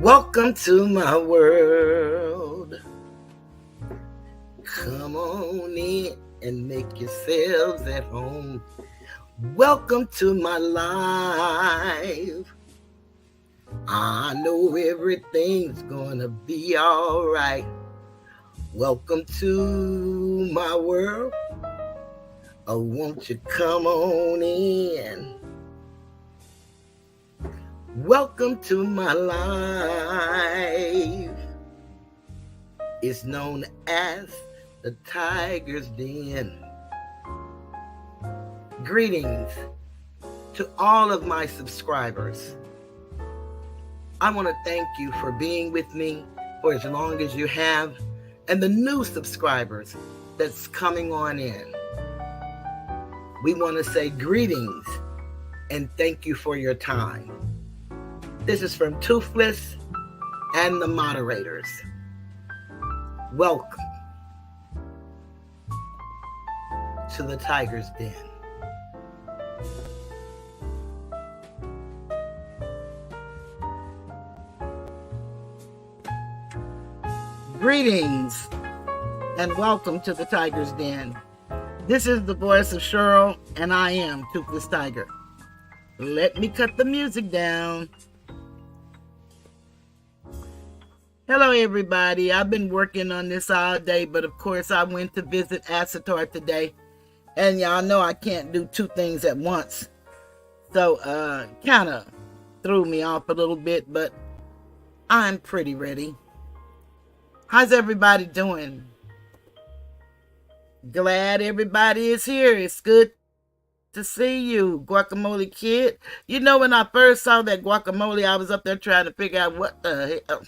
Welcome to my world. Come on in and make yourselves at home. Welcome to my life. I know everything's gonna be all right. Welcome to my world. Oh, won't you come on in? Welcome to my life. It's known as the Tiger's Den. Greetings to all of my subscribers. I want to thank you for being with me for as long as you have, and the new subscribers that's coming on in. We want to say greetings and thank you for your time. This is from Toothless and the moderators. Welcome to the Tiger's Den. Greetings and welcome to the Tiger's Den. This is the voice of Cheryl, and I am Toothless Tiger. Let me cut the music down. Hello, everybody. I've been working on this all day, but of course I went to visit Asator today, and y'all know I can't do two things at once. So, kind of threw me off a little bit, but I'm pretty ready. How's everybody doing? Glad everybody is here. It's good to see you, Guacamole Kid. You know, when I first saw that guacamole, I was up there trying to figure out what the hell.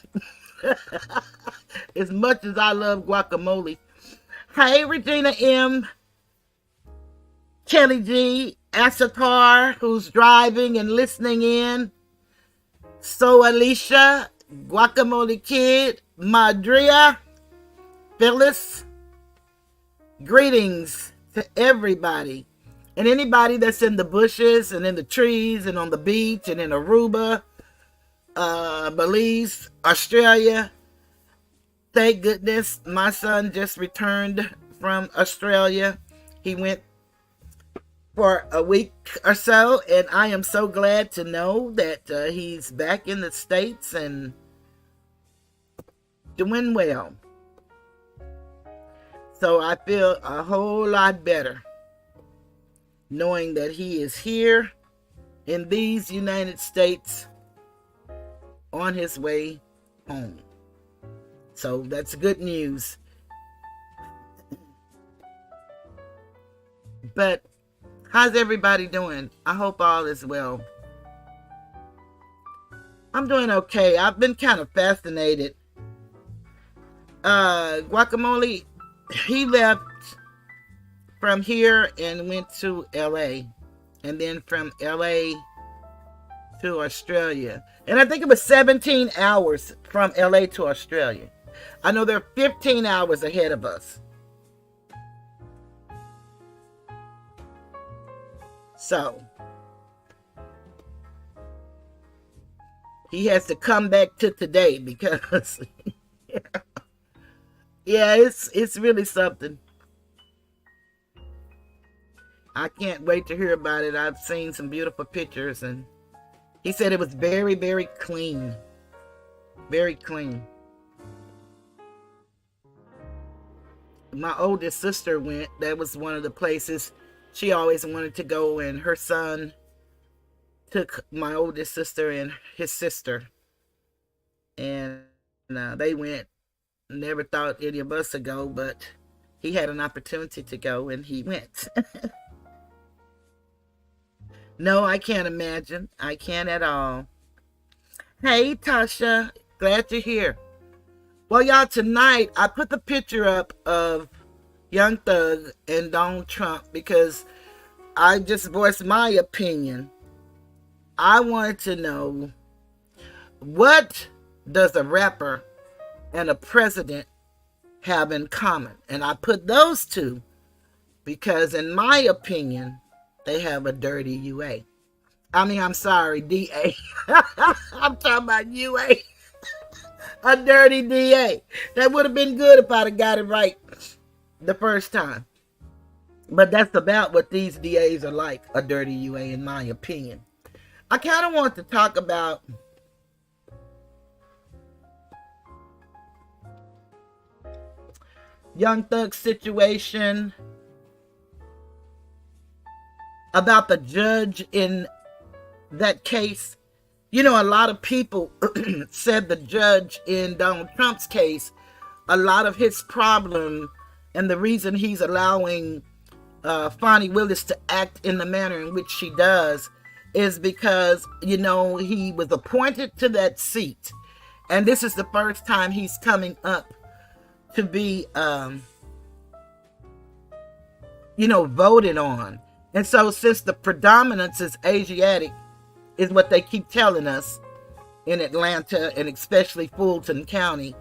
As much as I love guacamole. Hey, Regina M, Kelly G, Asatar, who's driving and listening in. So Alicia, Guacamole Kid, Madria, Phyllis. Greetings to everybody. And anybody that's in the bushes and in the trees and on the beach and in Aruba, Belize, Australia. Thank goodness my son just returned from Australia. He went for a week or so, and I am so glad to know that he's back in the States and doing well. So I feel a whole lot better knowing that he is here in these United States on his way home. So that's good news. But how's everybody doing? I hope all is well. I'm doing okay. I've been kind of fascinated. Guacamole, he left from here and went to LA, and then from LA to Australia. And I think it was 17 hours from LA to Australia. I know they're 15 hours ahead of us. So he has to come back to today because yeah, it's really something. I can't wait to hear about it. I've seen some beautiful pictures, and he said it was very, very clean. Very clean. My oldest sister went. That was one of the places she always wanted to go, and her son took my oldest sister and his sister. And they went. Never thought any of us would go, but he had an opportunity to go, and he went. No, I can't imagine. I can't at all. Hey, Tasha. Glad you're here. Well, y'all, tonight I put the picture up of Young Thug and Donald Trump because I just voiced my opinion. I wanted to know, what does a rapper and a president have in common? And I put those two because, in my opinion, they have a dirty UA. I mean, I'm sorry, DA. I'm talking about UA. A dirty DA. That would have been good if I'd have got it right the first time. But that's about what these DAs are like, a dirty UA, in my opinion. I kind of want to talk about Young Thug's situation, about the judge in that case. You know, a lot of people said the judge in Donald Trump's case, a lot of his problem and the reason he's allowing Fonnie Willis to act in the manner in which she does is because, you know, he was appointed to that seat. And this is the first time he's coming up to be, voted on. And so since the predominance is Asiatic, is what they keep telling us in Atlanta and especially Fulton County,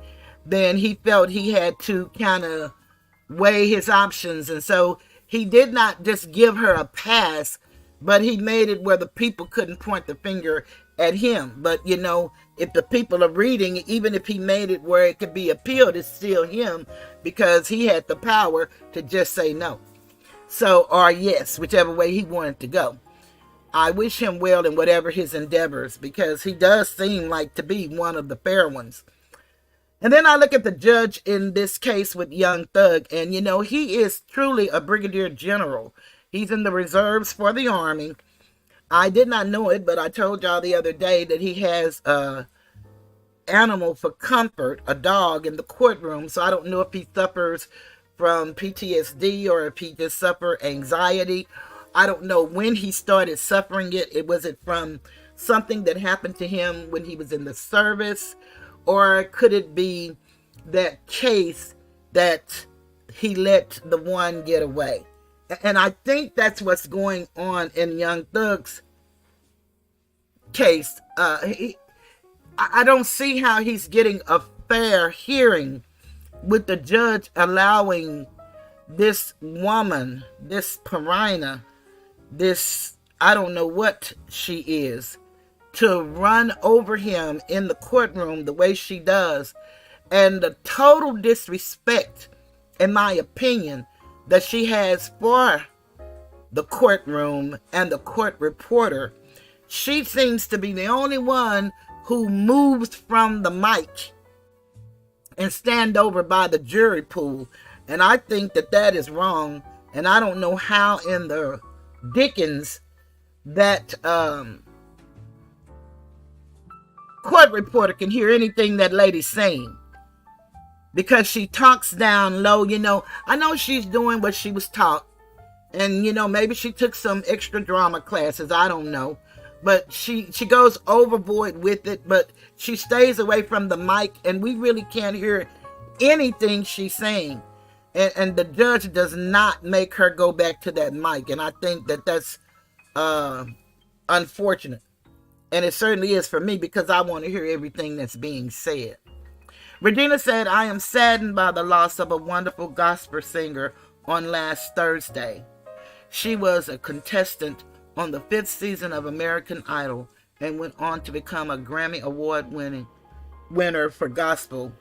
then he felt he had to kind of weigh his options. And so he did not just give her a pass, but he made it where the people couldn't point the finger at him. But, you know, if the people are reading, even if he made it where it could be appealed, it's still him, because he had the power to just say no. So, or yes, whichever way he wanted to go. I wish him well in whatever his endeavors, because he does seem like to be one of the fair ones. And then I look at the judge in this case with Young Thug, and, you know, he is truly a brigadier general. He's in the reserves for the Army. I did not know it, but I told y'all the other day that he has a animal for comfort, a dog, in the courtroom. So I don't know if he suffers from PTSD or if he just suffered anxiety. I don't know when he started suffering it. Was it from something that happened to him when he was in the service? Or could it be that case that he let the one get away? And I think that's what's going on in Young Thug's case. I don't see how he's getting a fair hearing with the judge allowing this woman, this pariah, this, I don't know what she is, to run over him in the courtroom the way she does. And the total disrespect, in my opinion, that she has for the courtroom and the court reporter. She seems to be the only one who moves from the mic and stand over by the jury pool. And I think that that is wrong. And I don't know how in the dickens that court reporter can hear anything that lady's saying, because she talks down low. You know, I know she's doing what she was taught, and, you know, maybe she took some extra drama classes, I don't know, but she goes overboard with it. But she stays away from the mic, and we really can't hear anything she's saying. And the judge does not make her go back to that mic, and I think that that's unfortunate. And it certainly is for me, because I want to hear everything that's being said. Regina said, I am saddened by the loss of a wonderful gospel singer on last Thursday. She was a contestant on the 5th season of American Idol and went on to become a Grammy Award winner for gospel.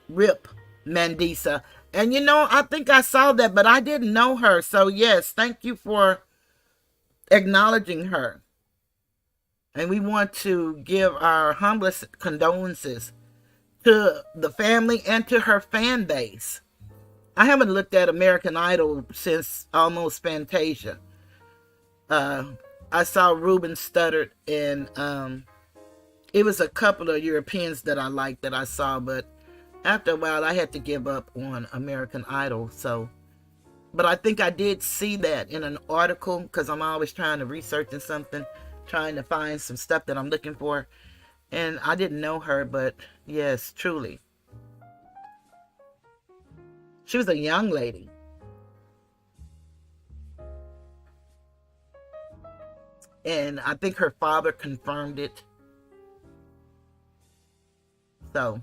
Rip Mandisa. And, you know, I think I saw that, but I didn't know her. So, yes, thank you for acknowledging her. And we want to give our humblest condolences to the family and to her fan base. I haven't looked at American Idol since almost Fantasia. I saw Ruben Studdard, and it was a couple of Europeans that I liked that I saw, but after a while I had to give up on American Idol. So, but I think I did see that in an article, because I'm always trying to research something, trying to find some stuff that I'm looking for. And I didn't know her, but yes, truly. She was a young lady. And I think her father confirmed it. So,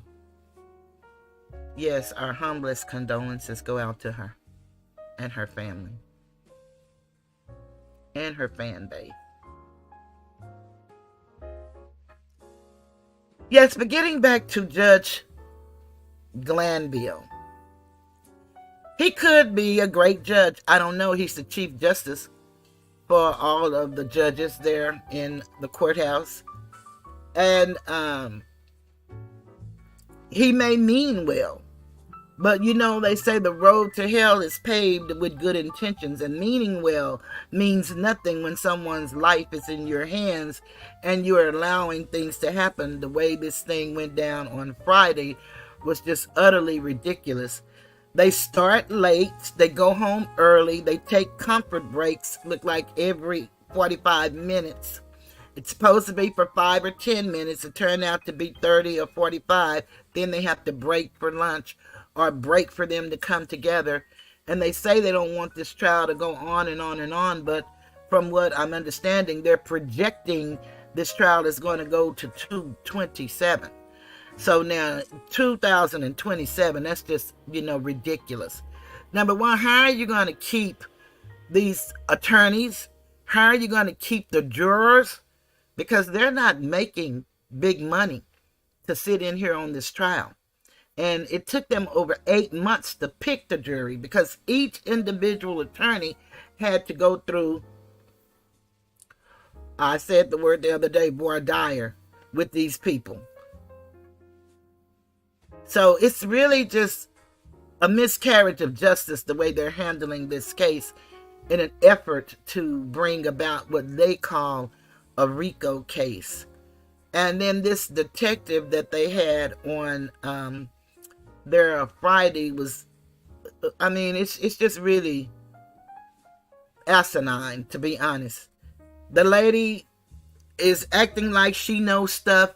yes, our humblest condolences go out to her and her family and her fan base. Yes, but getting back to Judge Glanville. He could be a great judge. I don't know. He's the Chief Justice for all of the judges there in the courthouse. And he may mean well. But you know, they say the road to hell is paved with good intentions, and meaning well means nothing when someone's life is in your hands and you're allowing things to happen. The way this thing went down on Friday was just utterly ridiculous. They start late, they go home early, they take comfort breaks, look like every 45 minutes. It's supposed to be for 5 or 10 minutes. It turned out to be 30 or 45. Then they have to break for lunch or break for them to come together. And they say they don't want this trial to go on and on and on, but from what I'm understanding, they're projecting this trial is going to go to 2027. So now 2027, that's just, ridiculous. Number one, how are you going to keep these attorneys? How are you going to keep the jurors? Because they're not making big money to sit in here on this trial. And it took them over 8 months to pick the jury because each individual attorney had to go through, I said the word the other day, voir dire with these people. So it's really just a miscarriage of justice the way they're handling this case in an effort to bring about what they call a RICO case. And then this detective that they had on their Friday was, it's just really asinine, to be honest. The lady is acting like she knows stuff.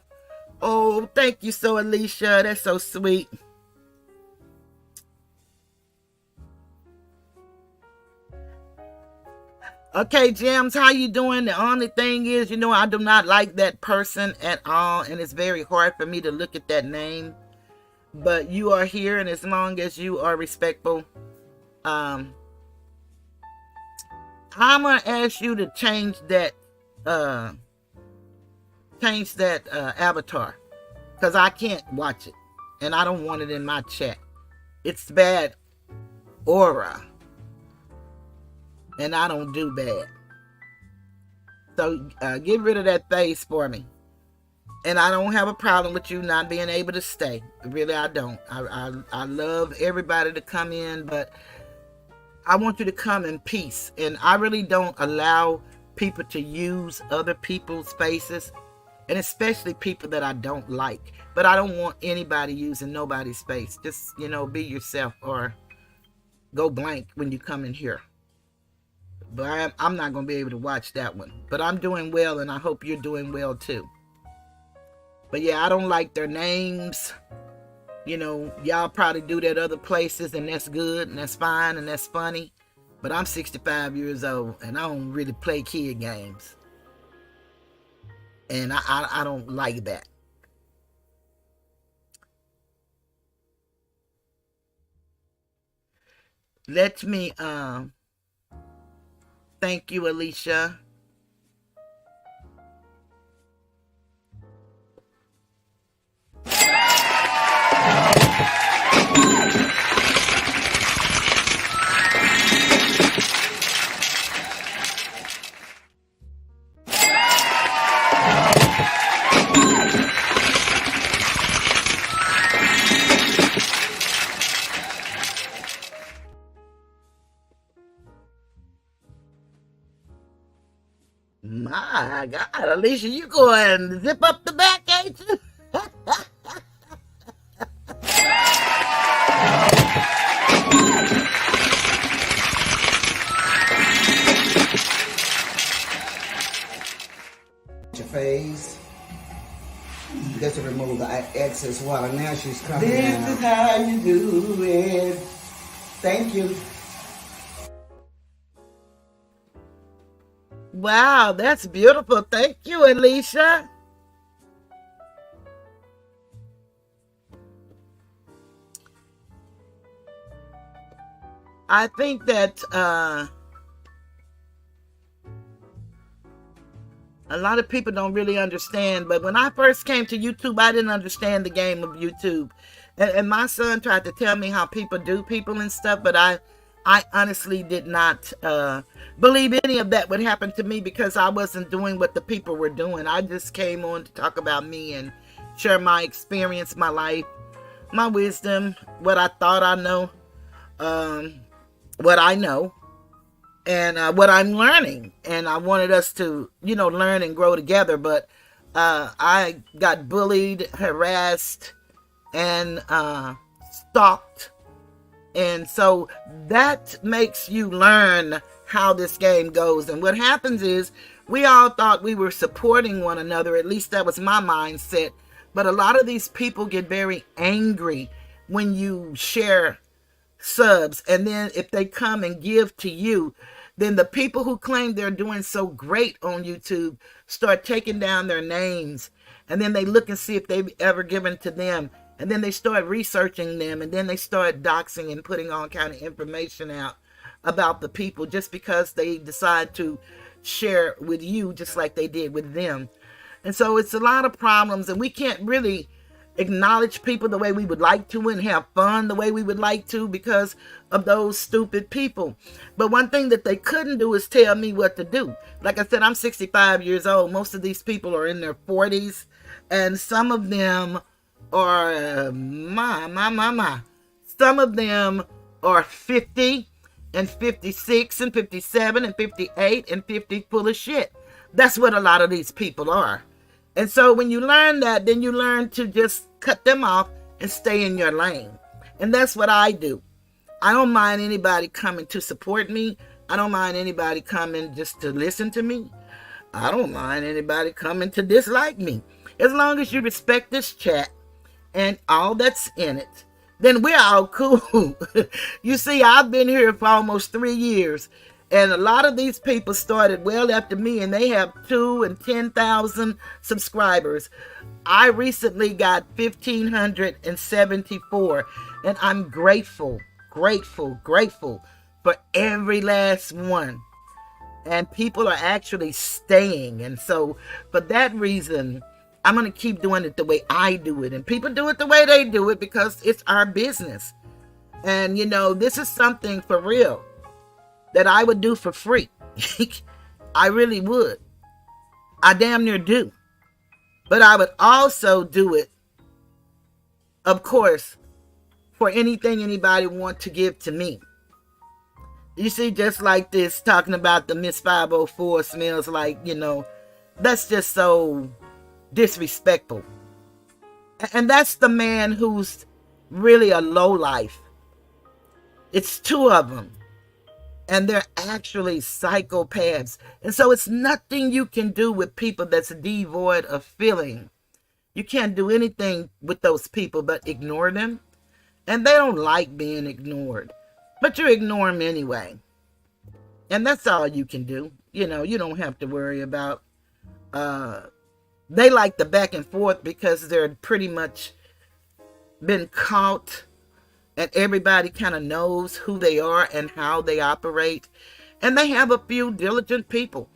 Oh, thank you so, Alicia. That's so sweet. Okay, Gems, how you doing? The only thing is, I do not like that person at all, and it's very hard for me to look at that name. But you are here, and as long as you are respectful, I'm gonna ask you to change that avatar, because I can't watch it, and I don't want it in my chat. It's bad aura. And I don't do bad. So get rid of that face for me. And I don't have a problem with you not being able to stay. Really, I don't. I love everybody to come in, but I want you to come in peace. And I really don't allow people to use other people's faces, and especially people that I don't like. But I don't want anybody using nobody's face. Just, be yourself or go blank when you come in here. But I'm not going to be able to watch that one. But I'm doing well, and I hope you're doing well too. But yeah, I don't like their names. Y'all probably do that other places, and that's good, and that's fine, and that's funny. But I'm 65 years old, and I don't really play kid games. And I don't like that. Let me... Thank you, Alicia. My God, Alicia, you go and zip up the back, ain't you? Your face. Just to remove the excess water. Now she's coming This down. is how you do it. Thank you. Wow, that's beautiful. Thank you, Alicia. I think that a lot of people don't really understand, but when I first came to YouTube, I didn't understand the game of YouTube. And my son tried to tell me how people do people and stuff, but I honestly did not believe any of that would happen to me because I wasn't doing what the people were doing. I just came on to talk about me and share my experience, my life, my wisdom, what I thought I know, what I know, and what I'm learning. And I wanted us to, learn and grow together. But I got bullied, harassed, and stalked. And so that makes you learn how this game goes. And what happens is we all thought we were supporting one another. At least that was my mindset. But a lot of these people get very angry when you share subs. And then if they come and give to you, then the people who claim they're doing so great on YouTube start taking down their names. And then they look and see if they've ever given to them. And then they start researching them. And then they start doxing and putting all kind of information out about the people just because they decide to share with you just like they did with them. And so it's a lot of problems, and we can't really acknowledge people the way we would like to and have fun the way we would like to because of those stupid people. But one thing that they couldn't do is tell me what to do. Like I said, I'm 65 years old. Most of these people are in their 40s, and some of them are, some of them are 50 and 56 and 57 and 58 and 50 full of shit. That's what a lot of these people are. And so when you learn that, then you learn to just cut them off and stay in your lane. And that's what I do. I don't mind anybody coming to support me. I don't mind anybody coming just to listen to me. I don't mind anybody coming to dislike me. As long as you respect this chat and all that's in it, then we're all cool. You see, I've been here for almost 3 years. And a lot of these people started well after me, and they have 2 and 10,000 subscribers. I recently got 1,574, and I'm grateful for every last one. And people are actually staying. And so for that reason, I'm going to keep doing it the way I do it. And people do it the way they do it because it's our business. And, this is something for real that I would do for free. I really would. I damn near do. But I would also do it, of course, for anything anybody want to give to me. You see, just like this, talking about the Miss 504 smells like, that's just so disrespectful. And that's the man who's really a lowlife. It's 2 of them. And they're actually psychopaths. And so it's nothing you can do with people that's devoid of feeling. You can't do anything with those people but ignore them. And they don't like being ignored. But you ignore them anyway. And that's all you can do. You don't have to worry about. They like the back and forth because they're pretty much been caught. And everybody kind of knows who they are and how they operate. And they have a few diligent people.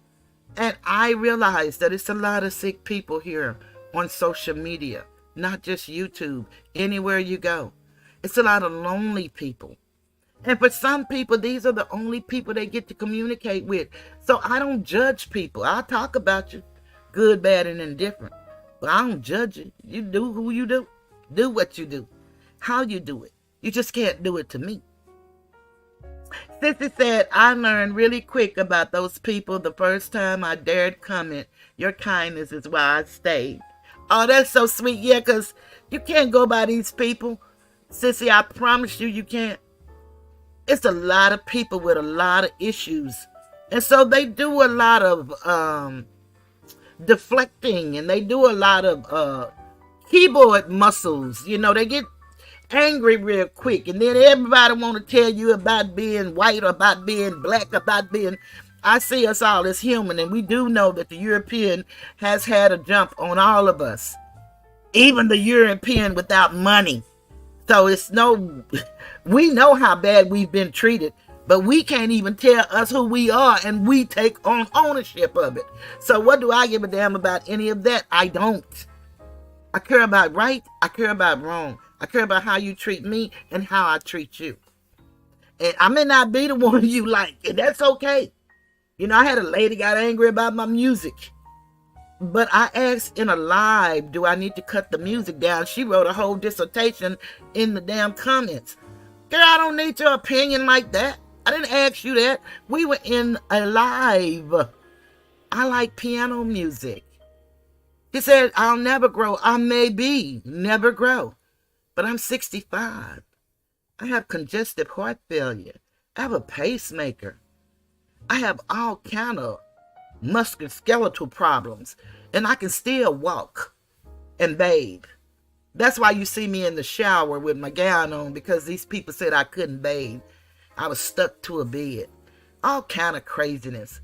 And I realize that it's a lot of sick people here on social media. Not just YouTube. Anywhere you go. It's a lot of lonely people. And for some people, these are the only people they get to communicate with. So I don't judge people. I'll talk about you. Good, bad, and indifferent. But I don't judge you. You do who you do. Do what you do. How you do it. You just can't do it to me. Sissy said, I learned really quick about those people the first time I dared comment. Your kindness is why I stayed. Oh, that's so sweet. Yeah, because you can't go by these people. Sissy, I promise you, you can't. It's a lot of people with a lot of issues. And so they do a lot of deflecting. And they do a lot of keyboard muscles. They get angry real quick, and then everybody want to tell you about being white, or about being black, about being. I see us all as human, and we do know that the European has had a jump on all of us, even the European without money. So we know how bad we've been treated, but we can't even tell us who we are, and we take on ownership of it. So what do I give a damn about any of that? I don't. I care about right. I care about wrong. I care about how you treat me and how I treat you. And I may not be the one you like, and that's okay. You know, I had a lady got angry about my music. But I asked in a live, do I need to cut the music down? She wrote a whole dissertation in the damn comments. Girl, I don't need your opinion like that. I didn't ask you that. We were in a live. I like piano music. She said, I'll never grow. I may be, never grow. But I'm 65. I have congestive heart failure. I have a pacemaker. I have all kind of musculoskeletal problems, and I can still walk and bathe. That's why you see me in the shower with my gown on, because these people said I couldn't bathe. I was stuck to a bed. All kind of craziness.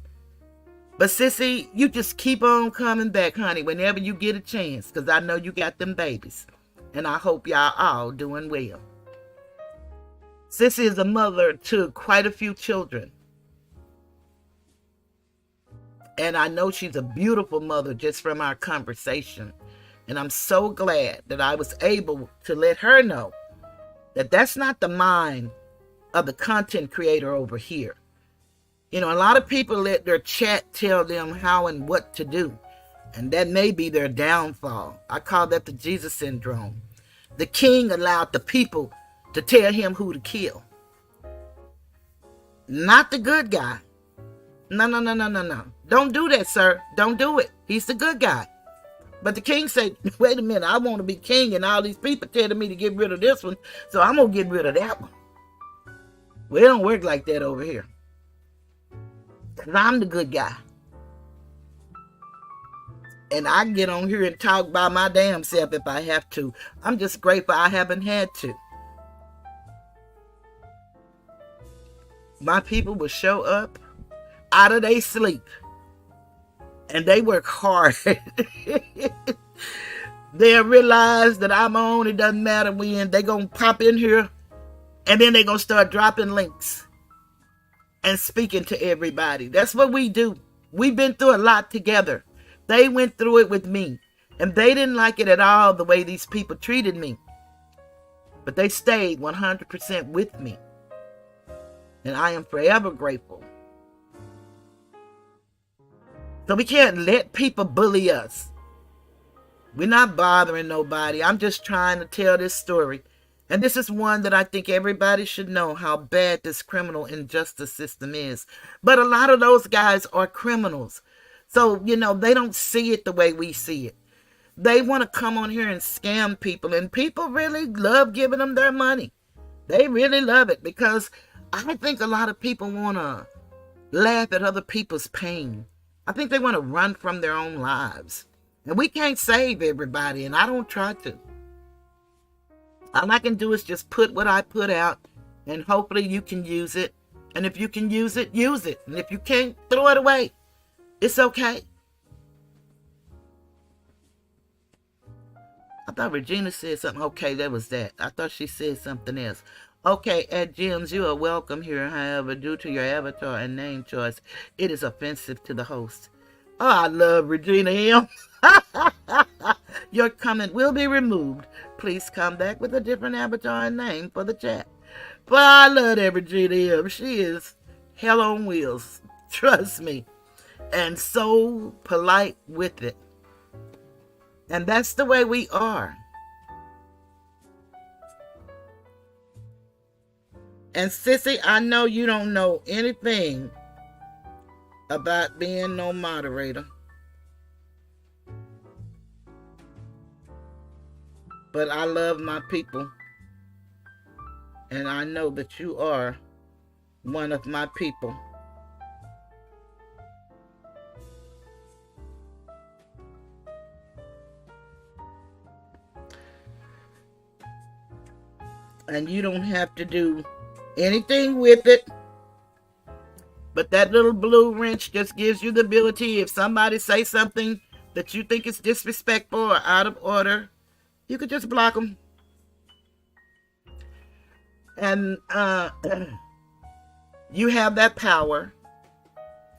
But sissy, you just keep on coming back, honey, whenever you get a chance, because I know you got them babies, and I hope y'all all doing well. Sissy is a mother to quite a few children. And I know she's a beautiful mother just from our conversation. And I'm so glad that I was able to let her know that that's not the mind of the content creator over here. You know, a lot of people let their chat tell them how and what to do. And that may be their downfall. I call that the Jesus syndrome. The king allowed the people to tell him who to kill. Not the good guy. No. Don't do that, sir. Don't do it. He's the good guy. But the king said, wait a minute, I want to be king, and all these people telling me to get rid of this one, so I'm going to get rid of that one. Well, it don't work like that over here. Because I'm the good guy. And I can get on here and talk by my damn self if I have to. I'm just grateful I haven't had to. My people will show up out of their sleep. And they work hard. They'll realize that I'm on. It doesn't matter when. They're going to pop in here. And then they're going to start dropping links. And speaking to everybody. That's what we do. We've been through a lot together. They went through it with me. And they didn't like it at all the way these people treated me. But they stayed 100% with me. And I am forever grateful. So we can't let people bully us. We're not bothering nobody. I'm just trying to tell this story. And this is one that I think everybody should know how bad this criminal injustice system is. But a lot of those guys are criminals. So, you know, they don't see it the way we see it. They want to come on here and scam people. And people really love giving them their money. They really love it, because I think a lot of people want to laugh at other people's pain. I think they want to run from their own lives. And we can't save everybody, and I don't try to. All I can do is just put what I put out, and hopefully you can use it. And if you can use it, use it. And if you can't, throw it away. It's okay. I thought Regina said something. Okay, that was that. I thought she said something else. Okay, at Gems, you are welcome here. However, due to your avatar and name choice, it is offensive to the host. Oh, I love Regina M. Your comment will be removed. Please come back with a different avatar and name for the chat. But I love that Regina M. She is hell on wheels. Trust me. And so polite with it. And that's the way we are. And sissy, I know you don't know anything about being no moderator. But I love my people. And I know that you are one of my people. And you don't have to do anything with it. But that little blue wrench just gives you the ability, if somebody say something that you think is disrespectful or out of order, you could just block them. And you have that power.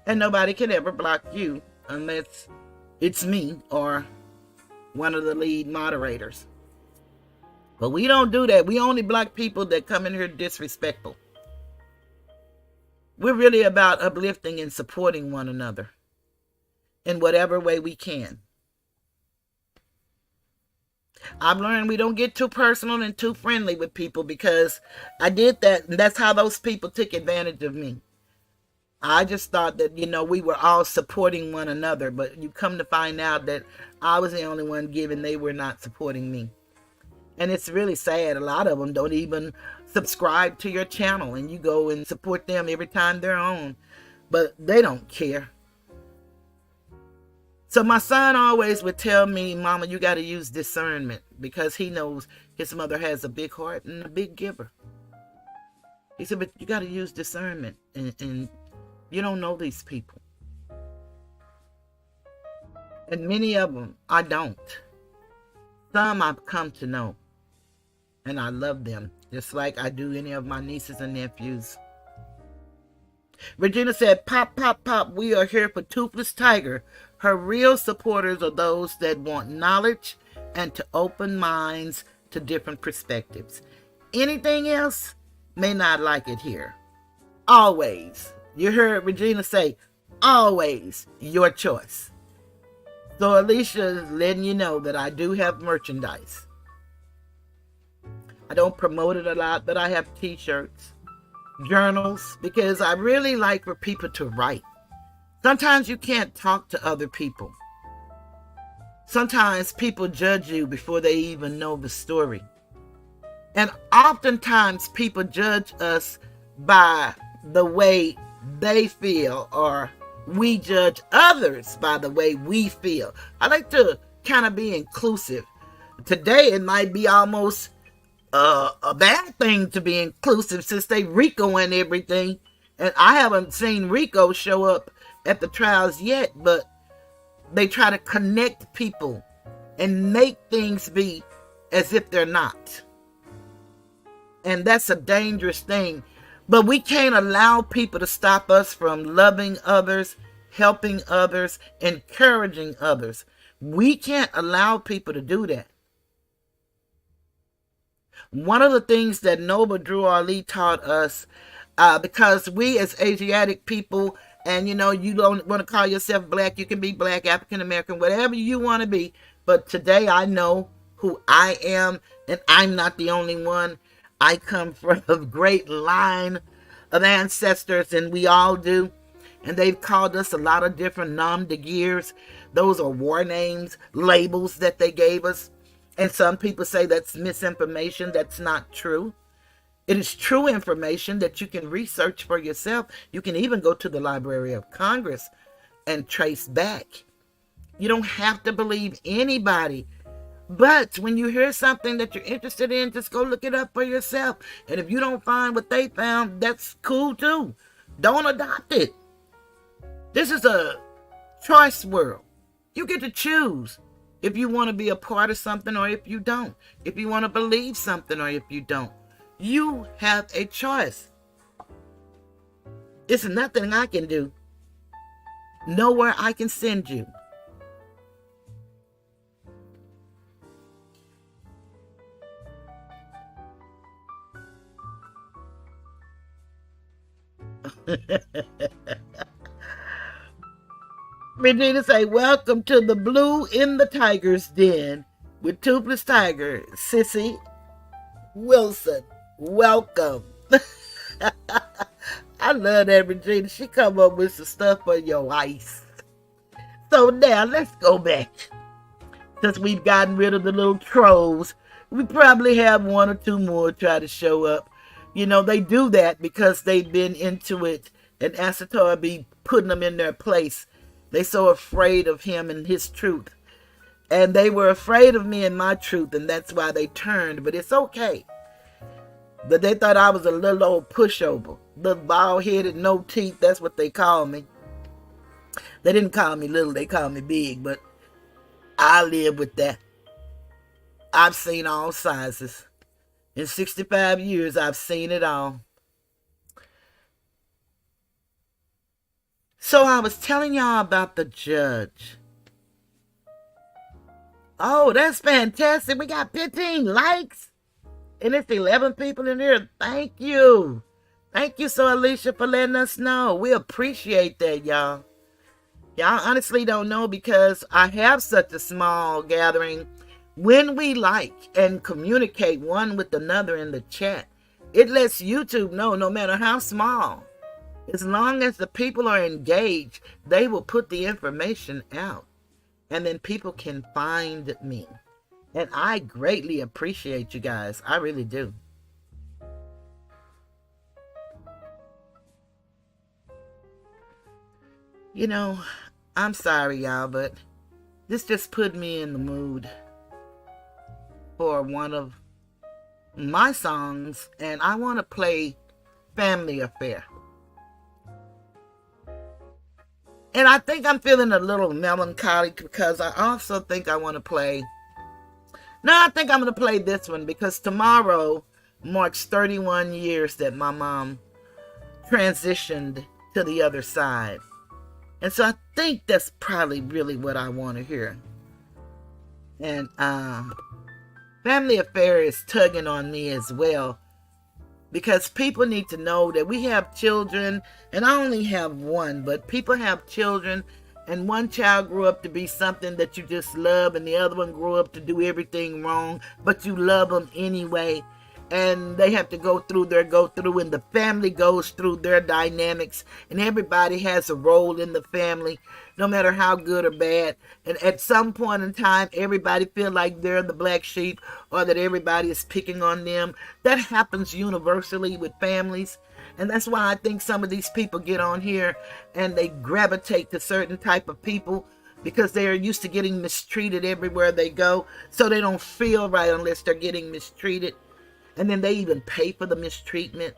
And nobody can ever block you unless it's me or one of the lead moderators. But we don't do that. We only block people that come in here disrespectful. We're really about uplifting and supporting one another in whatever way we can. I've learned we don't get too personal and too friendly with people, because I did that, and that's how those people took advantage of me. I just thought that, we were all supporting one another, but you come to find out that I was the only one giving. They were not supporting me. And it's really sad. A lot of them don't even subscribe to your channel, and you go and support them every time they're on, but they don't care. So my son always would tell me, Mama, you got to use discernment, because he knows his mother has a big heart and a big giver. He said, but you got to use discernment, and you don't know these people. And many of them, I don't. Some I've come to know, and I love them, just like I do any of my nieces and nephews. Regina said, pop, pop, pop, we are here for Toothless Tiger. Her real supporters are those that want knowledge and to open minds to different perspectives. Anything else may not like it here. Always. You heard Regina say, always your choice. So Alicia is letting you know that I do have merchandise. I don't promote it a lot, but I have t-shirts, journals, because I really like for people to write. Sometimes you can't talk to other people. Sometimes people judge you before they even know the story. And oftentimes people judge us by the way they feel, or we judge others by the way we feel. I like to kind of be inclusive. Today it might be almost a bad thing to be inclusive, since they Rico and everything. And I haven't seen Rico show up at the trials yet, but they try to connect people and make things be as if they're not. And that's a dangerous thing. But we can't allow people to stop us from loving others, helping others, encouraging others. We can't allow people to do that. One of the things that Noble Drew Ali taught us, because we as Asiatic people, and you don't want to call yourself black, you can be black, African American, whatever you want to be. But today I know who I am, and I'm not the only one. I come from a great line of ancestors, and we all do. And they've called us a lot of different nom de guerres. Those are war names, labels that they gave us. And some people say that's misinformation. That's not true. It is true information that you can research for yourself. You can even go to the Library of Congress and trace back. You don't have to believe anybody. But when you hear something that you're interested in, just go look it up for yourself. And if you don't find what they found, that's cool too. Don't adopt it. This is a choice world. You get to choose if you want to be a part of something or if you don't. If you want to believe something or if you don't. You have a choice. It's nothing I can do. Nowhere I can send you. Regina say, welcome to the Blue in the Tiger's Den with Toothless Tiger, Sissy Wilson. Welcome. I love that, Regina. She come up with some stuff for your ice. So now let's go back. Since we've gotten rid of the little trolls, we probably have one or two more try to show up. They do that because they've been into it, and Asator be putting them in their place. They're so afraid of him and his truth. And they were afraid of me and my truth, and that's why they turned. But it's okay. But they thought I was a little old pushover. Little bald-headed, no teeth. That's what they call me. They didn't call me little. They called me big. But I live with that. I've seen all sizes. In 65 years, I've seen it all. So I was telling y'all about the judge. Oh, that's fantastic. We got 15 likes. And it's 11 people in here. Thank you. Thank you, so Alicia, for letting us know. We appreciate that, y'all. Y'all honestly don't know, because I have such a small gathering. When we like and communicate one with another in the chat, it lets YouTube know, no matter how small, as long as the people are engaged, they will put the information out. And then people can find me. And I greatly appreciate you guys. I really do. You know, I'm sorry, y'all, but this just put me in the mood for one of my songs, and I want to play Family Affair. And I think I'm feeling a little melancholic, because I also think I want to play... No, I think I'm going to play this one, because tomorrow marks 31 years that my mom transitioned to the other side. And so I think that's probably really what I want to hear. And Family Affair is tugging on me as well, because people need to know that we have children, and I only have one, but people have children, and one child grew up to be something that you just love, and the other one grew up to do everything wrong, but you love them anyway. And they have to go through, and the family goes through their dynamics, and everybody has a role in the family, no matter how good or bad. And at some point in time, everybody feel like they're the black sheep, or that everybody is picking on them. That happens universally with families. And that's why I think some of these people get on here and they gravitate to certain type of people, because they are used to getting mistreated everywhere they go. So they don't feel right unless they're getting mistreated. And then they even pay for the mistreatment.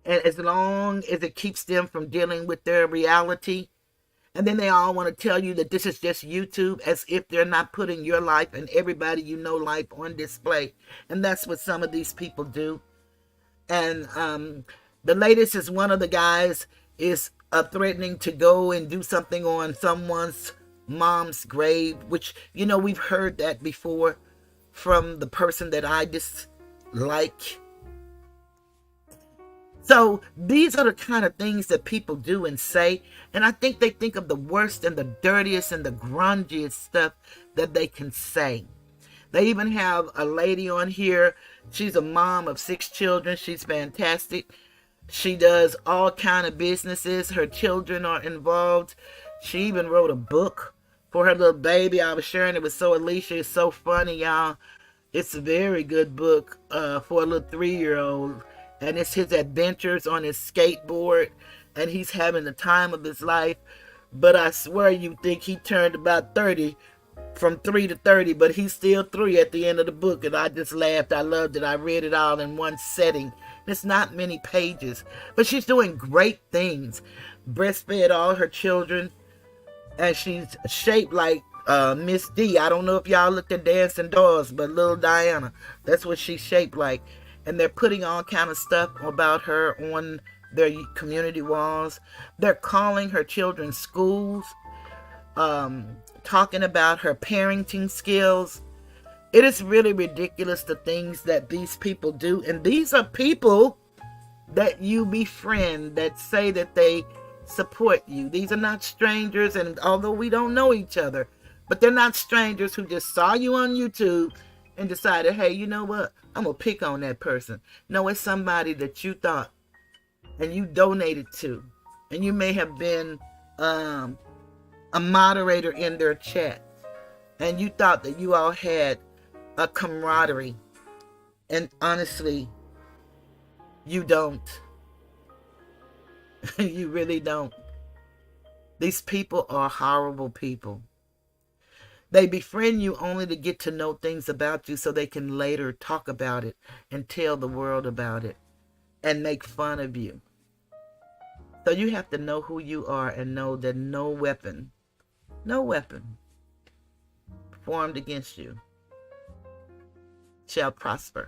And as long as it keeps them from dealing with their reality. And then they all want to tell you that this is just YouTube, as if they're not putting your life and everybody you know life on display. And that's what some of these people do. And the latest is one of the guys is threatening to go and do something on someone's mom's grave, which, you know, we've heard that before from the person that I dislike. So these are the kind of things that people do and say, and I think they think of the worst and the dirtiest and the grungiest stuff that they can say. They even have a lady on here. She's a mom of 6 children. She's fantastic. She does all kind of businesses. Her children are involved. She even wrote a book for her little baby. I was sharing it with Alicia. It's so funny, y'all. It's a very good book for a little 3-year-old. And it's his adventures on his skateboard. And he's having the time of his life. But I swear you think he turned about 30, from 3 to 30. But he's still 3 at the end of the book. And I just laughed. I loved it. I read it all in one setting. It's not many pages. But she's doing great things. Breastfed all her children. And she's shaped like Miss D. I don't know if y'all looked at Dancing Dolls, but little Diana, that's what she's shaped like. And they're putting all kind of stuff about her on their community walls. They're calling her children's schools, talking about her parenting skills. It is really ridiculous, the things that these people do. And these are people that you befriend, that say that they support you. These are not strangers, and although we don't know each other, but they're not strangers who just saw you on YouTube and decided, hey, you know what? I'm going to pick on that person. No, it's somebody that you thought and you donated to. And you may have been a moderator in their chat. And you thought that you all had a camaraderie. And honestly, you don't. You really don't. These people are horrible people. They befriend you only to get to know things about you so they can later talk about it and tell the world about it and make fun of you. So you have to know who you are and know that no weapon formed against you shall prosper.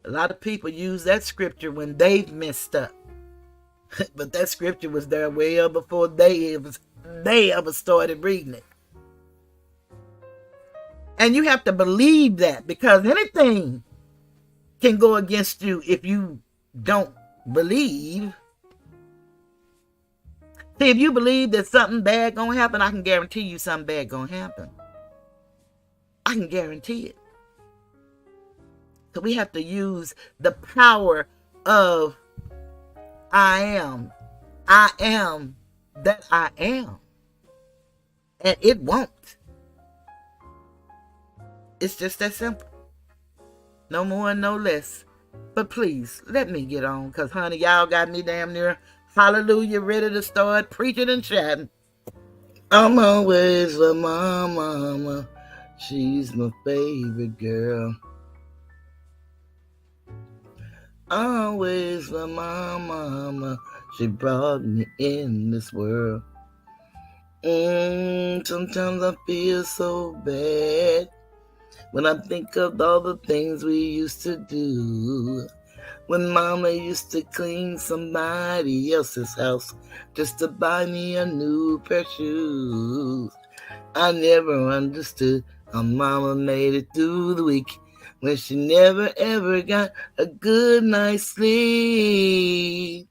A lot of people use that scripture when they've messed up. But that scripture was there way before they ever started reading it. And you have to believe that, because anything can go against you if you don't believe. See, if you believe that something bad gonna happen, I can guarantee you something bad gonna happen. I can guarantee it. So we have to use the power of I am. I am that I am. And it won't. It's just that simple. No more and no less. But please, let me get on, because, honey, y'all got me damn near, hallelujah, ready to start preaching and chatting. I'm always with my mama. She's my favorite girl. Always with my mama. She brought me in this world. Sometimes I feel so bad when I think of all the things we used to do. When mama used to clean somebody else's house just to buy me a new pair of shoes. I never understood how mama made it through the week when she never ever got a good night's sleep.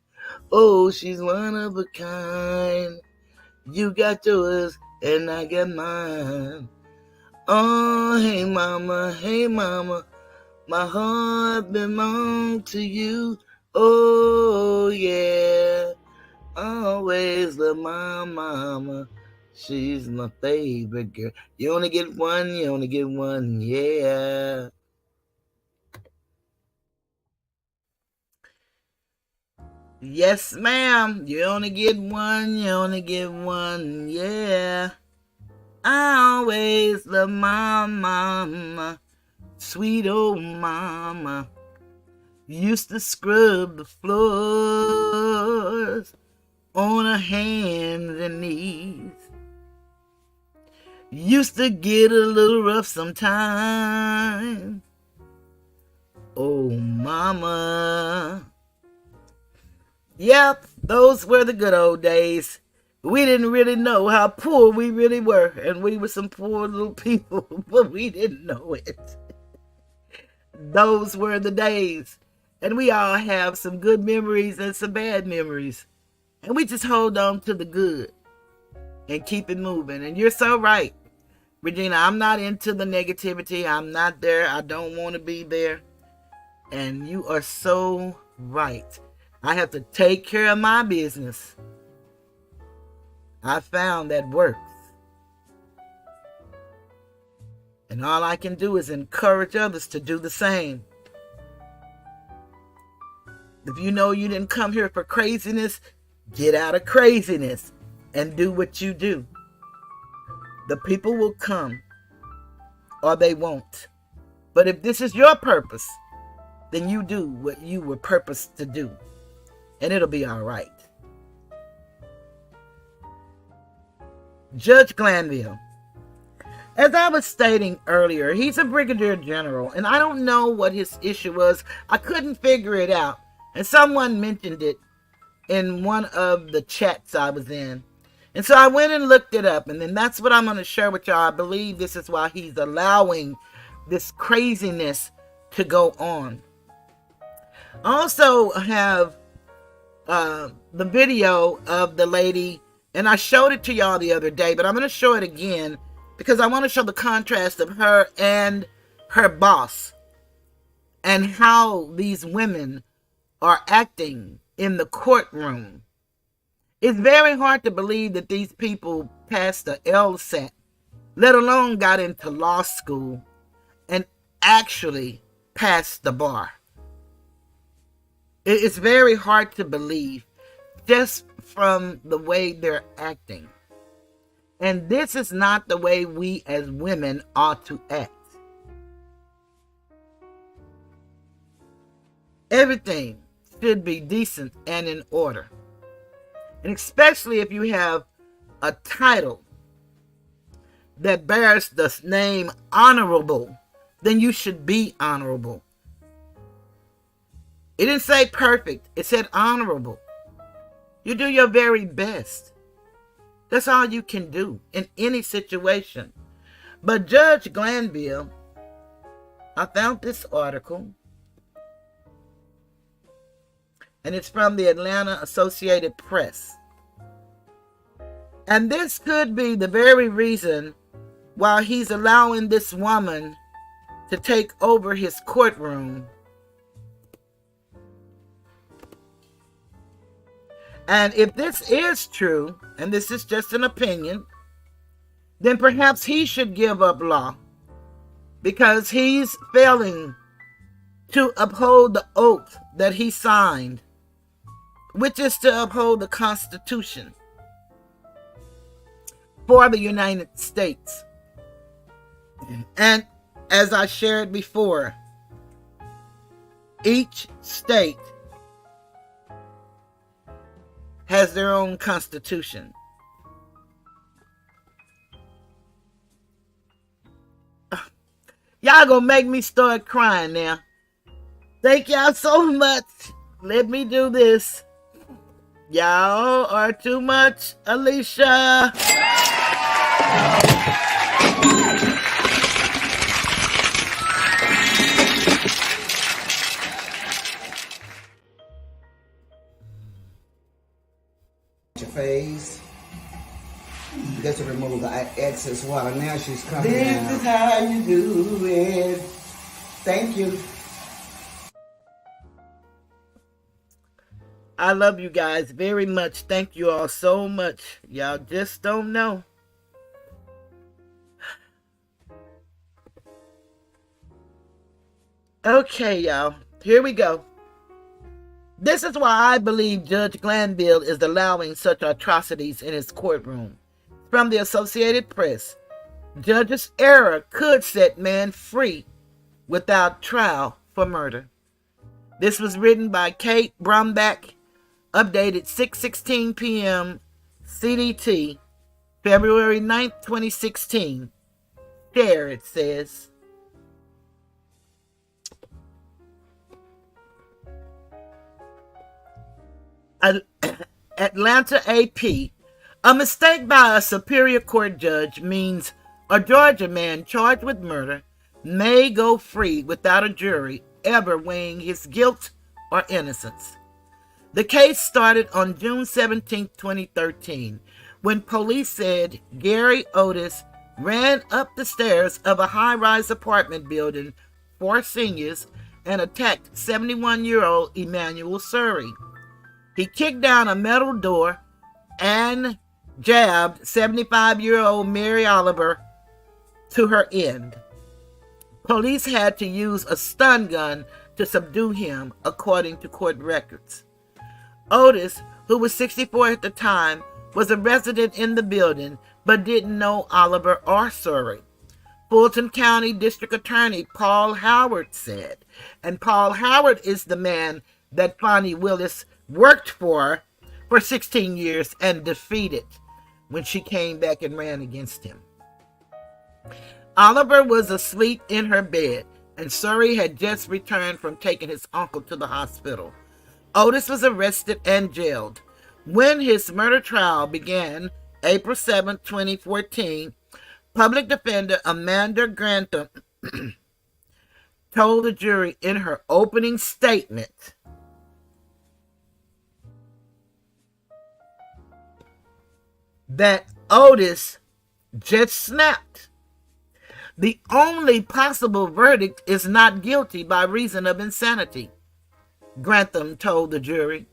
Oh, she's one of a kind. You got yours and I got mine. Oh, hey mama, my heart belongs to you. Oh, yeah, always love my mama. She's my favorite girl. You only get one, yeah. Yes, ma'am. You only get one, yeah. I always love my mama. Sweet old mama. Used to scrub the floors on her hands and knees. Used to get a little rough sometimes. Oh, mama. Yep, those were the good old days. We didn't really know how poor we really were, and we were some poor little people, but we didn't know it. Those were the days, and we all have some good memories and some bad memories, and we just hold on to the good and keep it moving. And you're so right, Regina. I'm not into the negativity. I'm not there. I don't want to be there. And you are so right. I have to take care of my business. I found that works. And all I can do is encourage others to do the same. If you know you didn't come here for craziness, get out of craziness and do what you do. The people will come or they won't. But if this is your purpose, then you do what you were purposed to do. And it'll be all right. Judge Glanville. As I was stating earlier, he's a brigadier general, and I don't know what his issue was. I couldn't figure it out. And someone mentioned it in one of the chats I was in. And so I went and looked it up, and then that's what I'm going to share with y'all. I believe this is why he's allowing this craziness to go on. I also have the video of the lady, and I showed it to y'all the other day, but I'm going to show it again because I want to show the contrast of her and her boss and how these women are acting in the courtroom. It's very hard to believe that these people passed the LSAT, let alone got into law school and actually passed the bar. It's very hard to believe just from the way they're acting. And this is not the way we as women ought to act. Everything should be decent and in order. And especially if you have a title that bears the name honorable, then you should be honorable. It didn't say perfect. It said honorable. You do your very best. That's all you can do in any situation. But Judge Glanville, I found this article, and it's from the Atlanta Associated Press. And this could be the very reason why he's allowing this woman to take over his courtroom. And if this is true, and this is just an opinion, then perhaps he should give up law, because he's failing to uphold the oath that he signed, which is to uphold the Constitution for the United States. And as I shared before, each state has their own constitution. Y'all gonna make me start crying now. Thank y'all so much. Let me do this. Y'all are too much, Alicia. Your face. Just to remove the excess water. Now she's coming This out. is how you do it. Thank you. I love you guys very much. Thank you all so much. Y'all just don't know. Okay, y'all. Here we go. This is why I believe Judge Glanville is allowing such atrocities in his courtroom. From the Associated Press, judge's error could set man free without trial for murder. This was written by Kate Brumback, updated 6:16 p.m. CDT, February 9th, 2016. There it says. Atlanta AP. A mistake by a Superior Court judge means a Georgia man charged with murder may go free without a jury ever weighing his guilt or innocence. The case started on June 17, 2013, when police said Gary Otis ran up the stairs of a high-rise apartment building for seniors and attacked 71-year-old Emmanuel Surrey. He kicked down a metal door and jabbed 75-year-old Mary Oliver to her end. Police had to use a stun gun to subdue him, according to court records. Otis, who was 64 at the time, was a resident in the building but didn't know Oliver or Surrey. Fulton County District Attorney Paul Howard said, and Paul Howard is the man that Fonnie Willis worked for 16 years and defeated when she came back and ran against him. Oliver was asleep in her bed, and Surrey had just returned from taking his uncle to the hospital. Otis was arrested and jailed. When his murder trial began, April 7, 2014, public defender Amanda Grantham told the jury in her opening statement that Otis just snapped. The only possible verdict is not guilty by reason of insanity, Grantham told the jury.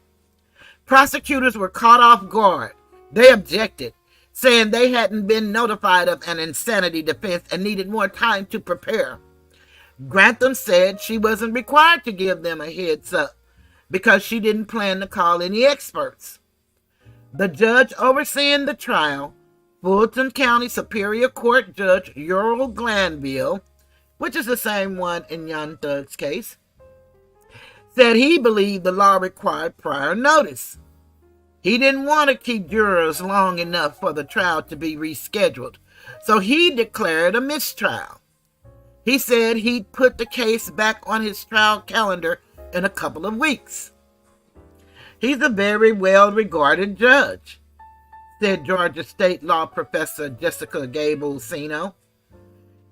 Prosecutors were caught off guard. They objected, saying they hadn't been notified of an insanity defense and needed more time to prepare. Grantham said she wasn't required to give them a heads up because she didn't plan to call any experts. The judge overseeing the trial, Fulton County Superior Court Judge Ural Glanville, which is the same one in Young Thug's case, said he believed the law required prior notice. He didn't want to keep jurors long enough for the trial to be rescheduled, so he declared a mistrial. He said he'd put the case back on his trial calendar in a couple of weeks. He's a very well-regarded judge, said Georgia State Law Professor Jessica Gable-Sino.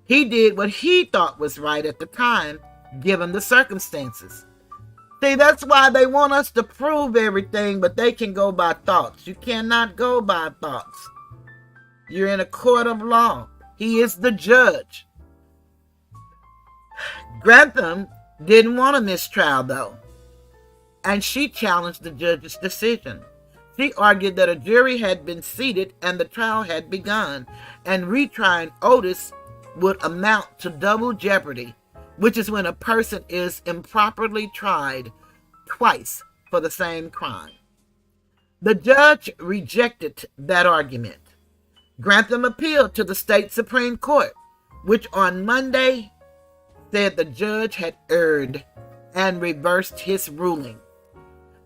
He did what he thought was right at the time, given the circumstances. See, that's why they want us to prove everything, but they can go by thoughts. You cannot go by thoughts. You're in a court of law. He is the judge. Grantham didn't want a mistrial, though, and she challenged the judge's decision. She argued that a jury had been seated and the trial had begun, and retrying Otis would amount to double jeopardy, which is when a person is improperly tried twice for the same crime. The judge rejected that argument. Grantham appealed to the state Supreme Court, which on Monday said the judge had erred and reversed his ruling.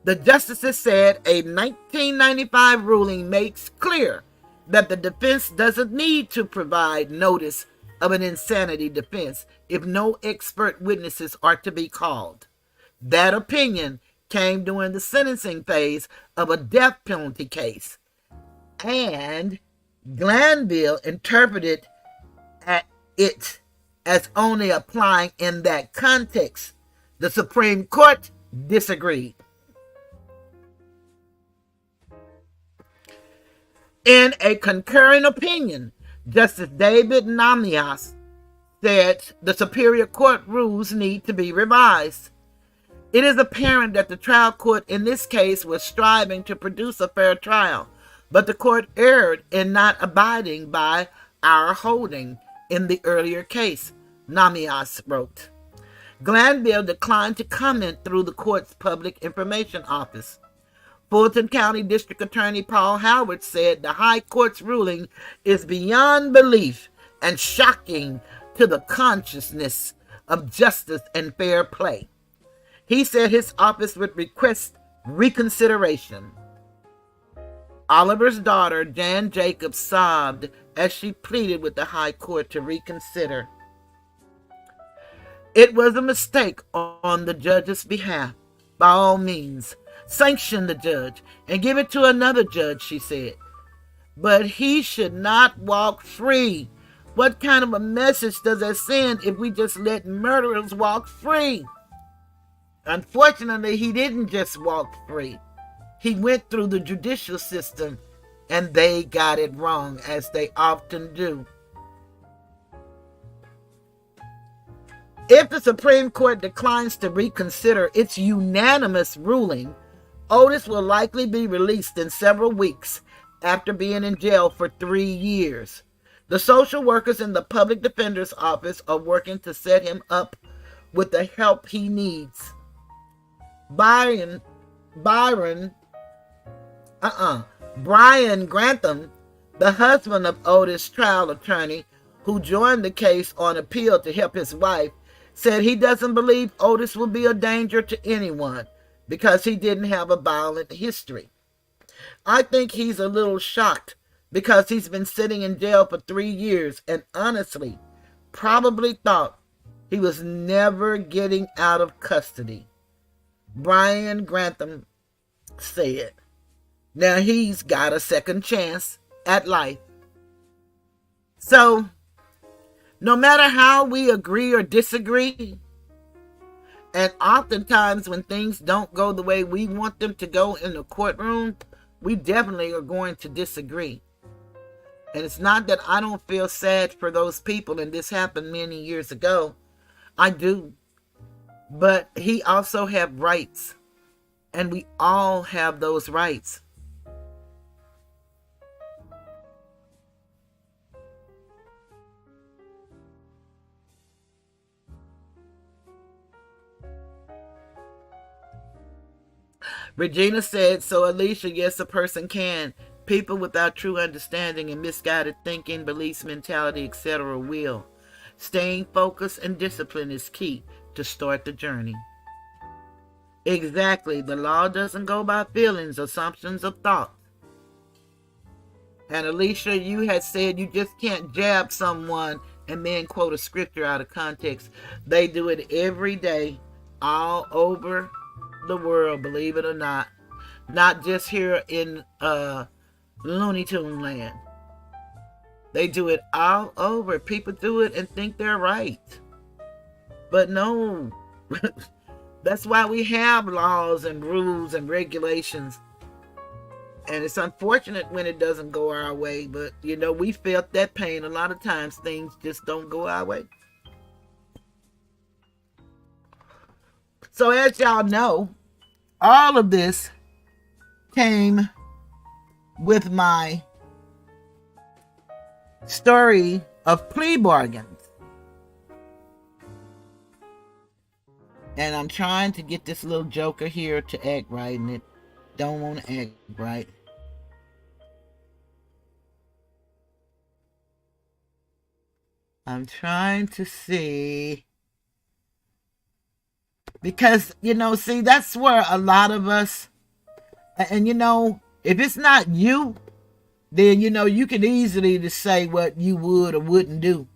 The justices said a 1995 ruling makes clear that the defense doesn't need to provide notice of an insanity defense if no expert witnesses are to be called. That opinion came during the sentencing phase of a death penalty case, and Glanville interpreted it as only applying in that context. The Supreme Court disagreed. In a concurring opinion, Justice David Namias said the Superior Court rules need to be revised. It is apparent that the trial court in this case was striving to produce a fair trial, but the court erred in not abiding by our holding in the earlier case, Namias wrote. Glanville declined to comment through the court's public information office. Fulton County District Attorney Paul Howard said the High Court's ruling is beyond belief and shocking to the consciousness of justice and fair play. He said his office would request reconsideration. Oliver's daughter, Jan Jacobs, sobbed as she pleaded with the High Court to reconsider. It was a mistake on the judge's behalf. By all means, sanction the judge and give it to another judge, she said. But he should not walk free. What kind of a message does that send if we just let murderers walk free? Unfortunately, he didn't just walk free. He went through the judicial system, and they got it wrong, as they often do. If the Supreme Court declines to reconsider its unanimous ruling, Otis will likely be released in several weeks after being in jail for 3 years. The social workers in the public defender's office are working to set him up with the help he needs. Brian Grantham, the husband of Otis' trial attorney, who joined the case on appeal to help his wife, said he doesn't believe Otis will be a danger to anyone because he didn't have a violent history. I think he's a little shocked because he's been sitting in jail for 3 years and honestly probably thought he was never getting out of custody, Brian Grantham said. Now he's got a second chance at life. So, no matter how we agree or disagree, and oftentimes when things don't go the way we want them to go in the courtroom, we definitely are going to disagree. And it's not that I don't feel sad for those people, and this happened many years ago. I do. But he also have rights, and we all have those rights. Regina said, so Alicia, yes, a person can. People without true understanding and misguided thinking, beliefs, mentality, etc. will. Staying focused and disciplined is key to start the journey. Exactly. The law doesn't go by feelings, assumptions, or thoughts. And Alicia, you had said you just can't jab someone and then quote a scripture out of context. They do it every day, all over the world, believe it or not. Not just here in Looney Tune land. They do it all over. People do it and think they're right. But no. That's why we have laws and rules and regulations. And it's unfortunate when it doesn't go our way. But, we felt that pain. A lot of times things just don't go our way. So as y'all know, all of this came with my story of plea bargains. And I'm trying to get this little joker here to act right, and it don't want to act right. I'm trying to see. Because, see, that's where a lot of us, and if it's not you, then, you can easily just say what you would or wouldn't do.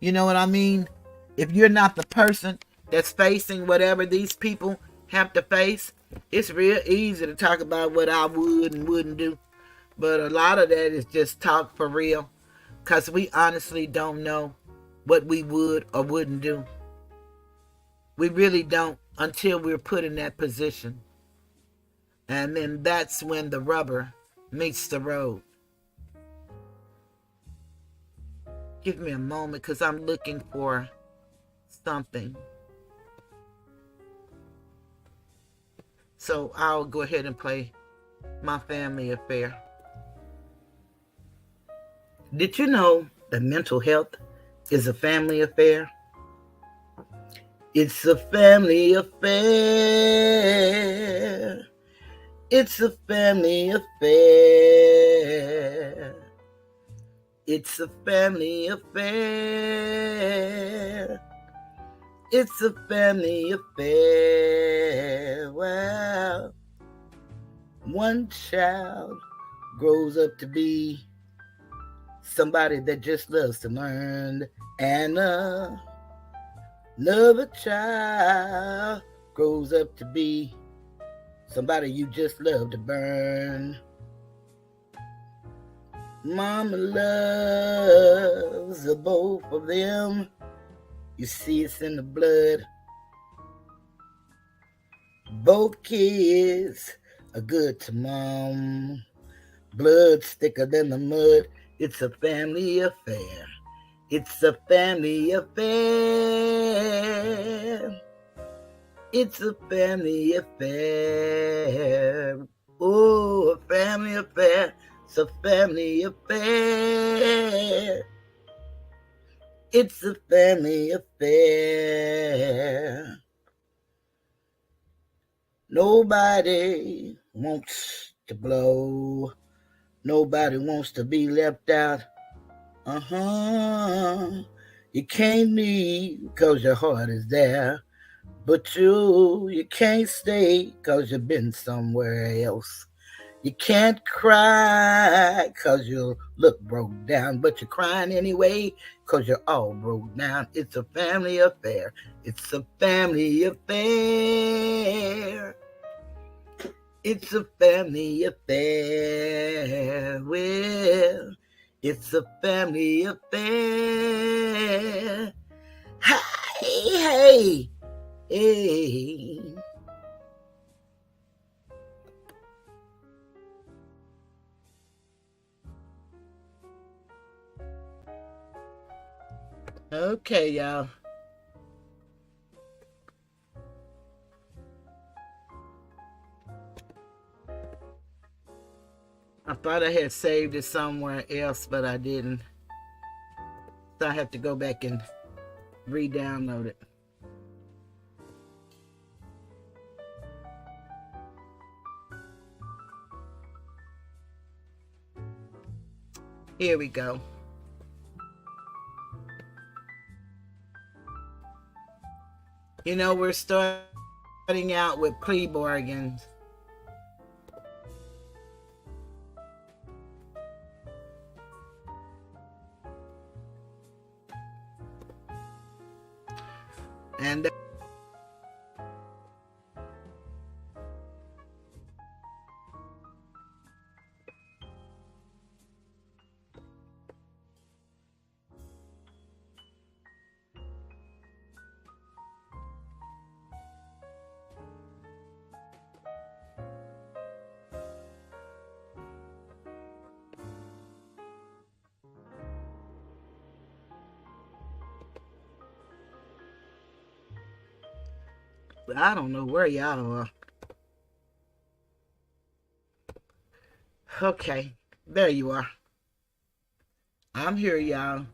You know what I mean? If you're not the person that's facing whatever these people have to face, it's real easy to talk about what I would and wouldn't do. But a lot of that is just talk for real, because we honestly don't know what we would or wouldn't do. We really don't until we're put in that position. And then that's when the rubber meets the road. Give me a moment, because I'm looking for something. So I'll go ahead and play My Family Affair. Did you know that mental health is a family affair? It's a family affair. It's a family affair. It's a family affair. It's a family affair. Well, one child grows up to be somebody that just loves to learn, and another child grows up to be somebody you just love to burn. Mama loves the both of them. You see, it's in the blood. Both kids are good to mom. Blood thicker than the mud. It's a family affair. It's a family affair. It's a family affair. Oh, a family affair. It's a family affair. It's a family affair. Nobody wants to blow. Nobody wants to be left out. You can't leave because your heart is there. But you can't stay because you've been somewhere else. You can't cry because you look broke down, but you're crying anyway because you're all broke down. It's a family affair. It's a family affair. It's a family affair. Well, it's a family affair. Hey, hey, hey. Okay, y'all. I thought I had saved it somewhere else, but I didn't. So I have to go back and re-download it. Here we go. We're starting out with plea bargains. And I don't know where y'all are. Okay, there you are. I'm here, y'all.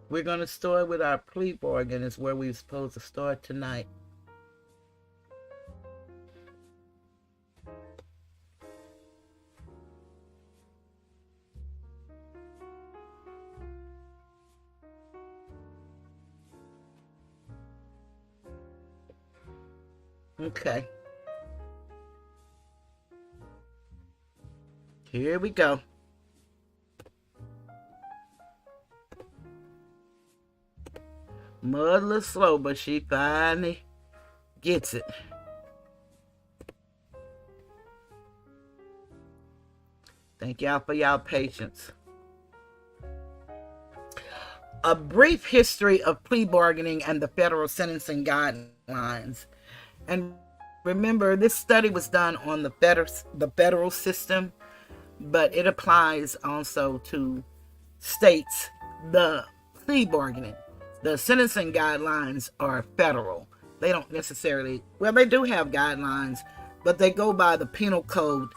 We're going to start with our plea bargain, is where we're supposed to start tonight. Okay, here we go. Mud a little slow, but she finally gets it. Thank y'all for y'all patience. A brief history of plea bargaining and the federal sentencing guidelines. And remember, this study was done on the federal system, but it applies also to states. The plea bargaining, the sentencing guidelines are federal. They don't necessarily, well, they do have guidelines, but they go by the penal code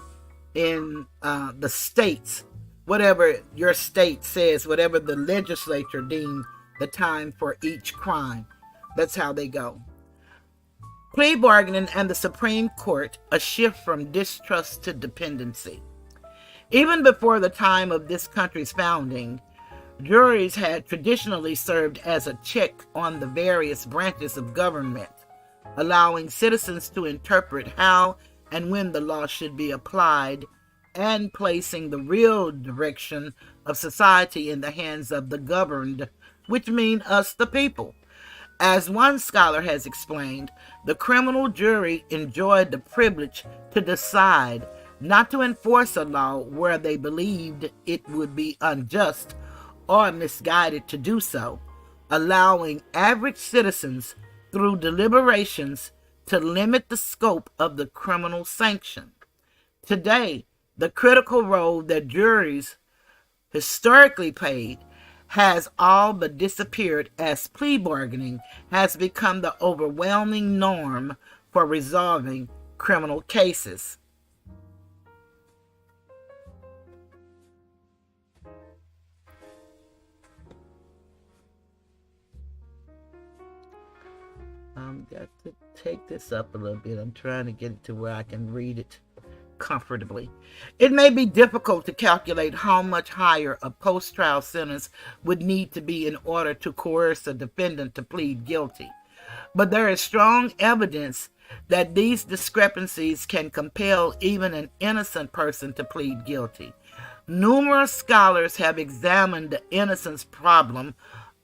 in the states. Whatever your state says, whatever the legislature deemed the time for each crime, that's how they go. Plea bargaining and the Supreme Court, a shift from distrust to dependency. Even before the time of this country's founding, juries had traditionally served as a check on the various branches of government, allowing citizens to interpret how and when the law should be applied, and placing the real direction of society in the hands of the governed, which mean us, the people. As one scholar has explained, the criminal jury enjoyed the privilege to decide, not to enforce a law where they believed it would be unjust or misguided to do so, allowing average citizens, through deliberations, to limit the scope of the criminal sanction. Today, the critical role that juries historically played has all but disappeared, as plea bargaining has become the overwhelming norm for resolving criminal cases. Got to take this up a little bit. I'm trying to get it to where I can read it comfortably. It may be difficult to calculate how much higher a post-trial sentence would need to be in order to coerce a defendant to plead guilty, but there is strong evidence that these discrepancies can compel even an innocent person to plead guilty. Numerous scholars have examined the innocence problem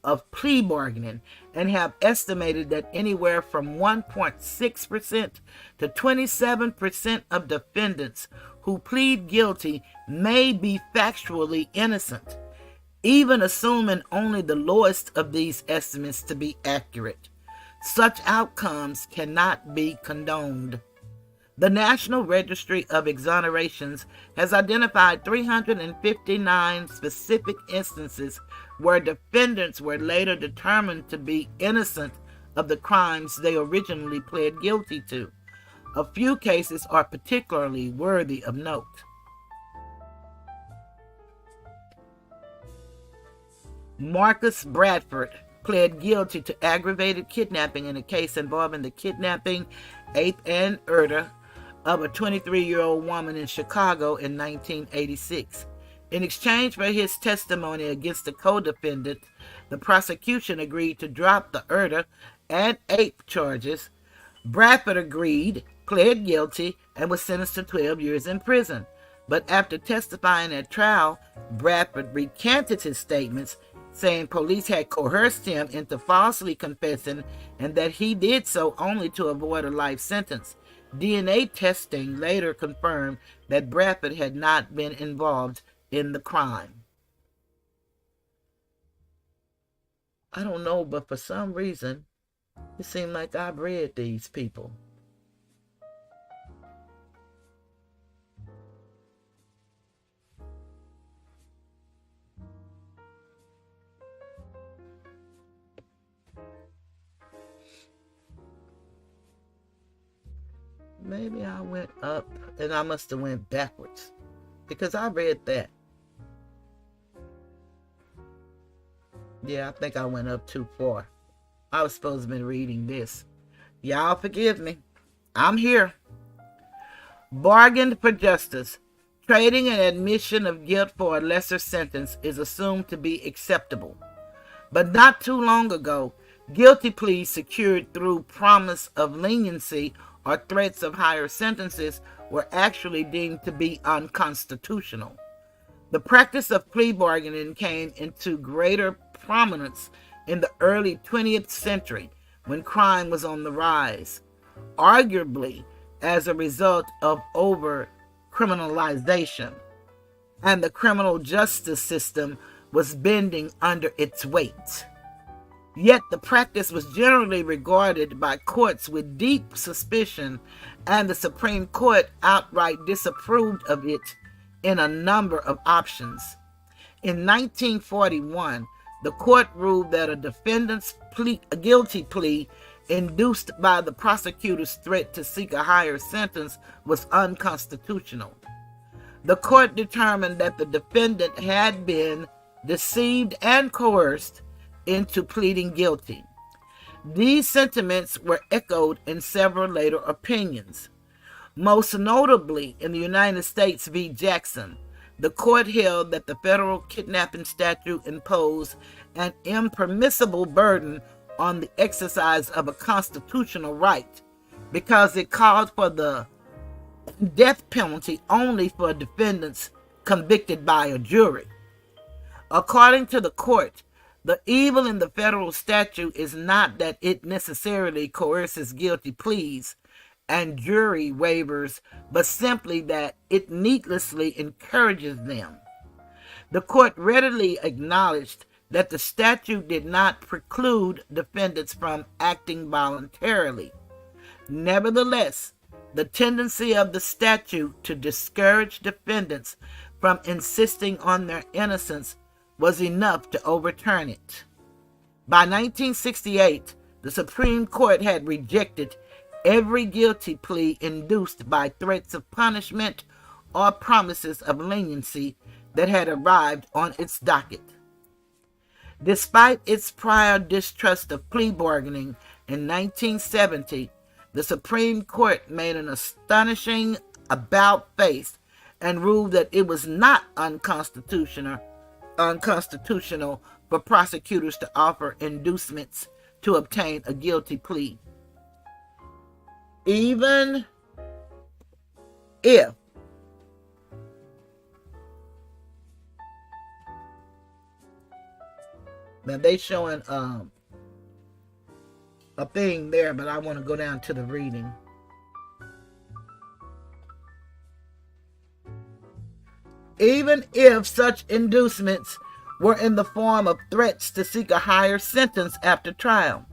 of plea bargaining and have estimated that anywhere from 1.6% to 27% of defendants who plead guilty may be factually innocent, even assuming only the lowest of these estimates to be accurate. Such outcomes cannot be condoned. The National Registry of Exonerations has identified 359 specific instances where defendants were later determined to be innocent of the crimes they originally pled guilty to. A few cases are particularly worthy of note. Marcus Bradford pled guilty to aggravated kidnapping in a case involving the kidnapping, ape, and murder of a 23-year-old woman in Chicago in 1986. In exchange for his testimony against the co-defendant, the prosecution agreed to drop the murder and ape charges. Bradford agreed, pled guilty, and was sentenced to 12 years in prison. But after testifying at trial, Bradford recanted his statements, saying police had coerced him into falsely confessing and that he did so only to avoid a life sentence. DNA testing later confirmed that Bradford had not been involved in the crime. I don't know, but for some reason, it seemed like I've read these people. maybe I went up and I must have went backwards because I read that. Yeah, I think I went up too far. I was supposed to have been reading this. Y'all forgive me. I'm here. Bargained for justice. Trading an admission of guilt for a lesser sentence is assumed to be acceptable. But not too long ago, guilty pleas secured through promise of leniency or threats of higher sentences were actually deemed to be unconstitutional. The practice of plea bargaining came into greater prominence in the early 20th century when crime was on the rise, arguably as a result of over-criminalization, and the criminal justice system was bending under its weight. Yet the practice was generally regarded by courts with deep suspicion, and the Supreme Court outright disapproved of it in a number of options. In 1941, the court ruled that a defendant's guilty plea induced by the prosecutor's threat to seek a higher sentence was unconstitutional. The court determined that the defendant had been deceived and coerced into pleading guilty. These sentiments were echoed in several later opinions. Most notably in the United States v. Jackson, the court held that the federal kidnapping statute imposed an impermissible burden on the exercise of a constitutional right because it called for the death penalty only for defendants convicted by a jury. According to the court, the evil in the federal statute is not that it necessarily coerces guilty pleas and jury waivers, but simply that it needlessly encourages them. The court readily acknowledged that the statute did not preclude defendants from acting voluntarily. Nevertheless, the tendency of the statute to discourage defendants from insisting on their innocence was enough to overturn it. By 1968, the Supreme Court had rejected every guilty plea induced by threats of punishment or promises of leniency that had arrived on its docket. Despite its prior distrust of plea bargaining in 1970, the Supreme Court made an astonishing about-face and ruled that it was not unconstitutional for prosecutors to offer inducements to obtain a guilty plea. Even if now they showing a thing there, but I want to go down to the reading. Even if such inducements were in the form of threats to seek a higher sentence after trial.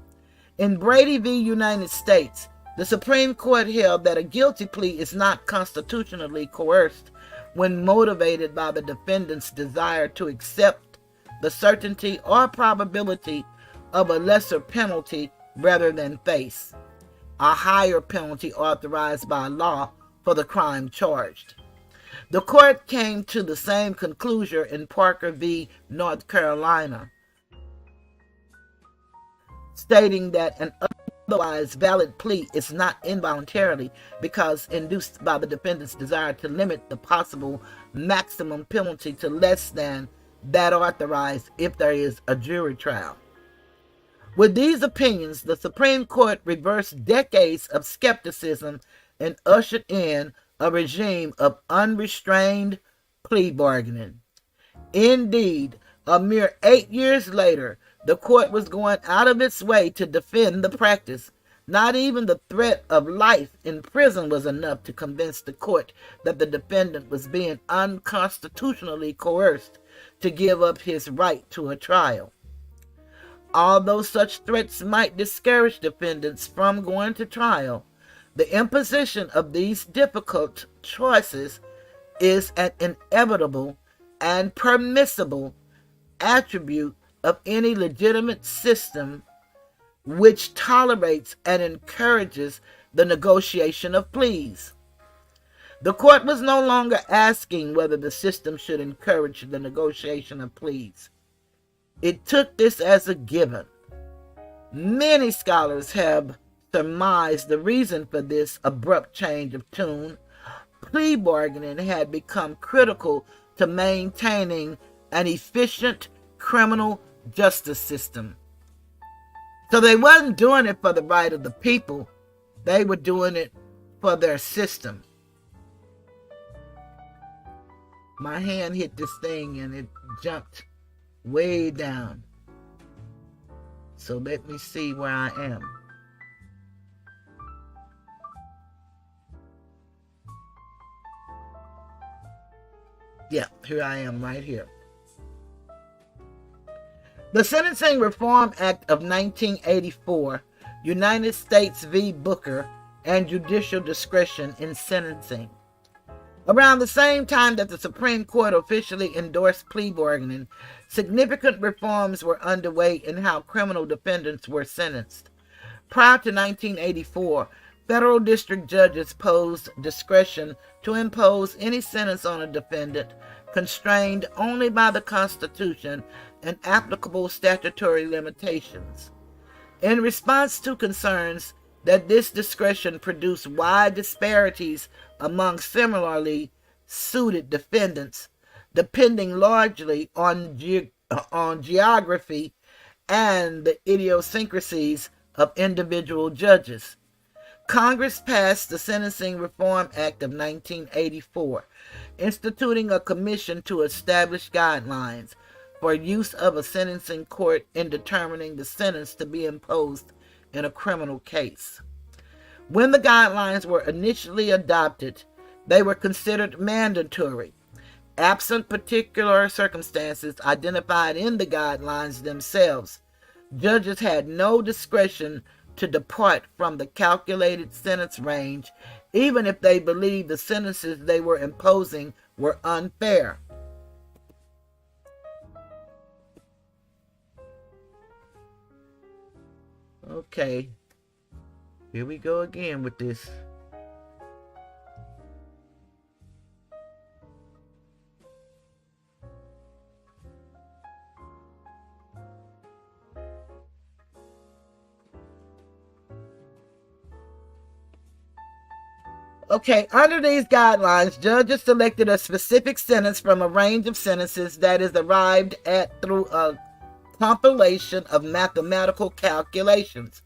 In Brady v. United States, the Supreme Court held that a guilty plea is not constitutionally coerced when motivated by the defendant's desire to accept the certainty or probability of a lesser penalty rather than face a higher penalty authorized by law for the crime charged. The court came to the same conclusion in Parker v. North Carolina, stating that an otherwise valid plea is not involuntarily because induced by the defendant's desire to limit the possible maximum penalty to less than that authorized if there is a jury trial. With these opinions, the Supreme Court reversed decades of skepticism and ushered in a regime of unrestrained plea bargaining. Indeed, a mere 8 years later, the court was going out of its way to defend the practice. Not even the threat of life in prison was enough to convince the court that the defendant was being unconstitutionally coerced to give up his right to a trial. Although such threats might discourage defendants from going to trial, the imposition of these difficult choices is an inevitable and permissible attribute of any legitimate system which tolerates and encourages the negotiation of pleas. The court was no longer asking whether the system should encourage the negotiation of pleas. It took this as a given. Many scholars have surmised the reason for this abrupt change of tune. Plea bargaining had become critical to maintaining an efficient criminal justice system. So they wasn't doing it for the right of the people. They were doing it for their system. My hand hit this thing and it jumped way down. So let me see where I am. Yeah, here I am right here. The Sentencing Reform Act of 1984, United States v. Booker, and judicial discretion in sentencing. Around the same time that the Supreme Court officially endorsed plea bargaining, significant reforms were underway in how criminal defendants were sentenced. Prior to 1984, federal district judges posed discretion to impose any sentence on a defendant constrained only by the Constitution and applicable statutory limitations. In response to concerns that this discretion produced wide disparities among similarly suited defendants, depending largely on geography and the idiosyncrasies of individual judges, Congress passed the Sentencing Reform Act of 1984, instituting a commission to establish guidelines for use of a sentencing court in determining the sentence to be imposed in a criminal case. When the guidelines were initially adopted, they were considered mandatory. Absent particular circumstances identified in the guidelines themselves, judges had no discretion to depart from the calculated sentence range, even if they believed the sentences they were imposing were unfair. Okay, here we go again with this. Okay, under these guidelines, judges selected a specific sentence from a range of sentences that is arrived at through a compilation of mathematical calculations.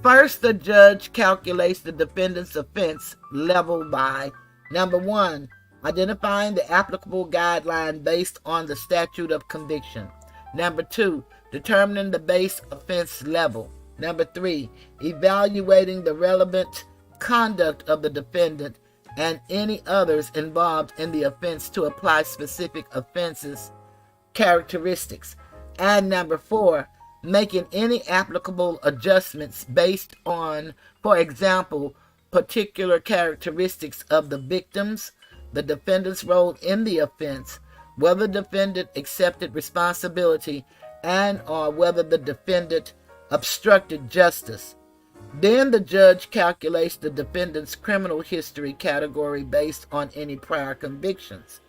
First, the judge calculates the defendant's offense level by, number one, identifying the applicable guideline based on the statute of conviction. Number two, determining the base offense level. Number three, evaluating the relevant conduct of the defendant and any others involved in the offense to apply specific offenses characteristics. And number four, making any applicable adjustments based on, for example, particular characteristics of the victims, the defendant's role in the offense, whether the defendant accepted responsibility, and or whether the defendant obstructed justice. Then the judge calculates the defendant's criminal history category based on any prior convictions.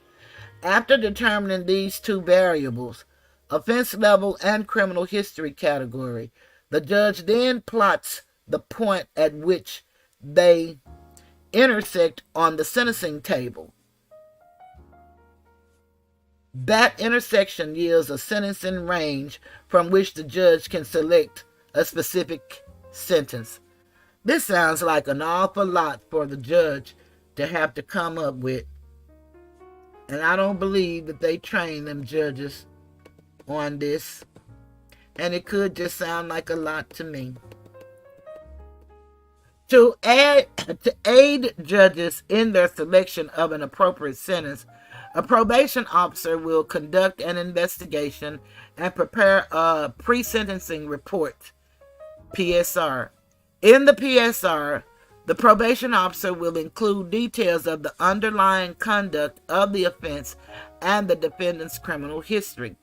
After determining these two variables, offense level and criminal history category, the judge then plots the point at which they intersect on the sentencing table. That intersection yields a sentencing range from which the judge can select a specific sentence. This sounds like an awful lot for the judge to have to come up with, and I don't believe that they train them judges on this, and it could just sound like a lot to me. To aid judges in their selection of an appropriate sentence, a probation officer will conduct an investigation and prepare a pre-sentencing report, PSR. In the PSR, the probation officer will include details of the underlying conduct of the offense and the defendant's criminal history,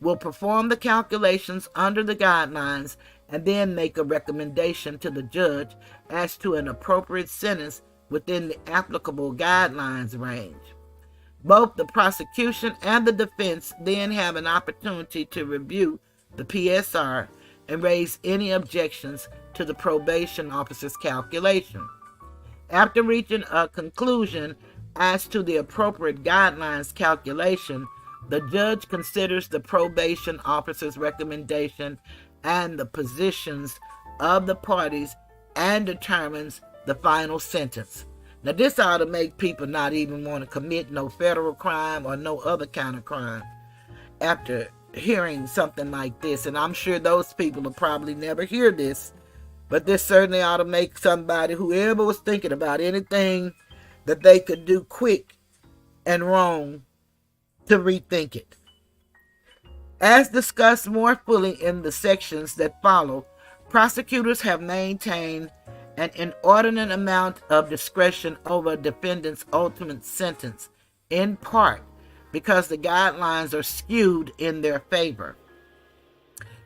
will perform the calculations under the guidelines, and then make a recommendation to the judge as to an appropriate sentence within the applicable guidelines range. Both the prosecution and the defense then have an opportunity to review the PSR and raise any objections to the probation officer's calculation. After reaching a conclusion as to the appropriate guidelines calculation, the judge considers the probation officer's recommendation and the positions of the parties and determines the final sentence. Now, this ought to make people not even want to commit no federal crime or no other kind of crime after hearing something like this. And I'm sure those people will probably never hear this, but this certainly ought to make somebody, whoever was thinking about anything that they could do quick and wrong, to rethink it. As discussed more fully in the sections that follow, prosecutors have maintained an inordinate amount of discretion over a defendant's ultimate sentence, in part because the guidelines are skewed in their favor.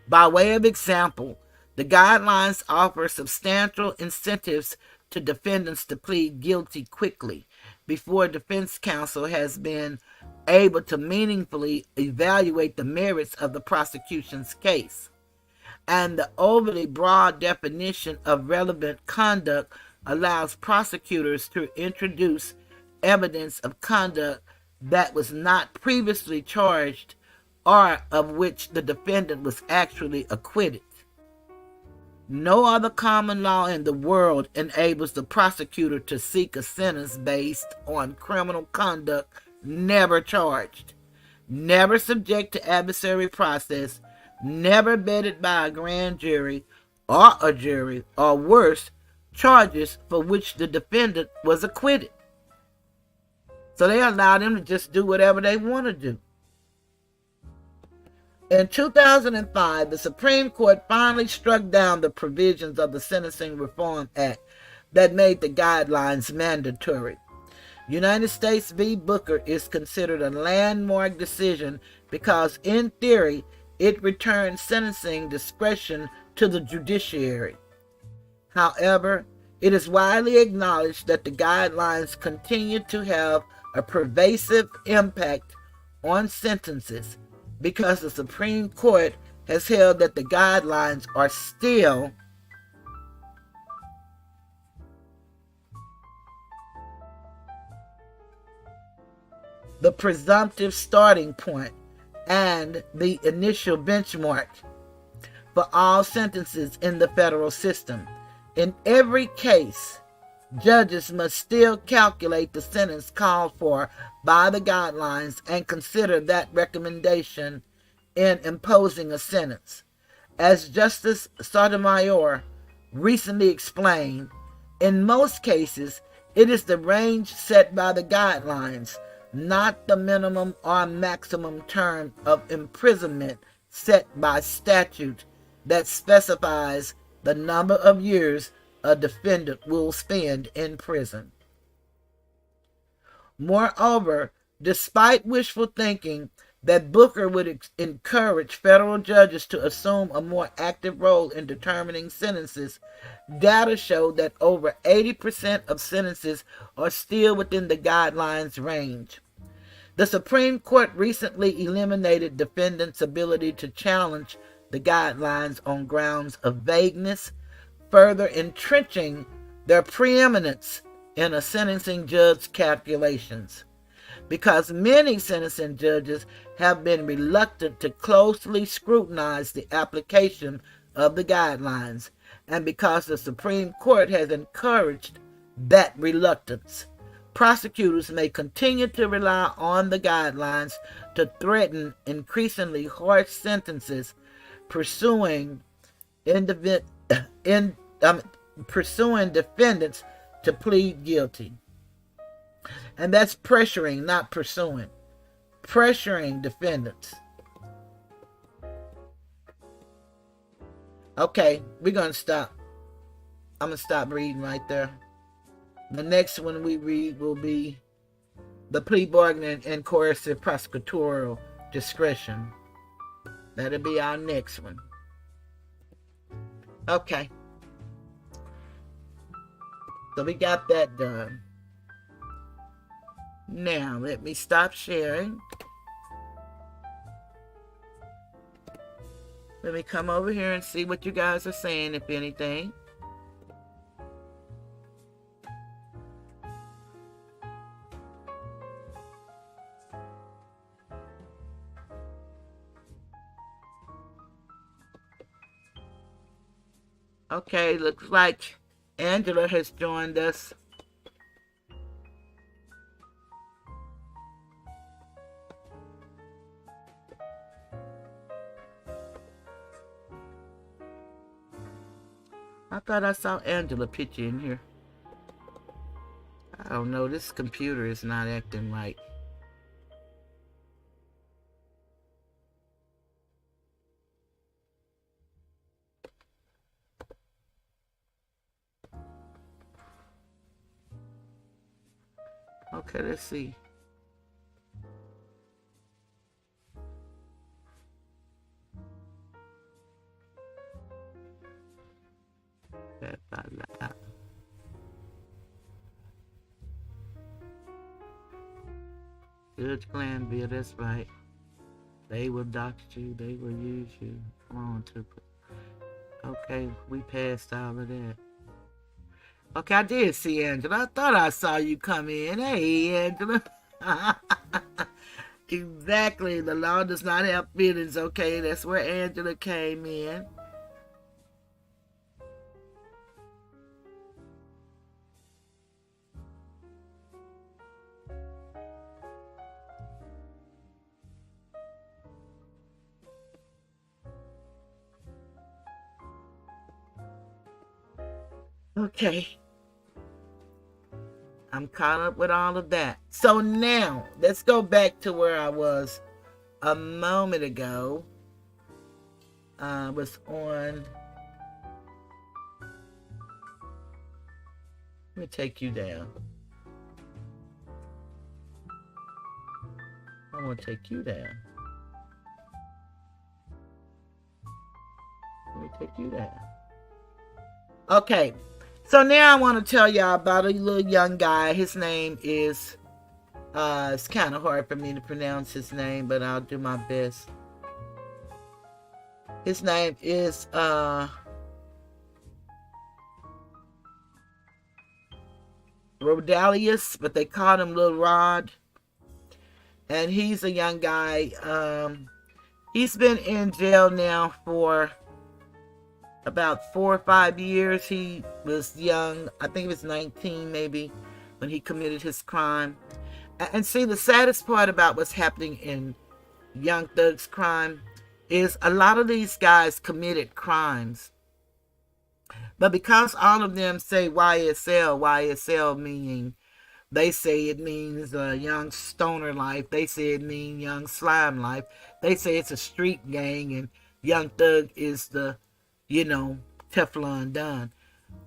By way of example, the guidelines offer substantial incentives to defendants to plead guilty quickly before defense counsel has been able to meaningfully evaluate the merits of the prosecution's case. And the overly broad definition of relevant conduct allows prosecutors to introduce evidence of conduct that was not previously charged or of which the defendant was actually acquitted. No other common law in the world enables the prosecutor to seek a sentence based on criminal conduct never charged, never subject to adversary process, never vetted by a grand jury, or worse, charges for which the defendant was acquitted. So they allow them to just do whatever they want to do. In 2005, the Supreme Court finally struck down the provisions of the Sentencing Reform Act that made the guidelines mandatory. United States v. Booker is considered a landmark decision because, in theory, it returns sentencing discretion to the judiciary. However, it is widely acknowledged that the guidelines continue to have a pervasive impact on sentences because the Supreme Court has held that the guidelines are still the presumptive starting point and the initial benchmark for all sentences in the federal system. In every case, judges must still calculate the sentence called for by the guidelines and consider that recommendation in imposing a sentence. As Justice Sotomayor recently explained, in most cases, it is the range set by the guidelines, not the minimum or maximum term of imprisonment set by statute, that specifies the number of years a defendant will spend in prison. Moreover, despite wishful thinking that Booker would encourage federal judges to assume a more active role in determining sentences, data show that over 80% of sentences are still within the guidelines range. The Supreme Court recently eliminated defendants' ability to challenge the guidelines on grounds of vagueness, further entrenching their preeminence in a sentencing judge's calculations. Because many sentencing judges have been reluctant to closely scrutinize the application of the guidelines, and because the Supreme Court has encouraged that reluctance, prosecutors may continue to rely on the guidelines to threaten increasingly harsh sentences, pursuing defendants to plead guilty. And that's pressuring, not pursuing. Pressuring defendants. Okay, we're going to stop. I'm going to stop reading right there. The next one we read will be the plea bargaining and coercive prosecutorial discretion. That'll be our next one. Okay. So we got that done. Now, let me stop sharing. Let me come over here and see what you guys are saying, if anything. Okay, looks like Angela has joined us. I thought I saw Angela picture in here. I don't know, this computer is not acting right. Okay, let's see. Judge Glanville, that's right. They will dox you, they will use you. Come on, Tupa. Okay, we passed all of that. Okay, I did see Angela. I thought I saw you come in. Hey, Angela. Exactly. The law does not have feelings. Okay, that's where Angela came in. Okay. I'm caught up with all of that. So now, let's go back to where I was a moment ago. I was on... Let me take you down. I want to take you down. Let me take you down. Okay. So now I want to tell y'all about a little young guy. His name is, it's kind of hard for me to pronounce his name, but I'll do my best. His name is, Rodalius, but they called him Little Rod. And he's a young guy. He's been in jail now for about 4 or 5 years. He was young. I think he was 19 maybe when he committed his crime. And see, the saddest part about what's happening in Young Thug's crime is a lot of these guys committed crimes. But because all of them say YSL meaning, they say it means young stoner life. They say it means young slime life. They say it's a street gang and Young Thug is the, Teflon Don,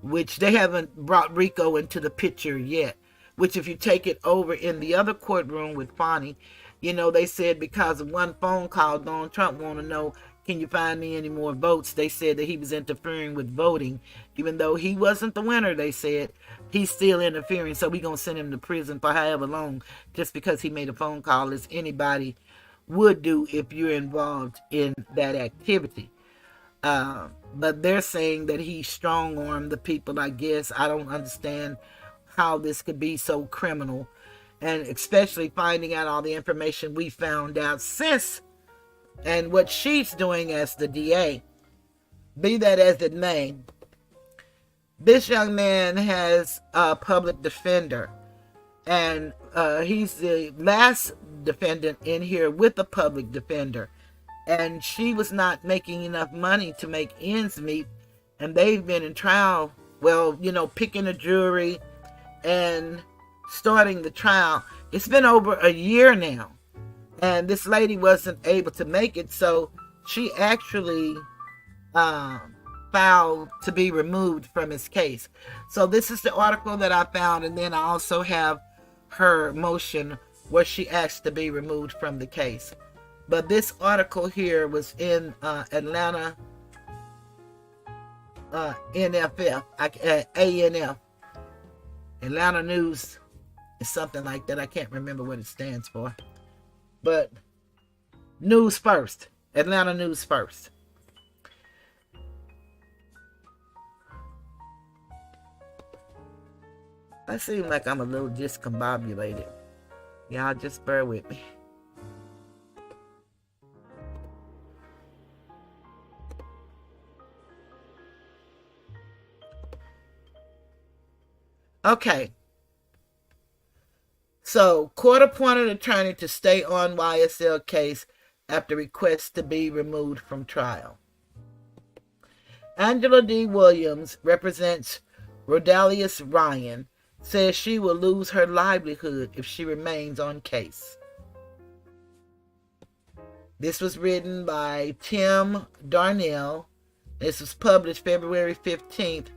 which they haven't brought Rico into the picture yet, which if you take it over in the other courtroom with Fonnie, they said because of one phone call, Donald Trump want to know, can you find me any more votes? They said that he was interfering with voting. Even though he wasn't the winner, they said, he's still interfering. So we're going to send him to prison for however long just because he made a phone call, as anybody would do if you're involved in that activity. But they're saying that he strong-armed the people, I guess. I don't understand how this could be so criminal. And especially finding out all the information we found out since, and what she's doing as the DA. Be that as it may, this young man has a public defender. And he's the last defendant in here with a public defender. And she was not making enough money to make ends meet. And they've been in trial, picking a jury and starting the trial. It's been over a year now. And this lady wasn't able to make it. So she actually filed to be removed from his case. So this is the article that I found. And then I also have her motion where she asked to be removed from the case. But this article here was in Atlanta NFF, ANF, Atlanta News, is something like that. I can't remember what it stands for. But News First, Atlanta News First. I seem like I'm a little discombobulated. Y'all just bear with me. Okay. So, court-appointed attorney to stay on YSL case after request to be removed from trial. Angela D. Williams represents Rodalius Ryan, says she will lose her livelihood if she remains on case. This was written by Tim Darnell. This was published February 15th,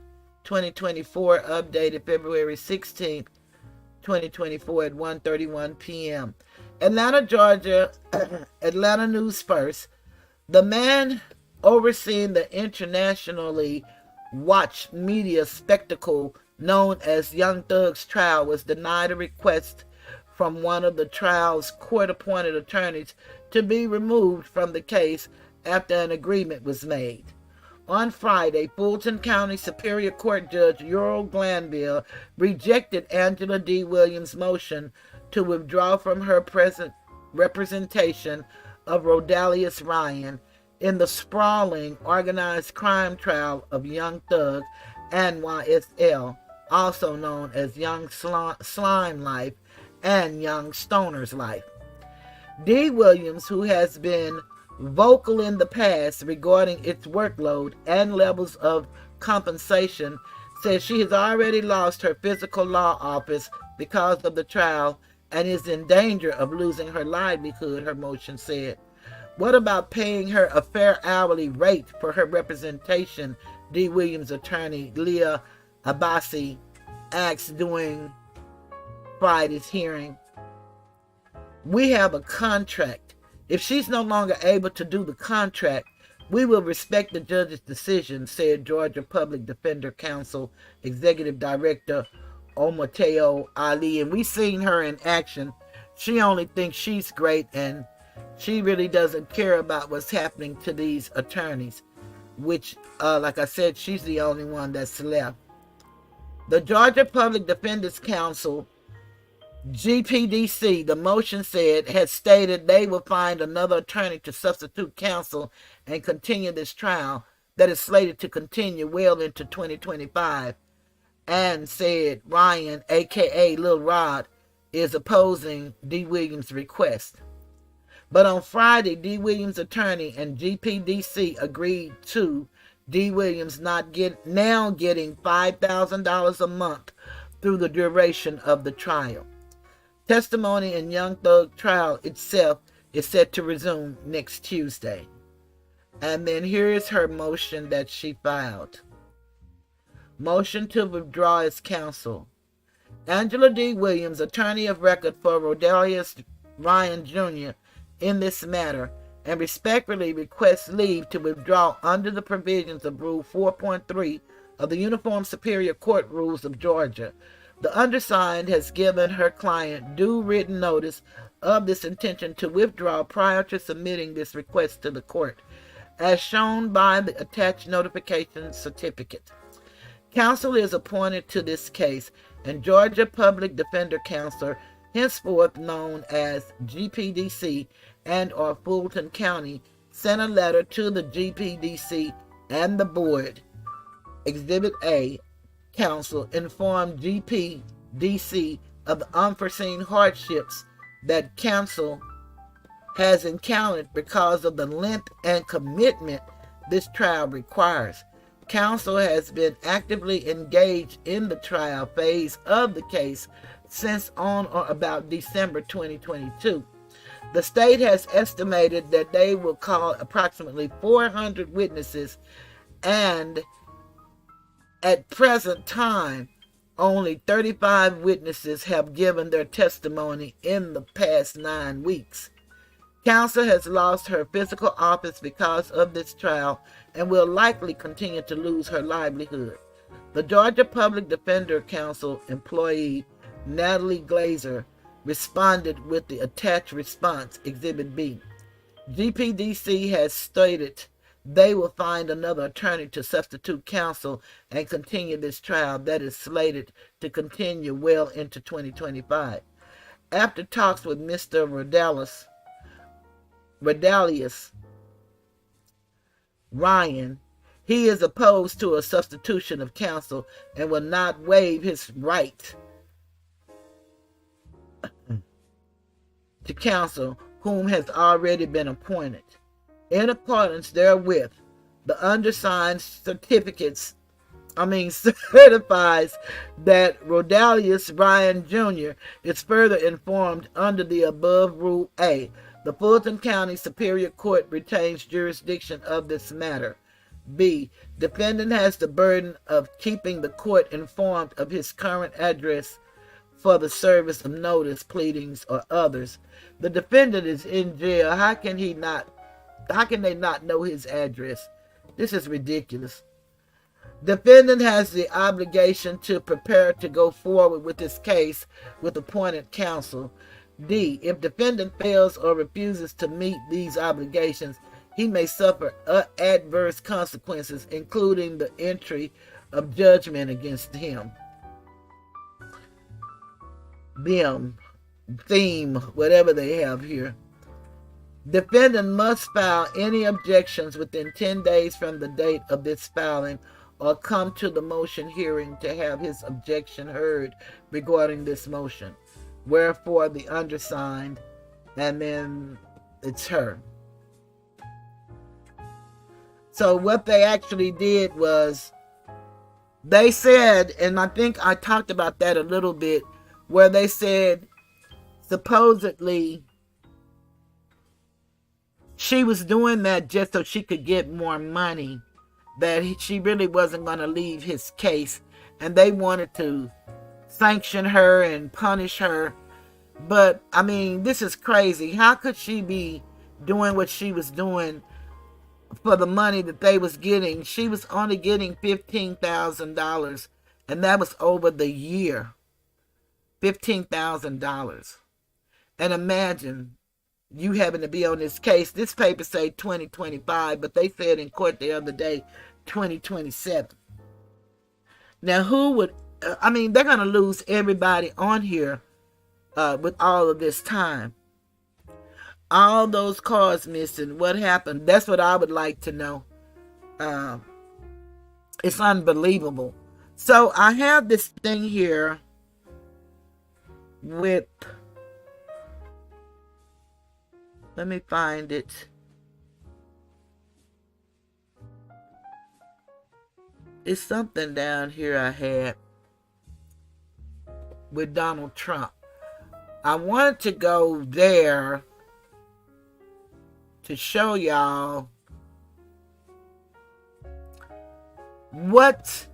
2024, updated February 16th, 2024 at 1:31 p.m. Atlanta, Georgia, Atlanta News First. The man overseeing the internationally watched media spectacle known as Young Thug's trial was denied a request from one of the trial's court-appointed attorneys to be removed from the case after an agreement was made. On Friday, Fulton County Superior Court Judge Ural Glanville rejected Angela D. Williams' motion to withdraw from her present representation of Rodalius Ryan in the sprawling organized crime trial of Young Thug and YSL, also known as Young Slime Life and Young Stoner's Life. D. Williams, who has been vocal in the past regarding its workload and levels of compensation, says she has already lost her physical law office because of the trial and is in danger of losing her livelihood, her motion said. What about paying her a fair hourly rate for her representation? D. Williams' attorney Leah Abbasi asked during Friday's hearing. We have a contract. If she's no longer able to do the contract, we will respect the judge's decision, said Georgia Public Defender Counsel Executive Director Omateo Ali. And we've seen her in action. She only thinks she's great, and she really doesn't care about what's happening to these attorneys, which, like I said, she's the only one that's left. The Georgia Public Defenders Council, GPDC, the motion said, has stated they will find another attorney to substitute counsel and continue this trial that is slated to continue well into 2025, and said Ryan, aka Lil Rod, is opposing D. Williams' request. But on Friday, D. Williams' attorney and GPDC agreed to D. Williams now getting $5,000 a month through the duration of the trial. Testimony in Young Thug trial itself is set to resume next Tuesday. And then here is her motion that she filed. Motion to withdraw as counsel. Angela D. Williams, attorney of record for Rodalius Ryan Jr. in this matter, and respectfully requests leave to withdraw under the provisions of Rule 4.3 of the Uniform Superior Court Rules of Georgia. The undersigned has given her client due written notice of this intention to withdraw prior to submitting this request to the court, as shown by the attached notification certificate. Counsel is appointed to this case, and Georgia Public Defender Counsel, henceforth known as GPDC and or Fulton County, sent a letter to the GPDC and the board. Exhibit A, counsel informed GPDC of the unforeseen hardships that counsel has encountered because of the length and commitment this trial requires. Counsel has been actively engaged in the trial phase of the case since on or about December 2022. The state has estimated that they will call approximately 400 witnesses, and at present time, only 35 witnesses have given their testimony in the past 9 weeks. Counsel has lost her physical office because of this trial and will likely continue to lose her livelihood. The Georgia Public Defender Council employee Natalie Glazer responded with the attached response, Exhibit B. GPDC has stated they will find another attorney to substitute counsel and continue this trial that is slated to continue well into 2025. After talks with Mr. Redalius Ryan, he is opposed to a substitution of counsel and will not waive his right to counsel whom has already been appointed. In accordance therewith, the undersigned certifies that Rodalius Ryan Jr. is further informed under the above Rule A. The Fulton County Superior Court retains jurisdiction of this matter. B. Defendant has the burden of keeping the court informed of his current address for the service of notice, pleadings, or others. The defendant is in jail. How can they not know his address? This is ridiculous. Defendant has the obligation to prepare to go forward with this case with appointed counsel. D. If defendant fails or refuses to meet these obligations, he may suffer adverse consequences, including the entry of judgment against him. Theme, whatever they have here. Defendant must file any objections within 10 days from the date of this filing or come to the motion hearing to have his objection heard regarding this motion. Wherefore the undersigned, and then it's her. So what they actually did was they said, and I think I talked about that a little bit, where they said supposedly she was doing that just so she could get more money, that she really wasn't going to leave his case, and they wanted to sanction her and punish her. But I mean, this is crazy. How could she be doing what she was doing for the money that they was getting? She was only getting $15,000, and that was over the year. $15,000. And imagine you having to be on this case. This paper say 2025, but they said in court the other day 2027. Now who would, they're going to lose everybody on here with all of this time. All those cars missing. What happened? That's what I would like to know. It's unbelievable. So I have this thing here with, let me find it. It's something down here I had with Donald Trump. I wanted to go there to show y'all what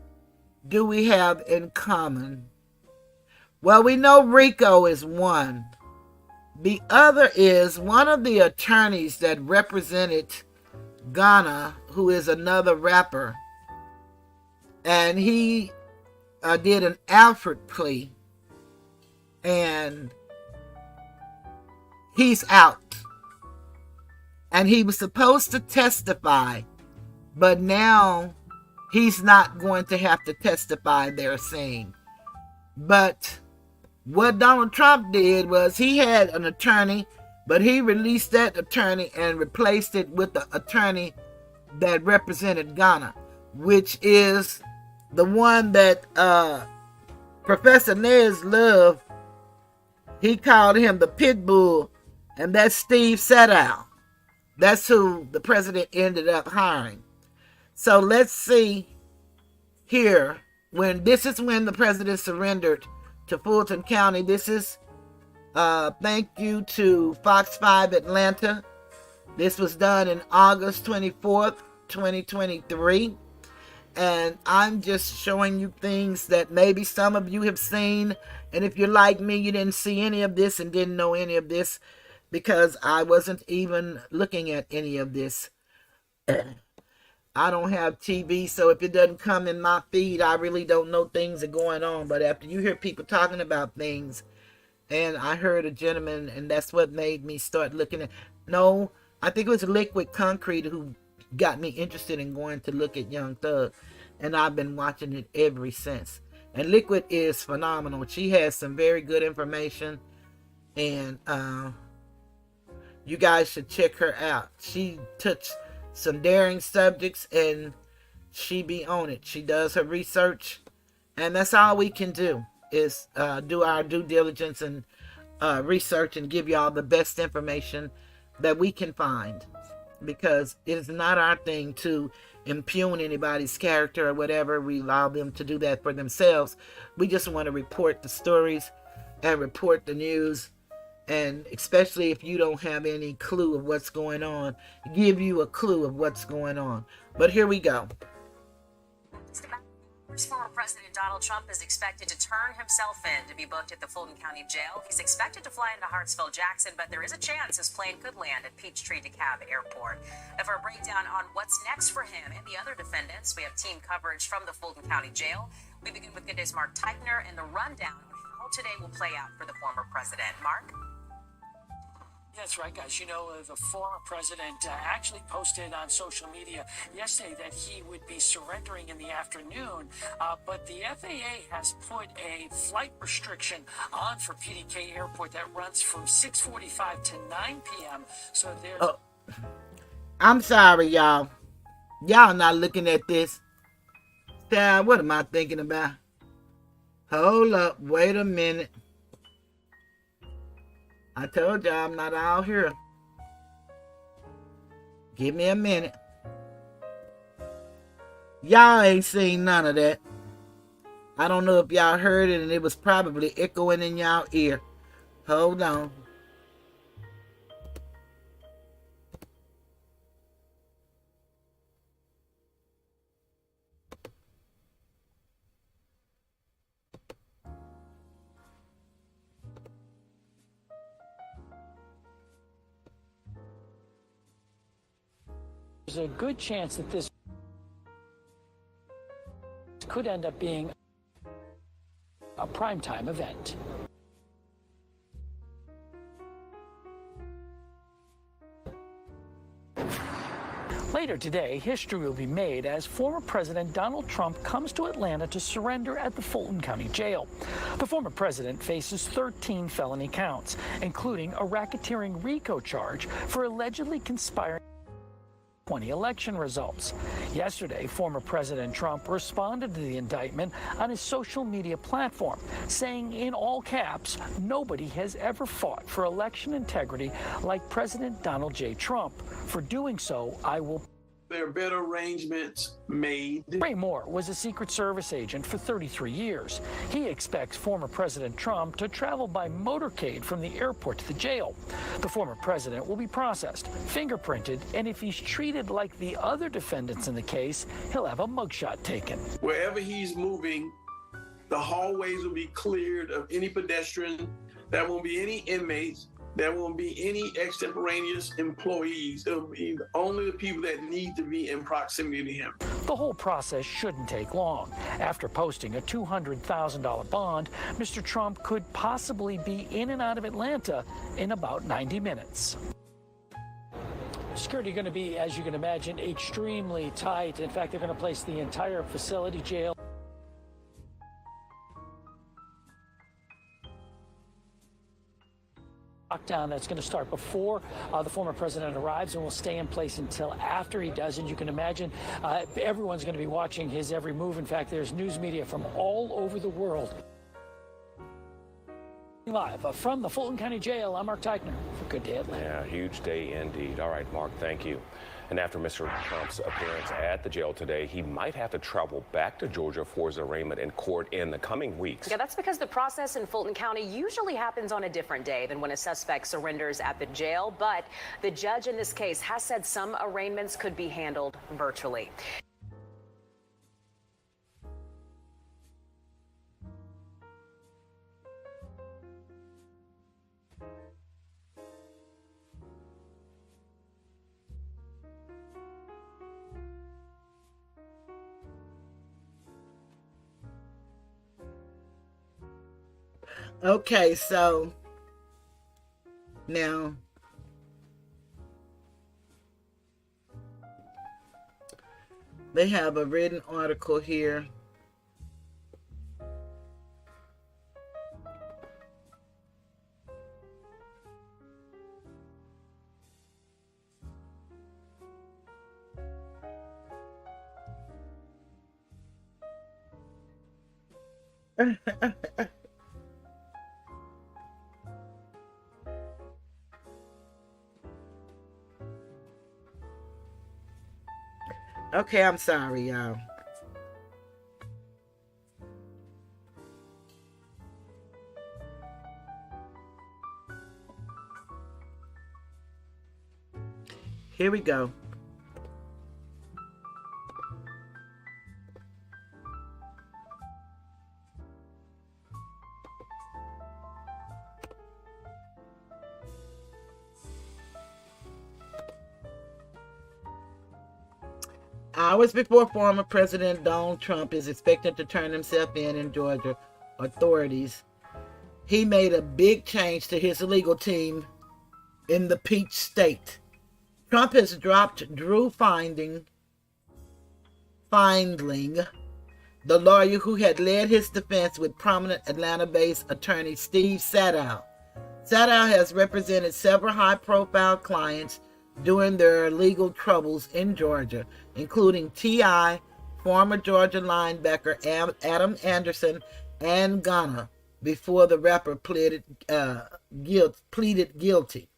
do we have in common. Well, we know Rico is one. The other is one of the attorneys that represented Ghana, who is another rapper. And he did an Alfred plea. And he's out. And he was supposed to testify. But now he's not going to have to testify, they're saying. But what Donald Trump did was he had an attorney, but he released that attorney and replaced it with the attorney that represented Ghana, which is the one that Professor Nez loved. He called him the pit bull, and that's Steve Sadow. That's who the president ended up hiring. So let's see here. This is when the president surrendered to Fulton County. This is thank you to Fox 5 Atlanta. This was done in August 24th, 2023. And I'm just showing you things that maybe some of you have seen. And if you're like me, you didn't see any of this and didn't know any of this, because I wasn't even looking at any of this. I don't have TV, so if it doesn't come in my feed, I really don't know things are going on. But after you hear people talking about things, and I heard a gentleman, and that's what made me start looking at. No, I think it was Liquid Concrete who got me interested in going to look at Young Thug, and I've been watching it ever since. And Liquid is phenomenal. She has some very good information, and you guys should check her out. She touched some daring subjects, and she be on it. She does her research, and that's all we can do is do our due diligence and research and give y'all the best information that we can find, because it is not our thing to impugn anybody's character or whatever. We allow them to do that for themselves. We just want to report the stories and report the news, and especially if you don't have any clue of what's going on, give you a clue of what's going on. But here we go. Former President Donald Trump is expected to turn himself in to be booked at the Fulton County Jail. He's expected to fly into Hartsville-Jackson, but there is a chance his plane could land at Peachtree DeKalb Airport. And for a breakdown on what's next for him and the other defendants, we have team coverage from the Fulton County Jail. We begin with Good Day's Mark Teichner and the rundown of how today will play out for the former president. Mark? That's right, guys. You know, the former president actually posted on social media yesterday that he would be surrendering in the afternoon, but the FAA has put a flight restriction on for PDK Airport that runs from 6:45 to 9 p.m. So there's... Oh, I'm sorry, y'all. Y'all not looking at this. Dad, what am I thinking about? Hold up. Wait a minute. I told y'all I'm not out here. Give me a minute. Y'all ain't seen none of that. I don't know if y'all heard it, and it was probably echoing in y'all ear. Hold on. There's a good chance that this could end up being a primetime event. Later today, history will be made as former President Donald Trump comes to Atlanta to surrender at the Fulton County Jail. The former president faces 13 felony counts, including a racketeering RICO charge for allegedly conspiring 20 election results. Yesterday, former President Trump responded to the indictment on his social media platform, saying in all caps, nobody has ever fought for election integrity like President Donald J. Trump. For doing so, I will... There are better arrangements made. Ray Moore was a Secret Service agent for 33 years. He expects former President Trump to travel by motorcade from the airport to the jail. The former president will be processed, fingerprinted, and if he's treated like the other defendants in the case, he'll have a mugshot taken. Wherever he's moving, the hallways will be cleared of any pedestrian. There won't be any inmates. There won't be any extemporaneous employees. It'll be only the people that need to be in proximity to him. The whole process shouldn't take long. After posting a $200,000 bond, Mr. Trump could possibly be in and out of Atlanta in about 90 minutes. Security going to be, as you can imagine, extremely tight. In fact, they're going to place the entire facility jail lockdown that's going to start before the former president arrives and will stay in place until after he does. And you can imagine everyone's going to be watching his every move. In fact, there's news media from all over the world. Live from the Fulton County Jail, I'm Mark Teichner for Good Day Atlanta. Yeah, huge day indeed. All right, Mark, thank you. And after Mr. Trump's appearance at the jail today, he might have to travel back to Georgia for his arraignment in court in the coming weeks. Yeah, that's because the process in Fulton County usually happens on a different day than when a suspect surrenders at the jail. But the judge in this case has said some arraignments could be handled virtually. Okay, so now they have a written article here. Okay, I'm sorry, y'all. Here we go. Hours before former President Donald Trump is expected to turn himself in Georgia authorities, he made a big change to his legal team in the Peach State. Trump has dropped Drew Findling, the lawyer who had led his defense with prominent Atlanta-based attorney Steve Sadow. Sadow has represented several high-profile clients during their legal troubles in Georgia, including T.I., former Georgia linebacker Adam Anderson, and Ghana, before the rapper pleaded guilty.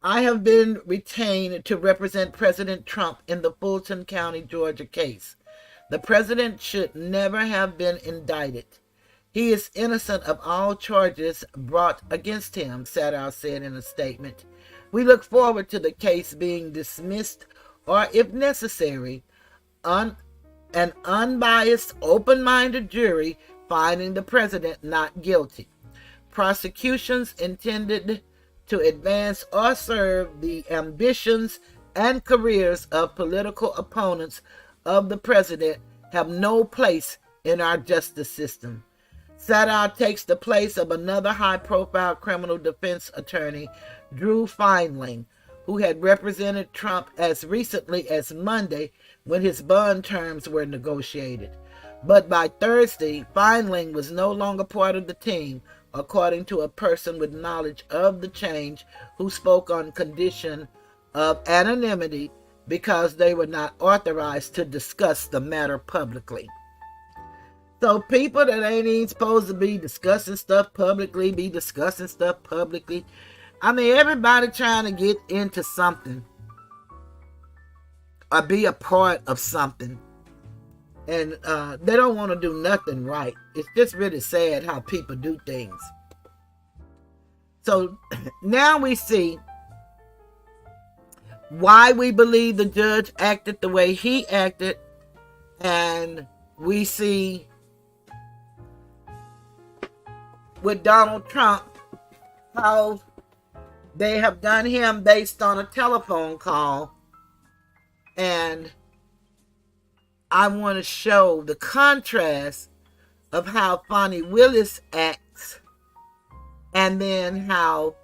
I have been retained to represent President Trump in the Fulton County, Georgia case. The president should never have been indicted. He is innocent of all charges brought against him, Sadow said in a statement. We look forward to the case being dismissed or, if necessary, an unbiased, open-minded jury finding the president not guilty. Prosecutions intended to advance or serve the ambitions and careers of political opponents of the president have no place in our justice system. Sadow takes the place of another high-profile criminal defense attorney, Drew Findling, who had represented Trump as recently as Monday when his bond terms were negotiated. But by Thursday, Findling was no longer part of the team, according to a person with knowledge of the change who spoke on condition of anonymity because they were not authorized to discuss the matter publicly. So people that ain't even supposed to be discussing stuff publicly, I mean, everybody trying to get into something or be a part of something. And they don't want to do nothing right. It's just really sad how people do things. So now we see why we believe the judge acted the way he acted. And we see with Donald Trump how they have done him based on a telephone call. And I want to show the contrast of how Fani Willis acts and then how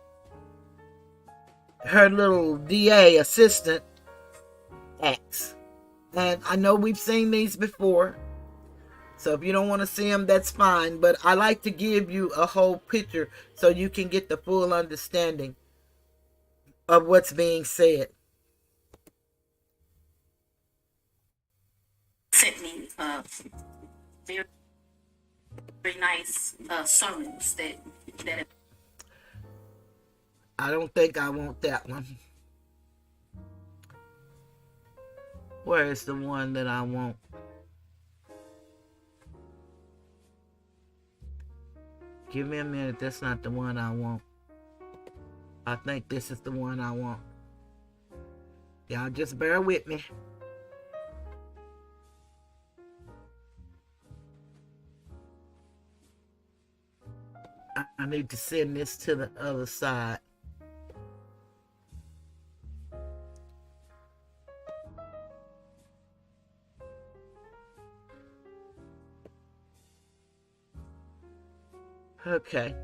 her little DA assistant acts. And I know we've seen these before, so if you don't want to see them, that's fine. But I like to give you a whole picture so you can get the full understanding of what's being said. Sent me very, very nice sermons that I don't think I want that one. Where is the one that I want? Give me a minute. That's not the one I want. I think this is the one I want. Y'all just bear with me. I need to send this to the other side. Okay.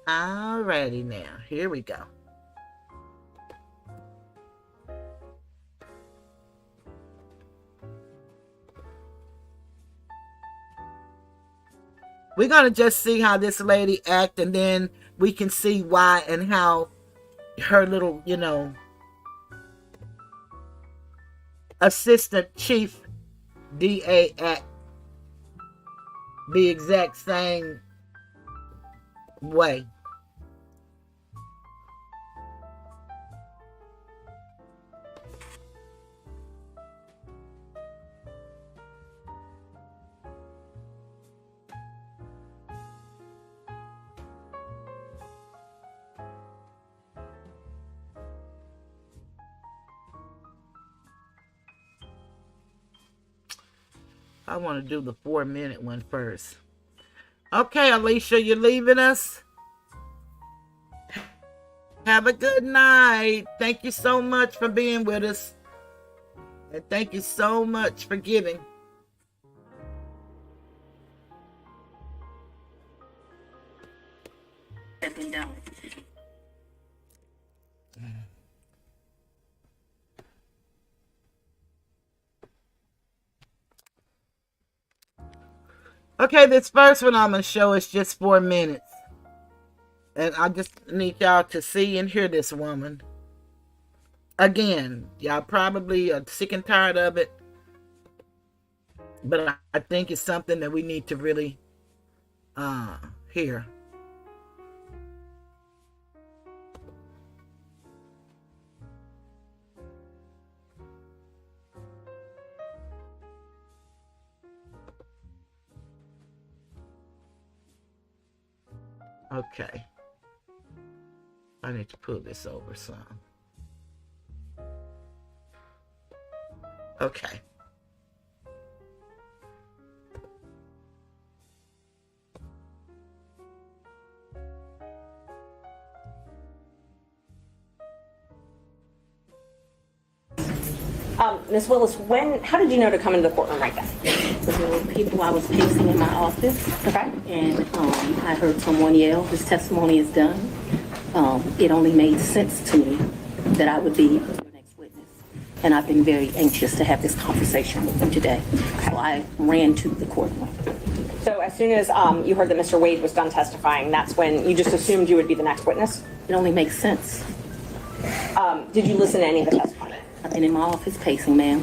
Alrighty now. Here we go. We're going to just see how this lady act, and then we can see why and how her little, assistant chief DA act the exact same way. I want to do the 4-minute one first. Okay, Alicia, you're leaving us? Have a good night. Thank you so much for being with us. And thank you so much for giving. Stepping down. Okay, this first one I'm going to show is just 4 minutes. And I just need y'all to see and hear this woman. Again, y'all probably are sick and tired of it. But I think it's something that we need to really hear. Okay. I need to pull this over some. Okay. Ms. Willis, how did you know to come into the courtroom right then? There were people, I was pacing in my office. Okay. And I heard someone yell, "His testimony is done." It only made sense to me that I would be your next witness. And I've been very anxious to have this conversation with you today. So I ran to the courtroom. So as soon as you heard that Mr. Wade was done testifying, that's when you just assumed you would be the next witness? It only makes sense. Did you listen to any of the testimony? I've been in my office pacing, ma'am.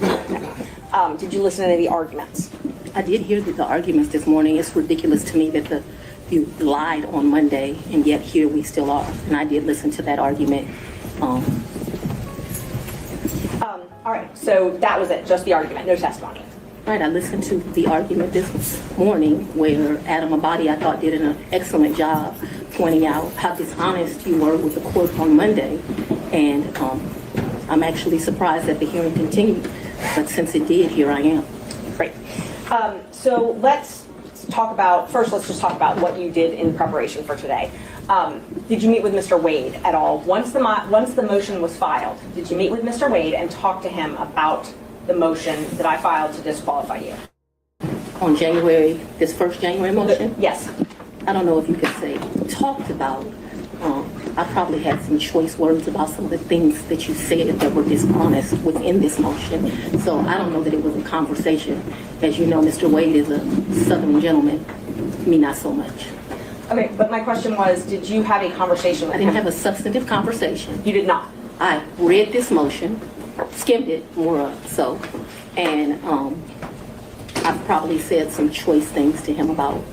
Did you listen to any of the arguments? I did hear the arguments this morning. It's ridiculous to me that you lied on Monday, and yet here we still are. And I did listen to that argument. All right, so that was it, just the argument, no testimony. Right, I listened to the argument this morning where Adam Abadi, I thought, did an excellent job pointing out how dishonest you were with the court on Monday. And I'm actually surprised that the hearing continued, but since it did, here I am. Great. So let's just talk about what you did in preparation for today. Did you meet with Mr. Wade at all? Once the motion was filed, did you meet with Mr. Wade and talk to him about the motion that I filed to disqualify you? On this first January motion? Yes. I don't know if you could say talked about. I probably had some choice words about some of the things that you said that were dishonest within this motion. So I don't know that it was a conversation. As you know, Mr. Wade is a Southern gentleman. Me, not so much. Okay, but my question was, did you have a conversation with him? I didn't have a substantive conversation. You did not? I read this motion, skimmed it more so, and I've probably said some choice things to him about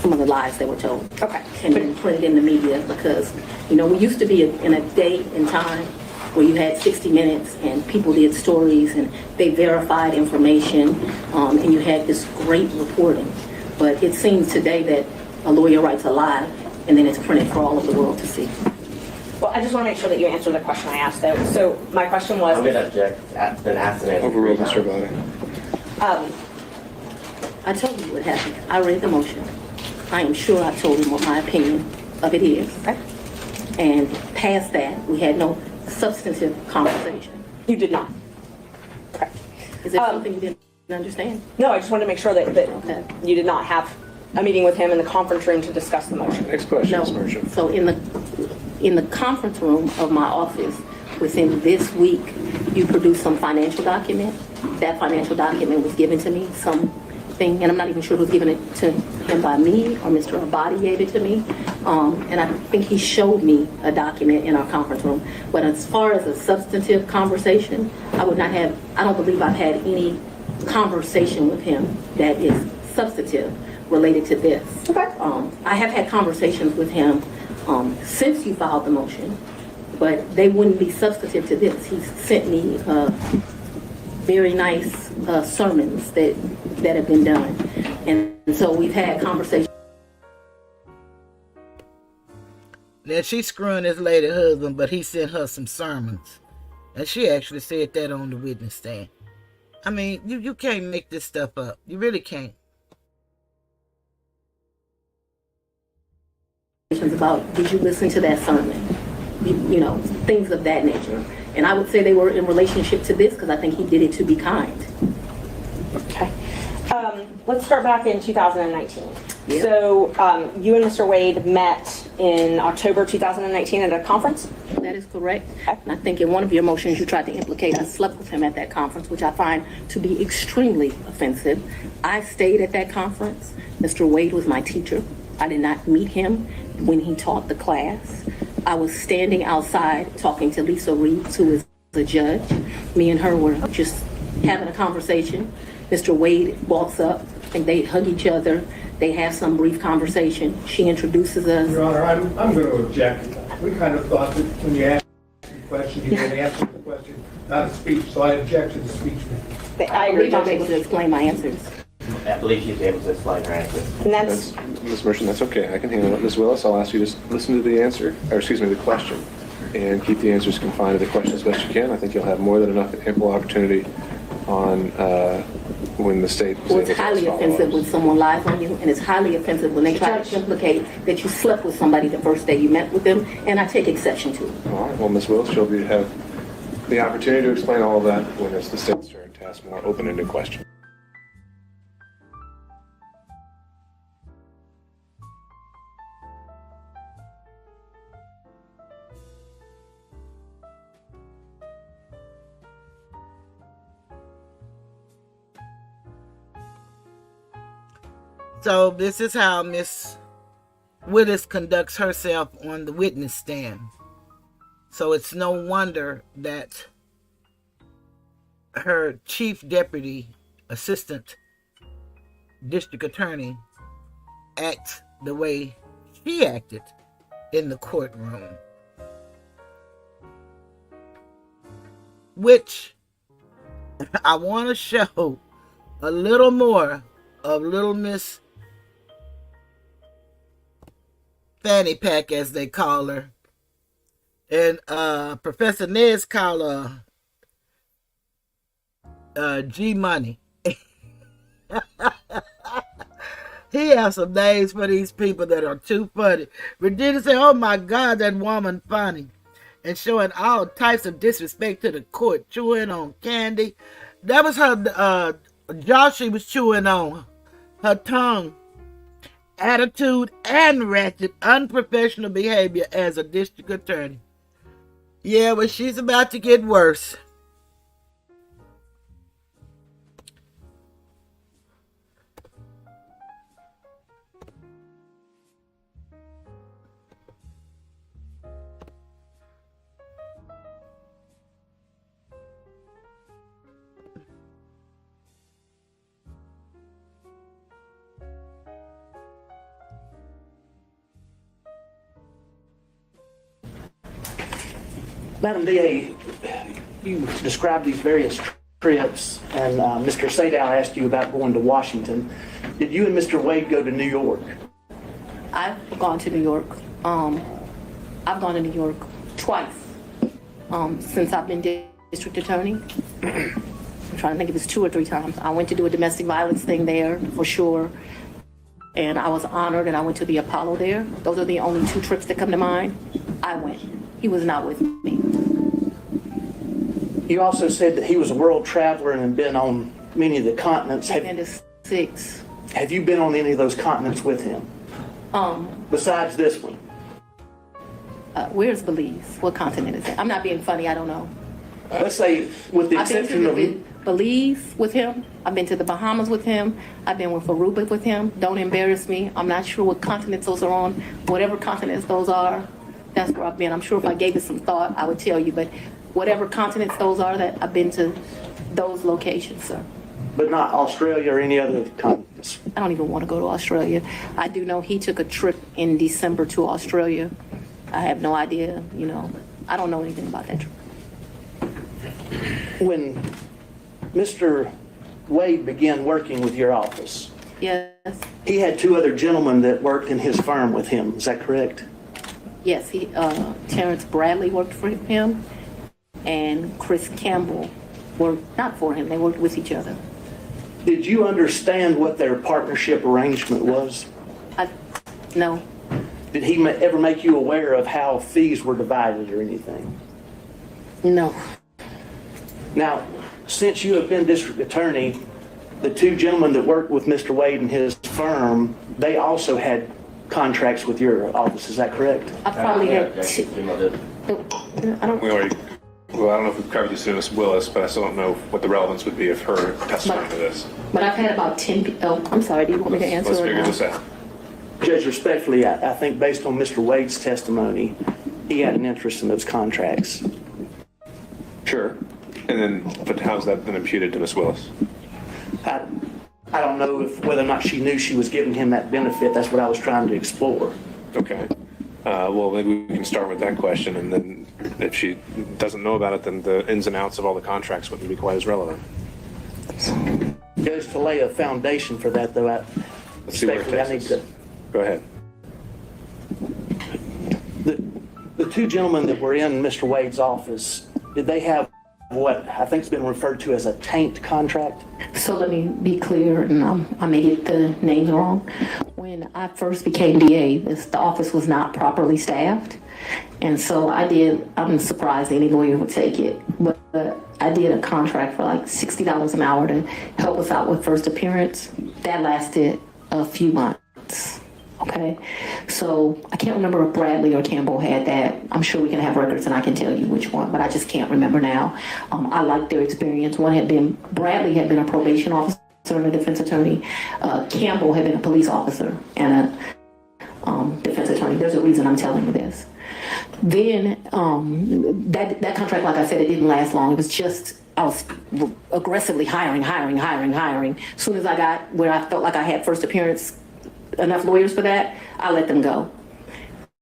some of the lies they were told. Okay. And then put it in the media because, we used to be in a day and time where you had 60 Minutes and people did stories and they verified information and you had this great reporting. But it seems today that a lawyer writes a lie and then it's printed for all of the world to see. Well, I just want to make sure that you answer the question I asked, though. So my question was... I'm going to object. It's been asked and answered. Overruled, Mr. Bowden. I told you what happened. I read the motion. I am sure I told him what my opinion of it is. Okay. And past that, we had no substantive conversation. You did not? Okay. Is there something you didn't understand? No, I just wanted to make sure that Okay. you did not have a meeting with him in the conference room to discuss the motion. Next question, No. Ms. Merchant. So in the conference room of my office, within this week, you produced some financial document. That financial document was given to me, something, and I'm not even sure who was given it to him by me or Mr. Abadi gave it to me. And I think he showed me a document in our conference room. But as far as a substantive conversation, I don't believe I've had any conversation with him that is substantive related to this. Okay. I have had conversations with him since you filed the motion, but they wouldn't be substantive to this. He sent me very nice sermons that have been done. And so we've had conversations. Now she's screwing this lady husband, but he sent her some sermons. And she actually said that on the witness stand. I mean, you can't make this stuff up. You really can't. About, did you listen to that sermon? You know, things of that nature. And I would say they were in relationship to this because I think he did it to be kind. Okay. Let's start back in 2019. Yeah. So you and Mr. Wade met in October 2019 at a conference? That is correct. And I think in one of your motions you tried to implicate I slept with him at that conference, which I find to be extremely offensive. I stayed at that conference. Mr. Wade was my teacher. I did not meet him when he taught the class. I was standing outside talking to Lisa Reeves, who is the judge. Me and her were just having a conversation. Mr. Wade walks up and they hug each other. They have some brief conversation. She introduces us. Your Honor, I'm going to object. We kind of thought that when you asked the question, you would answer the question, not a speech, so I object to the speech. I agree. believe I'm able to explain my answers. I believe she's able to explain her answers. And that's, Ms. Merchant, that's okay. I can handle it. Ms. Willis, I'll ask you to listen to the answer, or excuse me, the question, and keep the answers confined to the question as best you can. I think you'll have more than enough ample opportunity on when the state... Well, it's highly offensive when someone lies on you, and it's highly offensive when they try to implicate that you slept with somebody the first day you met with them, and I take exception to it. All right. Well, Ms. Willis, she'll have the opportunity to explain all of that when it's the state's turn to ask more open-ended questions. So this is how Miss Willis conducts herself on the witness stand. So it's no wonder that her chief deputy assistant district attorney acts the way she acted in the courtroom. Which I want to show a little more of little Miss Fanny Pack, as they call her, and Professor Nez call her G Money. He has some names for these people that are too funny. Regina said, "Oh my God, that woman funny," and showing all types of disrespect to the court, chewing on candy. That was her jaw she was chewing on, her tongue. Attitude and ratchet, unprofessional behavior as a district attorney. Yeah, well, she's about to get worse. Madam DA, you described these various trips, and Mr. Sadow asked you about going to Washington. Did you and Mr. Wade go to New York? I've gone to New York. I've gone to New York twice since I've been district attorney. I'm trying to think if it's 2 or 3 times. I went to do a domestic violence thing there for sure. And I was honored, and I went to the Apollo there. Those are the only 2 trips that come to mind. I went. He was not with me. You also said that he was a world traveler and had been on many of the continents. I've been to 6. Have you been on any of those continents with him? Besides this one? Where's Belize? What continent is it? I'm not being funny, I don't know. Let's say, with the I've been exception of... to Belize with him. I've been to the Bahamas with him. I've been with Aruba with him. Don't embarrass me. I'm not sure what continents those are on. Whatever continents those are, that's where I've been. I'm sure if I gave it some thought, I would tell you. But whatever continents those are, that I've been to those locations, sir. But not Australia or any other continents? I don't even want to go to Australia. I do know he took a trip in December to Australia. I have no idea, you know. I don't know anything about that trip. When Mr. Wade began working with your office, Yes, he had 2 other gentlemen that worked in his firm with him. Is that correct? yes, Terrence Bradley worked for him, and Chris Campbell worked not for him, they worked with each other. Did you understand what their partnership arrangement was? No. Did he ever make you aware of how fees were divided or anything? No. Now, since you have been district attorney, the 2 gentlemen that worked with Mr. Wade and his firm, they also had contracts with your office. Is that correct? I probably had Well, I don't know if we've covered this in Ms. Willis, but I still don't know what the relevance would be of her testimony to this. But I've had about 10 oh, I'm sorry, do you want me to answer Let's or figure not? this out. Judge, respectfully, I think based on Mr. Wade's testimony, he had an interest in those contracts. Sure. And then, but how's that been imputed to Ms. Willis? I don't know whether or not she knew she was giving him that benefit. That's what I was trying to explore. Okay. Well, maybe we can start with that question, and then if she doesn't know about it, then the ins and outs of all the contracts wouldn't be quite as relevant. Judge, to lay a foundation for that, though, Let's see where it takes us. Go ahead. The 2 gentlemen that were in Mr. Wade's office, did they have what I think has been referred to as a taint contract? So let me be clear, and I may get the names wrong. When I first became DA, the office was not properly staffed. And so I'm surprised any lawyer would take it, but I did a contract for like $60 an hour to help us out with first appearance. That lasted a few months. Okay, so I can't remember if Bradley or Campbell had that. I'm sure we can have records and I can tell you which one, but I just can't remember now. I liked their experience. Bradley had been a probation officer and a defense attorney. Campbell had been a police officer and a defense attorney. There's a reason I'm telling you this. Then that contract, like I said, it didn't last long. It was just, I was aggressively hiring. As soon as I got where I felt like I had first appearance, enough lawyers for that, I let them go.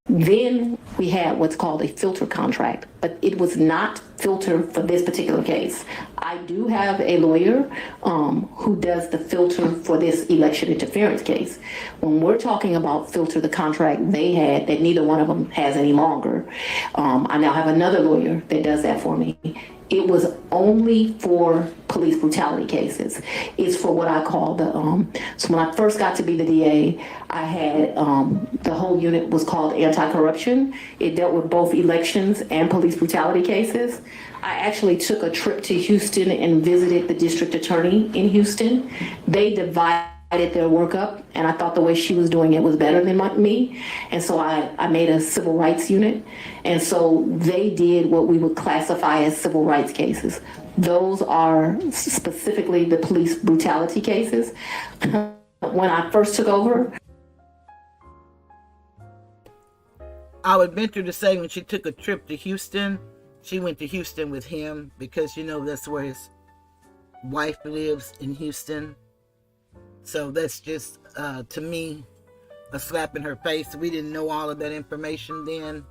Then we had what's called a filter contract, but it was not filter for this particular case. I do have a lawyer who does the filter for this election interference case. When we're talking about filter, the contract they had that neither one of them has any longer, I now have another lawyer that does that for me. It was only for police brutality cases. It's for what I call the, so when I first got to be the DA, I had, the whole unit was called anti-corruption. It dealt with both elections and police brutality cases. I actually took a trip to Houston and visited the district attorney in Houston. They divided their work up, and I thought the way she was doing it was better than me. And so I made a civil rights unit. And so they did what we would classify as civil rights cases. Those are specifically the police brutality cases. When I first took over, I would venture to say when she took a trip to Houston, she went to Houston with him because, you know, that's where his wife lives, in Houston. So that's just, to me, a slap in her face. We didn't know all of that information then,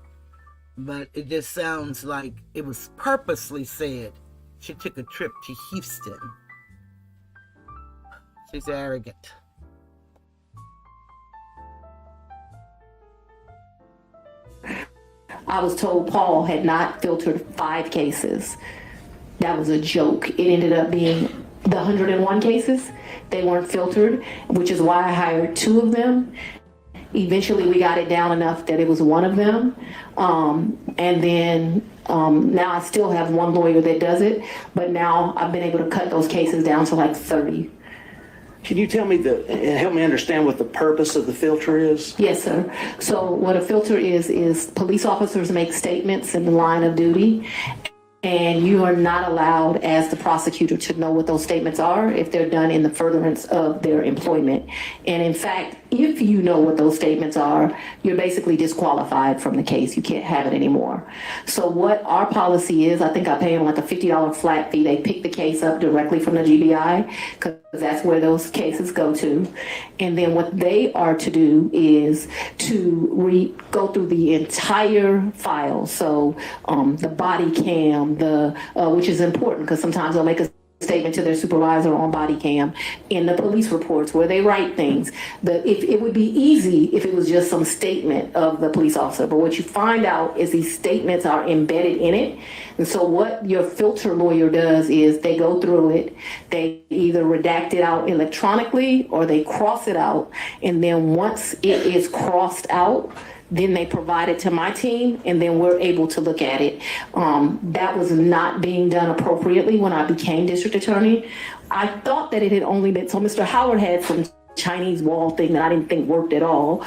but it just sounds like it was purposely said she took a trip to Houston. She's arrogant. I was told Paul had not filtered 5 cases. That was a joke. It ended up being the 101 cases. They weren't filtered, which is why I hired 2 of them. Eventually we got it down enough that it was one of them. And then Now I still have one lawyer that does it, but now I've been able to cut those cases down to like 30. Can you tell me help me understand what the purpose of the filter is? Yes, sir. So what a filter is police officers make statements in the line of duty, and you are not allowed as the prosecutor to know what those statements are if they're done in the furtherance of their employment. And in fact, if you know what those statements are, you're basically disqualified from the case. You can't have it anymore. So what our policy is, I think I pay them like a $50 flat fee. They pick the case up directly from the GBI because that's where those cases go to. And then what they are to do is to go through the entire file. So the body cam, which is important because sometimes they'll make a statement to their supervisor on body cam, in the police reports where they write things. If it would be easy if it was just some statement of the police officer, but what you find out is these statements are embedded in it. And so what your filter lawyer does is they go through it, they either redact it out electronically or they cross it out, and then once it is crossed out, then they provide it to my team, and then we're able to look at it. That was not being done appropriately when I became district attorney. I thought that it had only been, so Mr. Howard had some Chinese wall thing that I didn't think worked at all,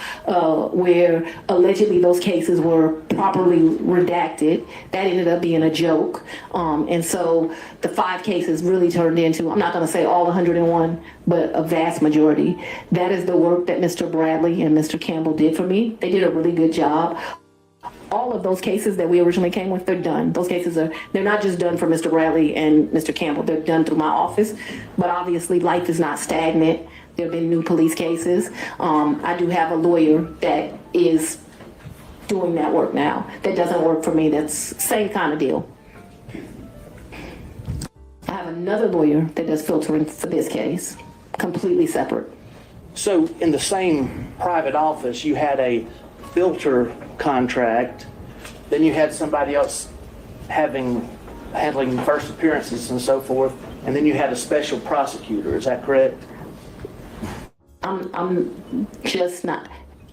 where allegedly those cases were properly redacted. That ended up being a joke. And so the 5 cases really turned into, I'm not going to say all 101, but a vast majority. That is the work that Mr. Bradley and Mr. Campbell did for me. They did a really good job. All of those cases that we originally came with, they're done. Those cases they're not just done for Mr. Bradley and Mr. Campbell, they're done through my office. But obviously life is not stagnant. There have been new police cases. I do have a lawyer that is doing that work now. That doesn't work for me. That's same kind of deal. I have another lawyer that does filtering for this case, completely separate. So in the same private office, you had a filter contract, then you had somebody else handling first appearances and so forth, and then you had a special prosecutor. Is that correct? I'm just not.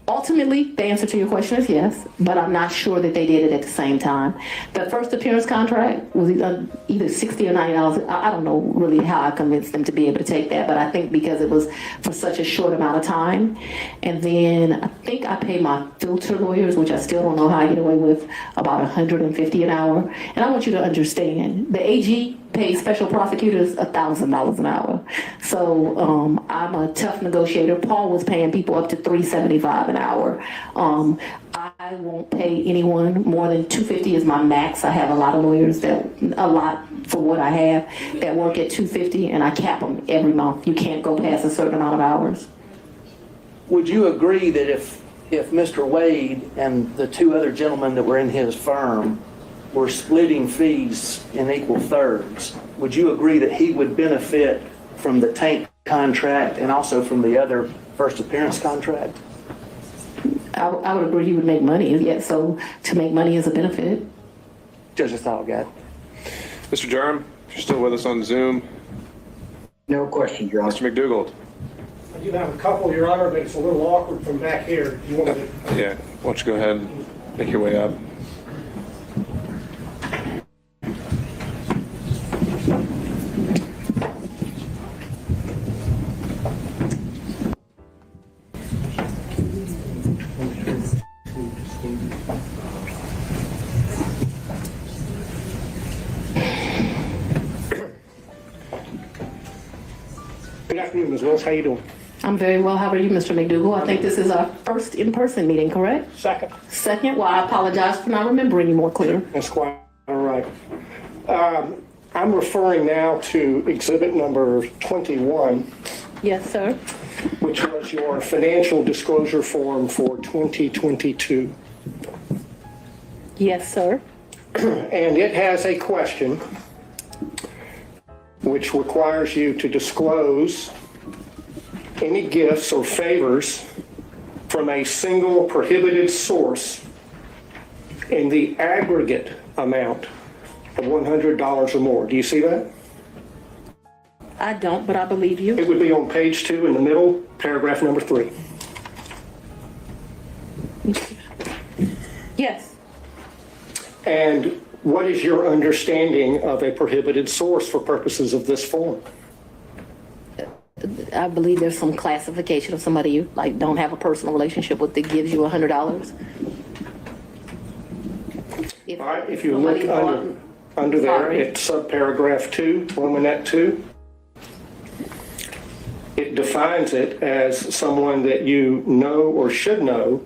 Ultimately, the answer to your question is yes, but I'm not sure that they did it at the same time. The first appearance contract was either $60 or $90. I don't know really how I convinced them to be able to take that, but I think because it was for such a short amount of time. And then I think I pay my filter lawyers, which I still don't know how I get away with, about $150 an hour. And I want you to understand, the AG pays special prosecutors $1,000 an hour. So I'm a tough negotiator. Paul was paying people up to $375 an hour. I won't pay anyone more than $250 is my max. I have a lot of lawyers a lot for what I have that work at $250, and I cap them every month. You can't go past a certain amount of hours. Would you agree that if Mr. Wade and the 2 other gentlemen that were in his firm were splitting fees in equal thirds, would you agree that he would benefit from the tank contract and also from the other first appearance contract? I would agree he would make money. Yeah, so to make money is a benefit. Just a thought, guy. Mr. Durham, if you're still with us on Zoom. No question, Your Honor. Mr. McDougald. I do have a couple, Your Honor, but it's a little awkward from back here. You want me to... Yeah, why don't you go ahead and make your way up. Good afternoon, Ms. Wills. How you doing? I'm very well. How are you, Mr. McDougall? I think this is our first in-person meeting, correct? Second. Second? Well, I apologize for not remembering you more clear. That's quite all right. I'm referring now to exhibit number 21. Yes, sir. Which was your financial disclosure form for 2022. Yes, sir. And it has a question which requires you to disclose any gifts or favors from a single prohibited source in the aggregate amount of $100 or more. Do you see that? I don't, but I believe you. It would be on page 2 in the middle, paragraph number 3. Yes. And what is your understanding of a prohibited source for purposes of this form? I believe there's some classification of somebody you like don't have a personal relationship with that gives you $100. All right, if you look under there at subparagraph 2, Romanet 2, it defines it as someone that you know or should know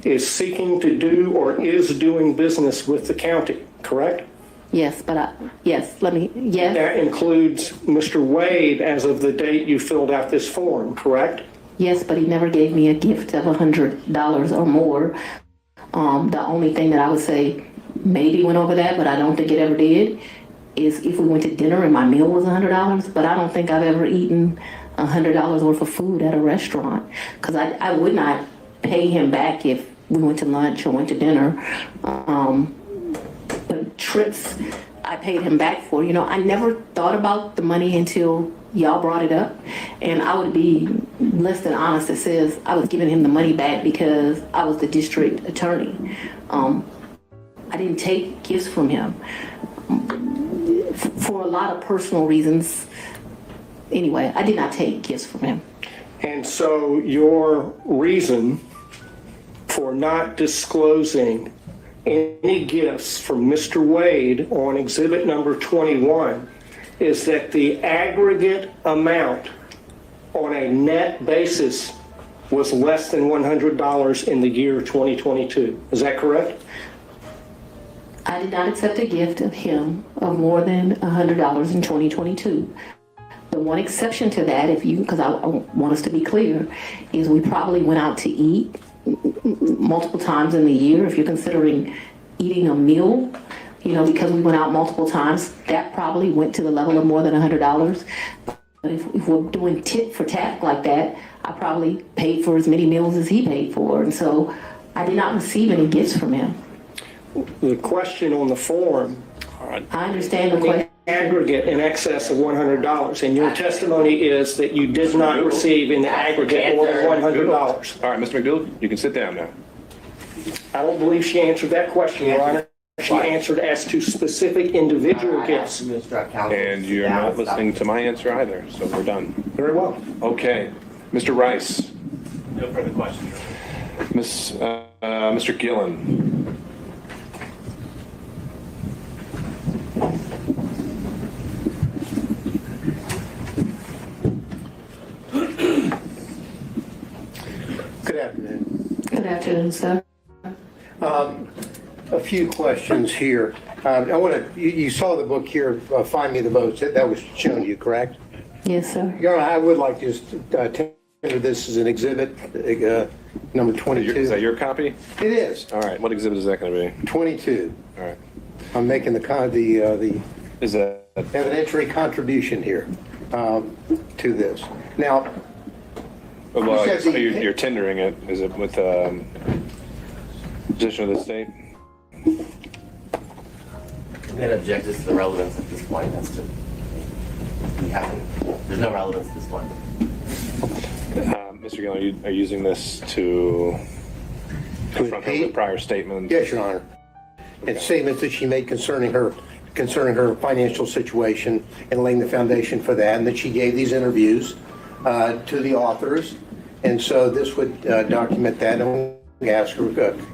is seeking to do or is doing business with the county, correct? Yes, but yes. That includes Mr. Wade as of the date you filled out this form, correct? Yes, but he never gave me a gift of $100 or more. The only thing that I would say maybe went over that, but I don't think it ever did, is if we went to dinner and my meal was $100, but I don't think I've ever eaten $100 worth of food at a restaurant, because I would not pay him back if we went to lunch or went to dinner. But trips I paid him back for, I never thought about the money until y'all brought it up, and I would be less than honest that says I was giving him the money back because I was the district attorney. I didn't take gifts from him for a lot of personal reasons. Anyway, I did not take gifts from him. And so your reason for not disclosing any gifts from Mr. Wade on exhibit number 21 is that the aggregate amount on a net basis was less than $100 in the year 2022. Is that correct? I did not accept a gift of him of more than $100 in 2022. The one exception to that, because I want us to be clear, is we probably went out to eat multiple times in the year. If you're considering eating a meal, because we went out multiple times, that probably went to the level of more than $100. But if we're doing tit for tat like that, I probably paid for as many meals as he paid for. And so I did not receive any gifts from him. The question on the form, I understand the question. Aggregate in excess of $100, and your testimony is that you did not receive in the aggregate more than $100. All right, Mr. McDougal, you can sit down now. I don't believe she answered that question, Your Honor. She answered as to specific individual gifts. And you're not listening to my answer either, so we're done. Very well. Okay. Mr. Rice. No further questions. Mr. Gillen. Good afternoon. Good afternoon, sir. A few questions here. I want to. You saw the book here, "Find Me the Votes." That was shown to you, correct? Yes, sir. Your Honor, I would like to just tender this as an exhibit, number 22. Is that your copy? It is. All right. What exhibit is that going to be? 22. All right. I'm making the is that evidentiary contribution here to this. Now, well, you're tendering it. Is it with position of the state? I'm going to object this to the relevance at this point. There's no relevance at this point. Mr. Gillen, are you using this to confront her with prior statements? Yes, Your Honor. Okay. And statements that she made concerning her financial situation and laying the foundation for that, and that she gave these interviews to the authors. And so this would document that, and we ask her,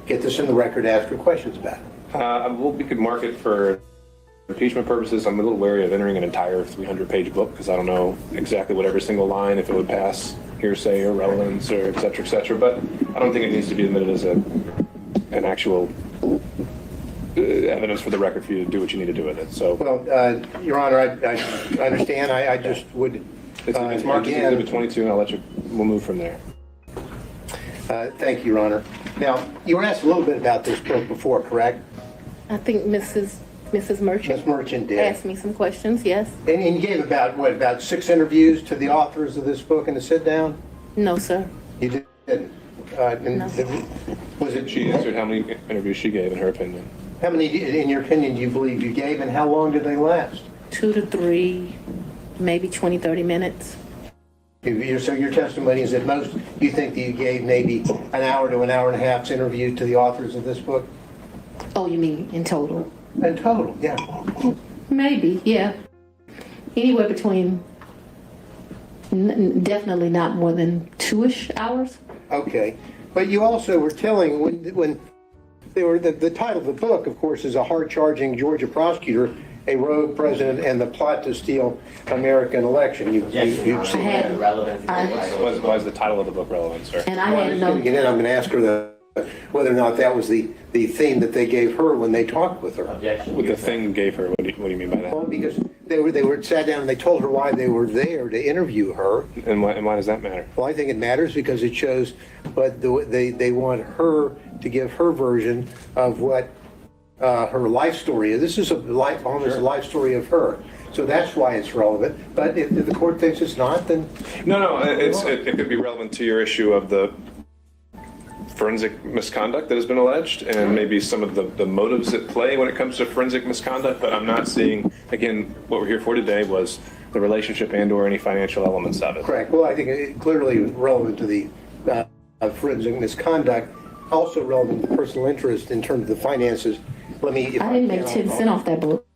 get this in the record, ask her questions about it. Well, we could mark it for impeachment purposes. I'm a little wary of entering an entire 300-page book because I don't know exactly what every single line, if it would pass hearsay or relevance or et cetera, but I don't think it needs to be admitted as an actual evidence for the record for you to do what you need to do with it. So, well, Your Honor, I understand. I just would. It's marked as Exhibit 22, and we'll move from there. Thank you, Your Honor. Now, you were asked a little bit about this book before, correct? I think Mrs. Merchant. Ms. Merchant did. Asked me some questions, yes. And you gave about 6 interviews to the authors of this book in a sit-down? No, sir. You didn't? No. Was it? She answered how many interviews she gave, in her opinion. How many, in your opinion, do you believe you gave, and how long did they last? 2 to 3, maybe 20, 30 minutes. So your testimony is that most, you think that you gave maybe an hour to an hour and a half's interview to the authors of this book? Oh, you mean in total? In total, yeah. Maybe, yeah. Anywhere between, definitely not more than 2-ish hours. Okay. But you also were telling, when they were, the title of the book, of course, is A Hard-Charging Georgia Prosecutor, a Rogue President, and the Plot to Steal American Election. Why is the title of the book relevant, sir? And I had no. And then I'm going to ask her whether or not that was the theme that they gave her when they talked with her. What the thing gave her, what do you mean by that? Well, because they were sat down and they told her why they were there to interview her. And why does that matter? Well, I think it matters because it shows, but they want her to give her version of what her life story is. This is almost a life story of her. So that's why it's relevant. But if the court thinks it's not, then... No, it could be relevant to your issue of the forensic misconduct that has been alleged and maybe some of the motives at play when it comes to forensic misconduct. But I'm not seeing, again, what we're here for today was the relationship and or any financial elements of it. Correct. Well, I think it clearly relevant to the forensic misconduct, also relevant to personal interest in terms of the finances. I didn't make 10 cents off that book.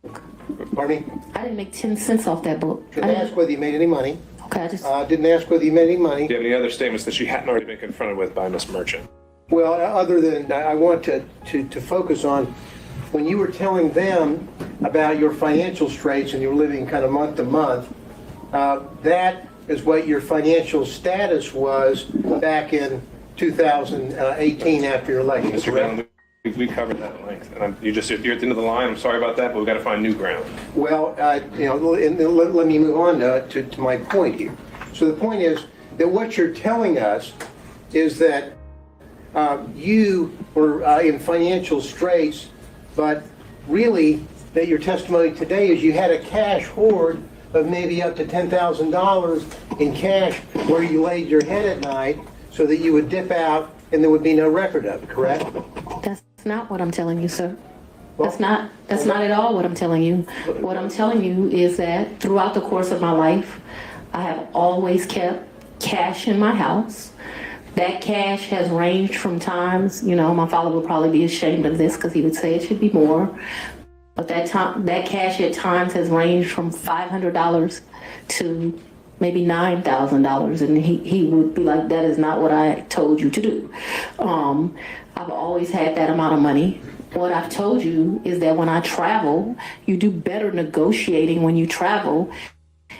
Pardon me? I didn't make 10 cents off that book. Didn't ask whether you made any money. Okay, I just... Didn't ask whether you made any money. Do you have any other statements that she hadn't already been confronted with by Ms. Merchant? Well, other than, I want to focus on, when you were telling them about your financial straits and you were living kind of month to month, that is what your financial status was back in 2018 after your election. Mr. Gallon, we covered that at length. And you're at the end of the line. I'm sorry about that, but we've got to find new ground. Well, let me move on to my point here. So the point is that what you're telling us is that you were in financial straits, but really that your testimony today is you had a cash hoard of maybe up to $10,000 in cash where you laid your head at night so that you would dip out and there would be no record of it, correct? That's not what I'm telling you, sir. That's not at all what I'm telling you. What I'm telling you is that throughout the course of my life, I have always kept cash in my house. That cash has ranged from times, my father would probably be ashamed of this because he would say it should be more. But that cash at times has ranged from $500 to maybe $9,000, and he would be like, that is not what I told you to do. I've always had that amount of money. What I've told you is that when I travel, you do better negotiating when you travel.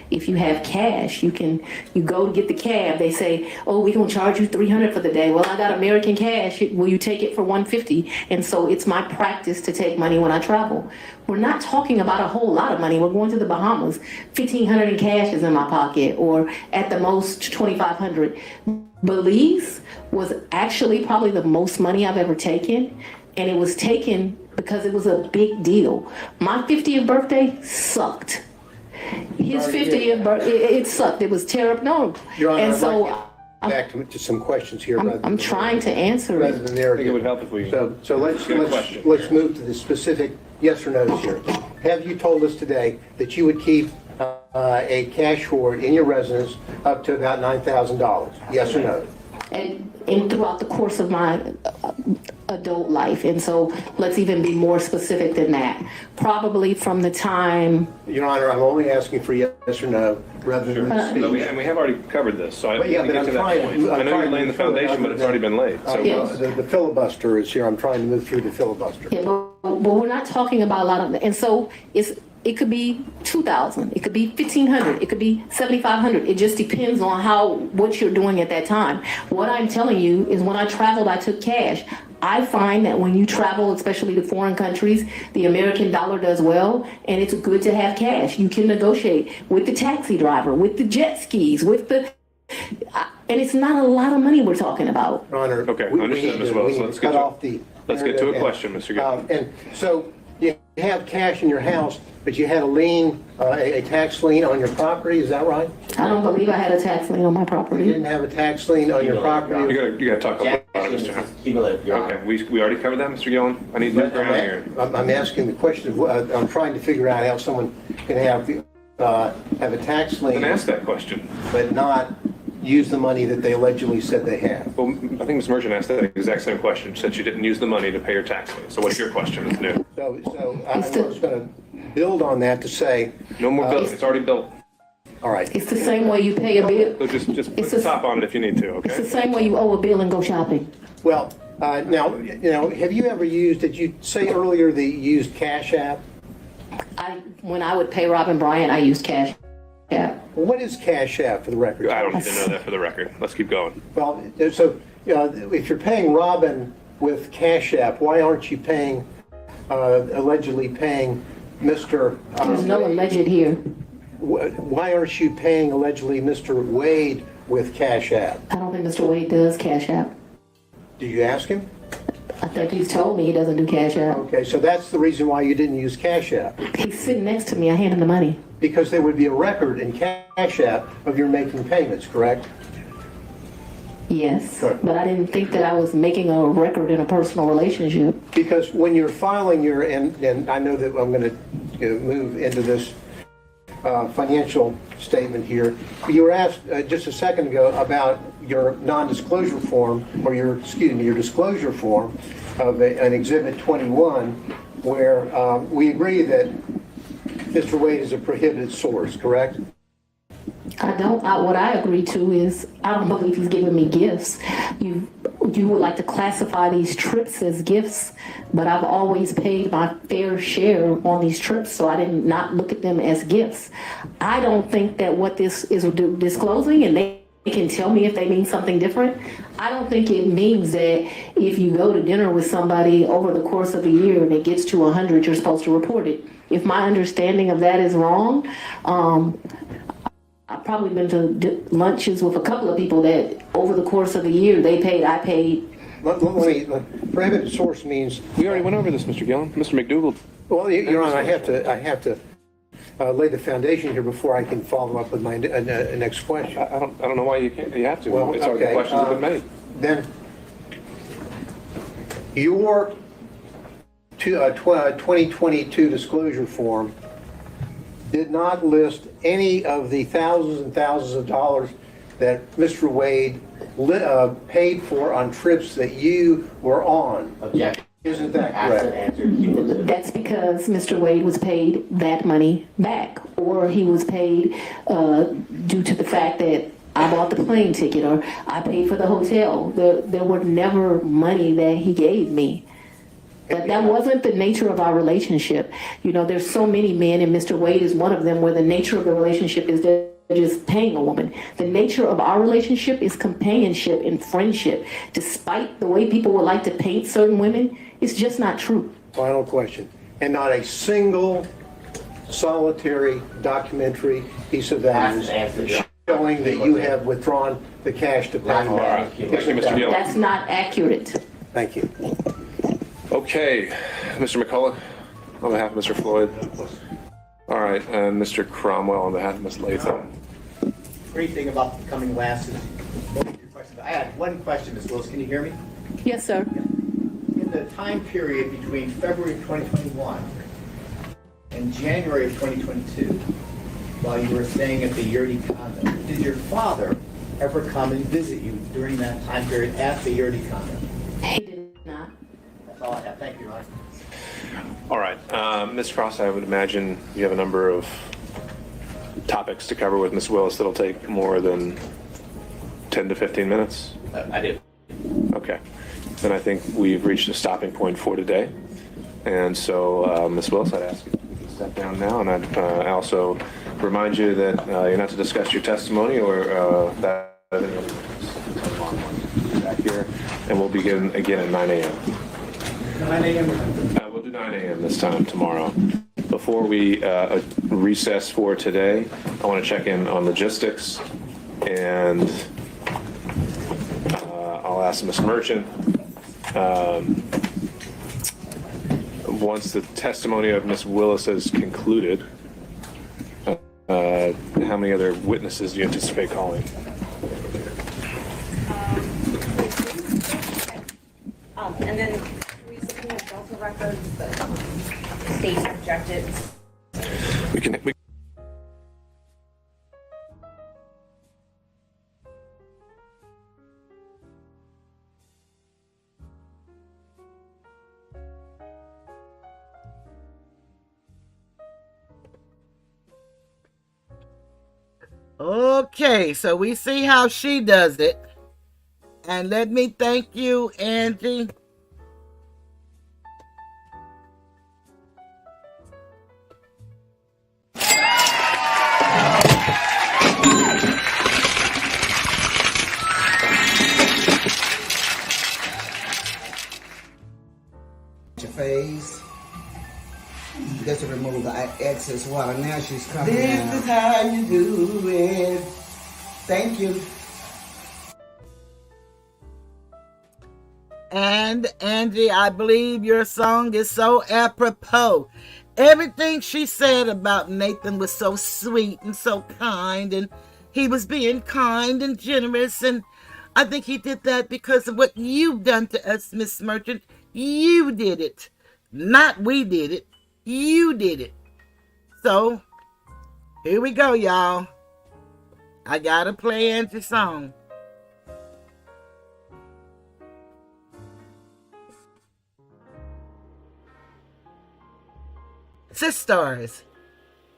If you have cash, you go to get the cab. They say, oh, we're going to charge you $300 for the day. Well, I got American cash. Will you take it for $150? And so it's my practice to take money when I travel. We're not talking about a whole lot of money. We're going to the Bahamas. $1,500 in cash is in my pocket, or at the most $2,500. Belize was actually probably the most money I've ever taken. And it was taken because it was a big deal. My 50th birthday sucked. His 50th birthday, it sucked. It was terrible. No. Your Honor, and I'd so like to back to some questions here. I'm trying to answer rather it. than narrative. I think it would help if we. So let's move to the specific yes or no's here. Have you told us today that you would keep a cash hoard in your residence up to about $9,000? Yes or no? And throughout the course of my adult life. And so let's even be more specific than that. Probably from the time... Your Honor, I'm only asking for yes or no rather than speak. And we have already covered this, so I But yeah, can get to that point. I know you're laying the foundation, but it's already been laid. So Yes. The filibuster is here. I'm trying to move through the filibuster. Yeah, but we're not talking about a lot of... And so it could be $2,000, it could be $1,500, it could be $7,500. It just depends on what you're doing at that time. What I'm telling you is when I traveled, I took cash. I find that when you travel, especially to foreign countries, the American dollar does well, and it's good to have cash. You can negotiate with the taxi driver, with the jet skis, and it's not a lot of money we're talking about. Your Honor, okay, I understand as well. So let's get to a question, Mr. Gill. And so you have cash in your house, but you had a lien, a tax lien on your property, is that right? I don't believe I had a tax lien on my property. You didn't have a tax lien on your property? You got to talk about it, Mr. Hunt. Okay, we already covered that, Mr. Gillen? I need new ground here. I'm asking the question, I'm trying to figure out how someone can have a tax lien. Then ask that question. But not use the money that they allegedly said they have? Well, I think Ms. Merchant asked that exact same question. She said she didn't use the money to pay her taxes. So what's your question? It's new. So I was going to build on that to say. No more billing. It's already built. All right. It's the same way you pay a bill. So just put the top on it if you need to, okay? It's the same way you owe a bill and go shopping. Well, now, have you ever used, did you say earlier that you used Cash App? When I would pay Robin Bryant, I used Cash App. Well, what is Cash App for the record? I don't need to know that for the record. Let's keep going. Well, so if you're paying Robin with Cash App, why aren't you paying, allegedly paying Mr. There's no alleged here. Why aren't you paying allegedly Mr. Wade with Cash App? I don't think Mr. Wade does Cash App. Did you ask him? I think he's told me he doesn't do Cash App. Okay, so that's the reason why you didn't use Cash App. He's sitting next to me. I hand him the money. Because there would be a record in Cash App of your making payments, correct? Yes, but I didn't think that I was making a record in a personal relationship. Because when you're filing your, and I know that I'm going to move into this financial statement here. You were asked just a second ago about your non-disclosure form, or your disclosure form of an Exhibit 21, where we agree that Mr. Wade is a prohibited source, correct? What I agree to is, I don't believe he's giving me gifts. You would like to classify these trips as gifts, but I've always paid my fair share on these trips, so I did not look at them as gifts. I don't think that what this is disclosing, and they can tell me if they mean something different, I don't think it means that if you go to dinner with somebody over the course of a year and it gets to 100, you're supposed to report it. If my understanding of that is wrong, I've probably been to lunches with a couple of people that over the course of a year they paid, I paid. Prohibited source means. We already went over this, Mr. Gillen. Mr. McDougall. Well, Your Honor, I have to lay the foundation here before I can follow up with my next question. I don't know why you can't. You have to. Well, it's already, okay, the questions have been made. Then your 2022 disclosure form did not list any of the thousands and thousands of dollars that Mr. Wade paid for on trips that you were on. Objection. Isn't that correct? That's because Mr. Wade was paid that money back, or he was paid due to the fact that I bought the plane ticket or I paid for the hotel. There were never money that he gave me. But that wasn't the nature of our relationship. You know, there's so many men, and Mr. Wade is one of them, where the nature of the relationship is they're just paying a woman. The nature of our relationship is companionship and friendship. Despite the way people would like to paint certain women, it's just not true. Final question. And not a single solitary documentary piece of evidence showing that you have withdrawn the cash to pay back. That's not accurate. Thank you. Okay, Mr. McCullough, on behalf of Mr. Floyd. All right, and Mr. Cromwell on behalf of Ms. Latham. Great thing about becoming last is I had one question, Ms. Willis. Can you hear me? Yes, sir. In the time period between February of 2021 and January of 2022, while you were staying at the Yurdi condo, did your father ever come and visit you during that time period at the Yurdi condo? He did not. That's all I have. Thank you, Your Honor. All right, Ms. Cross, I would imagine you have a number of topics to cover with Ms. Willis that'll take more than 10 to 15 minutes. I do. Okay, then I think we've reached a stopping point for today. And so, Ms. Willis, I'd ask you to step down now, and I'd also remind you that you're not to discuss your testimony or that back here, and we'll begin again at 9 a.m. 9 a.m. We'll do 9 a.m. this time tomorrow. Before we recess for today, I want to check in on logistics, and I'll ask Ms. Merchant. Once the testimony of Ms. Willis has concluded, how many other witnesses do you anticipate calling? And then we subpoena Delta records that states rejected. We Okay, so we see how she does it. And let me thank you, Angie. Your face. Just to remove the excess water. Now she's coming This out. is how you do it. Thank you. And Angie, I believe your song is so apropos. Everything she said about Nathan was so sweet and so kind, and he was being kind and generous, and I think he did that because of what you've done to us, Miss Merchant. You did it. Not we did it. You did it. So, here we go, y'all. I gotta play Angie's song. Sisters,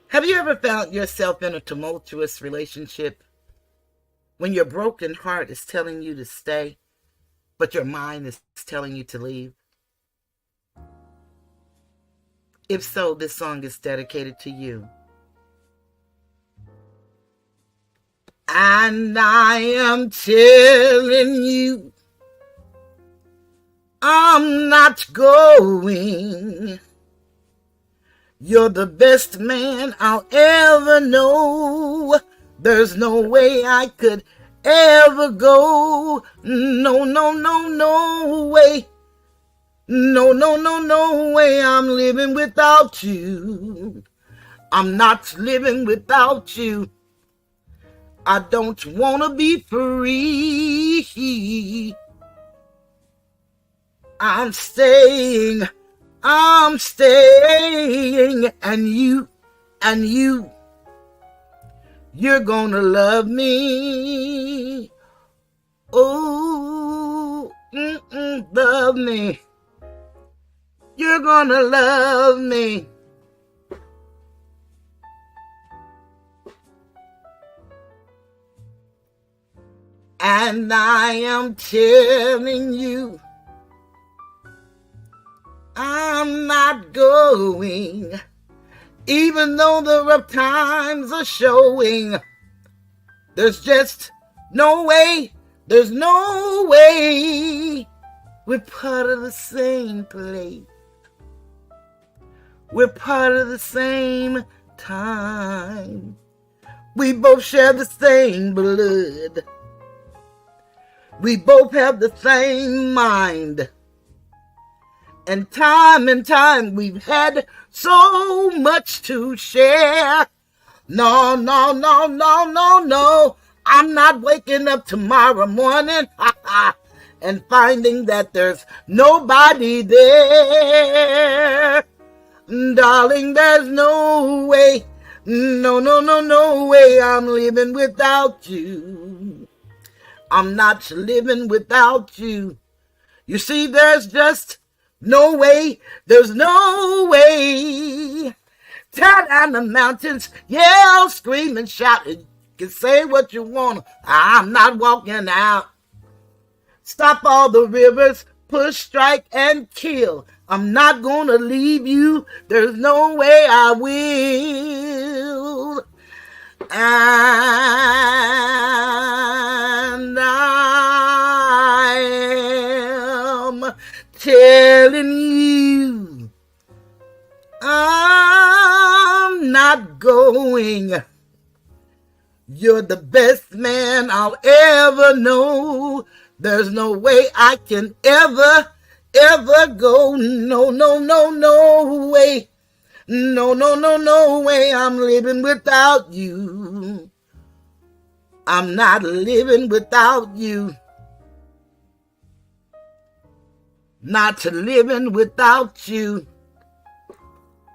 have you ever found yourself in a tumultuous relationship when your broken heart is telling you to stay, but your mind is telling you to leave? If so, this song is dedicated to you. And I am telling you, I'm not going. You're the best man I'll ever know. There's no way I could ever go. No, no, no, no way. No, no, no, no way I'm living without you. I'm not living without you. I don't want to be free. I'm staying, and you're gonna love me. Oh, love me. You're gonna love me. And I am telling you, I'm not going, even though the rough times are showing. There's just no way, there's no way. We're part of the same place. We're part of the same time. We both share the same blood. We both have the same mind. And time we've had so much to share. No, no, no, no, no, no. I'm not waking up tomorrow morning and finding that there's nobody there. Darling, there's no way. No, no, no, no way I'm living without you. I'm not living without you. You see, there's just no way. There's no way. Tear down the mountains, yell, scream, and shout. You can say what you want. I'm not walking out. Stop all the rivers, push, strike, and kill. I'm not gonna leave you. There's no way I will. And I am telling you, I'm not going. You're the best man I'll ever know. There's no way I can ever go. No, no, no, no way. No, no, no, no way I'm living without you. I'm not living without you. Not living without you.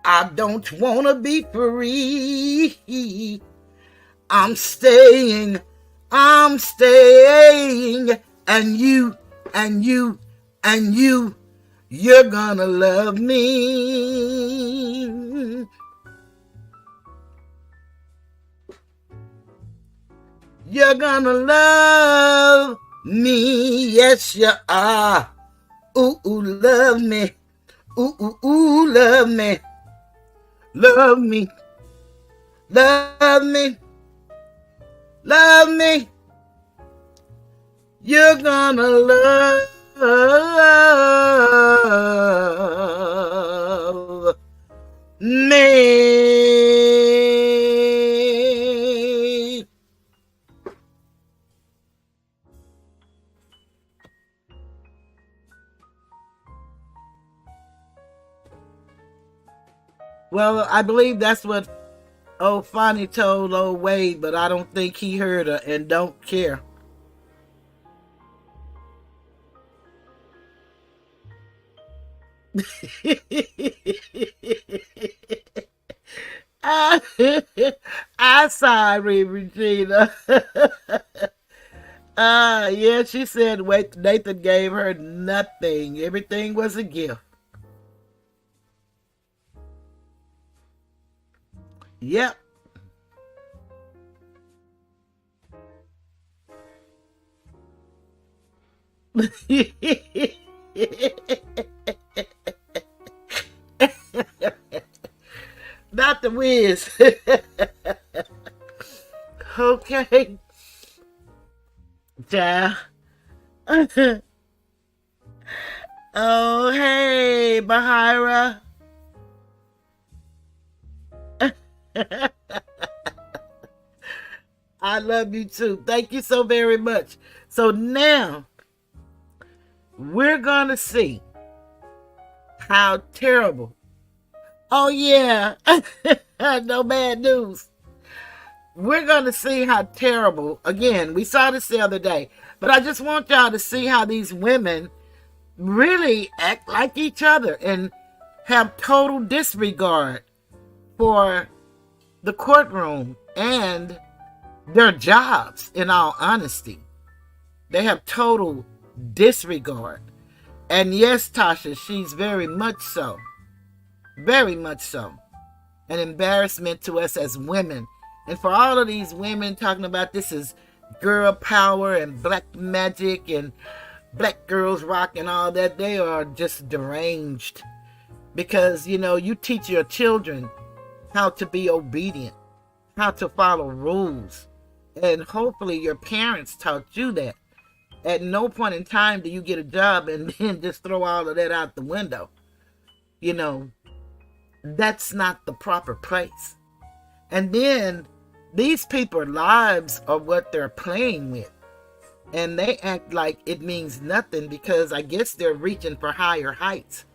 I don't want to be free. I'm staying, and you're gonna love me. You're gonna love me, yes you are. Ooh, ooh, love me. Ooh, ooh, ooh, love me. Love me. Love me. Love me. You're gonna love me. Well, I believe that's what old Fonnie told old Wade, but I don't think he heard her and don't care. I'm sorry, Regina. Yeah, she said wait, Nathan gave her nothing. Everything was a gift. Yep. Not the whiz. Okay. Ja. Oh, hey, Bahira. I love you too. Thank you so very much. So now we're going to see how terrible. Oh, yeah. No bad news. We're going to see how terrible. Again, we saw this the other day. But I just want y'all to see how these women really act like each other and have total disregard for the courtroom and their jobs, in all honesty. They have total disregard. And yes, Tasha, she's very much so. Very much so. An embarrassment to us as women. And for all of these women talking about this is girl power and black magic and black girls rock and all that, they are just deranged. Because, you know, you teach your children how to be obedient, how to follow rules. And hopefully your parents taught you that. At no point in time do you get a job and then just throw all of that out the window. You know, that's not the proper place. And then these people's lives are what they're playing with. And they act like it means nothing because I guess they're reaching for higher heights.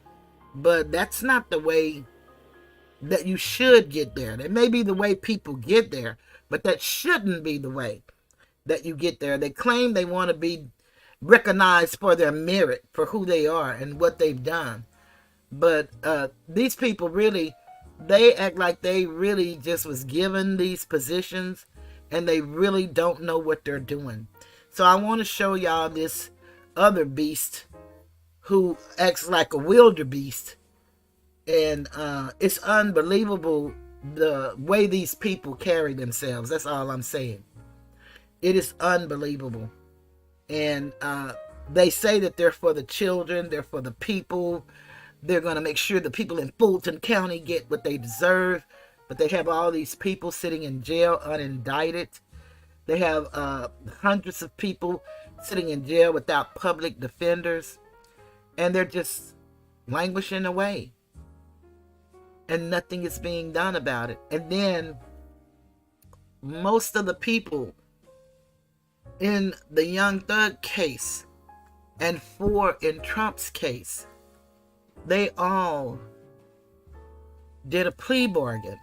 But that's not the way that you should get there. That may be the way people get there, but that shouldn't be the way that you get there. They claim they want to be recognized for their merit, for who they are and what they've done. But these people really, they act like they really just was given these positions and they really don't know what they're doing. So I want to show y'all this other beast who acts like a wildebeest. And it's unbelievable the way these people carry themselves. That's all I'm saying. It is unbelievable. And they say that they're for the children, they're for the people. They're going to make sure the people in Fulton County get what they deserve. But they have all these people sitting in jail unindicted. They have hundreds of people sitting in jail without public defenders. And they're just languishing away. And nothing is being done about it. And then most of the people in the Young Thug case and 4 in Trump's case, they all did a plea bargain.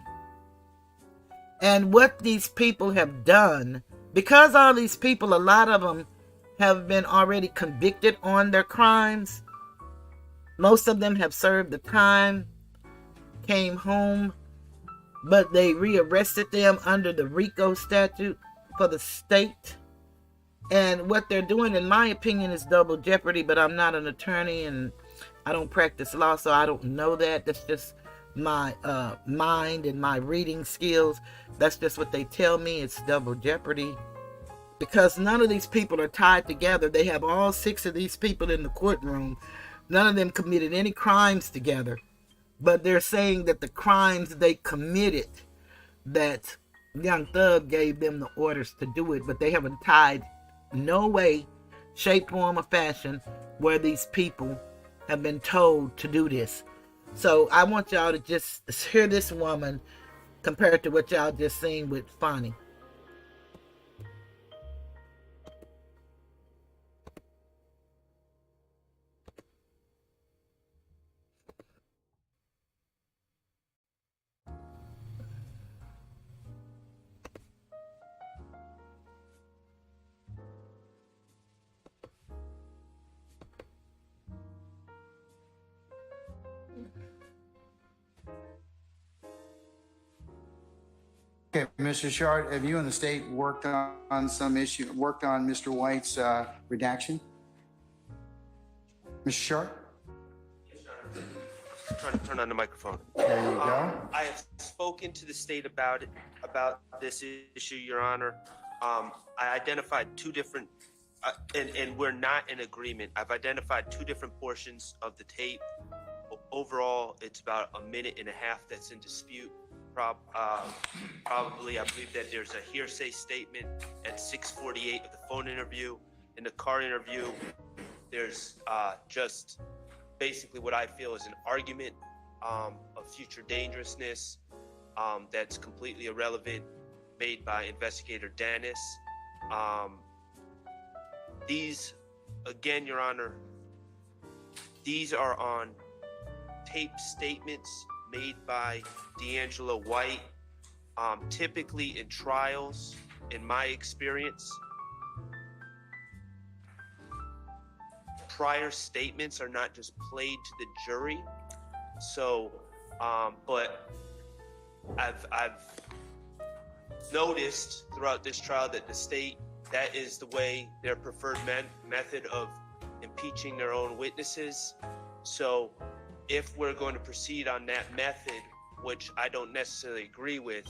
And what these people have done, because all these people, a lot of them have been already convicted on their crimes. Most of them have served the time, came home, but they rearrested them under the RICO statute for the state. And what they're doing, in my opinion, is double jeopardy, but I'm not an attorney and I don't practice law, so I don't know that. That's just my mind and my reading skills. That's just what they tell me. It's double jeopardy. because none of these people are tied together. They have all 6 of these people in the courtroom. None of them committed any crimes together, but they're saying that the crimes they committed, that Young Thug gave them the orders to do it, but they haven't tied no way, shape, form, or fashion where these people have been told to do this. So I want y'all to just hear this woman compared to what y'all just seen with Fonnie. Okay, Mr. Shard, have you and the state worked on some issue, worked on Mr. White's redaction? Mr. Shard? Yes, Your Honor. I'm trying to turn on the microphone. There you go. I have spoken to the state about this issue, Your Honor. I identified 2 different, and we're not in agreement. I've identified 2 different portions of the tape. Overall, it's about 1.5 minutes that's in dispute. Probably, I believe that there's a hearsay statement at 6:48 of the phone interview. In the car interview, there's just basically what I feel is an argument of future dangerousness that's completely irrelevant, made by investigator Dennis. These, again, Your Honor, these are on tape statements made by D'Angelo White. Typically in trials, in my experience, prior statements are not just played to the jury. So, but I've noticed throughout this trial that the state, that is the way, their preferred method of impeaching their own witnesses. So if we're going to proceed on that method, which I don't necessarily agree with,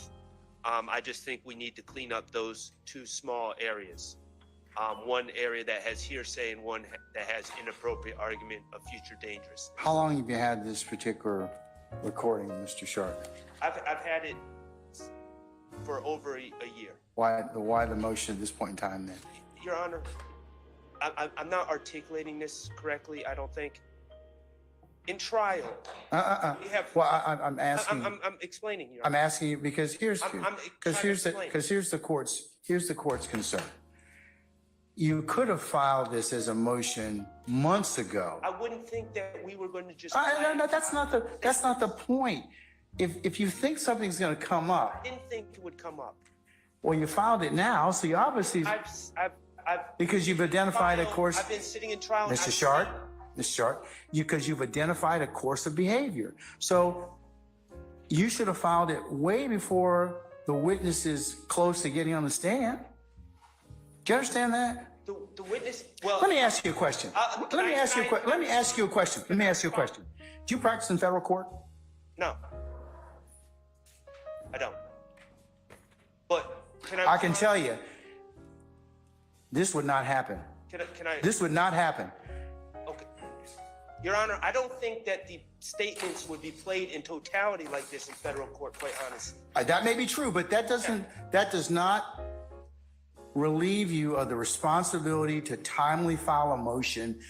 I just think we need to clean up those 2 small areas. One area that has hearsay and one that has inappropriate argument of future dangerous. How long have you had this particular recording, Mr. Sharp? I've had it for over a year. Why the motion at this point in time then? Your Honor, I'm not articulating this correctly, I don't think. In trial, we have. Well, I'm asking. I'm explaining. Your I'm Honor. asking you because here's the court's concern. You could have filed this as a motion months ago. I wouldn't think that we were going to just. No, that's not the point. If you think something's going to come up. I didn't think it would come up. Well, you filed it now, so you obviously. Because you've identified a course. I've been sitting in trial. Mr. Sharp. Mr. Sharp, because you've identified a course of behavior. So you should have filed it way before the witness is close to getting on the stand. Do you understand that? The witness, well. Let me ask you a question. Let me ask you a question. Do you practice in federal court? No. I don't. But I can tell you, this would not happen. This would not happen. Okay. Your Honor, I don't think that the statements would be played in totality like this in federal court, quite honestly. That may be true, but that does not relieve you of the responsibility to timely file a motion,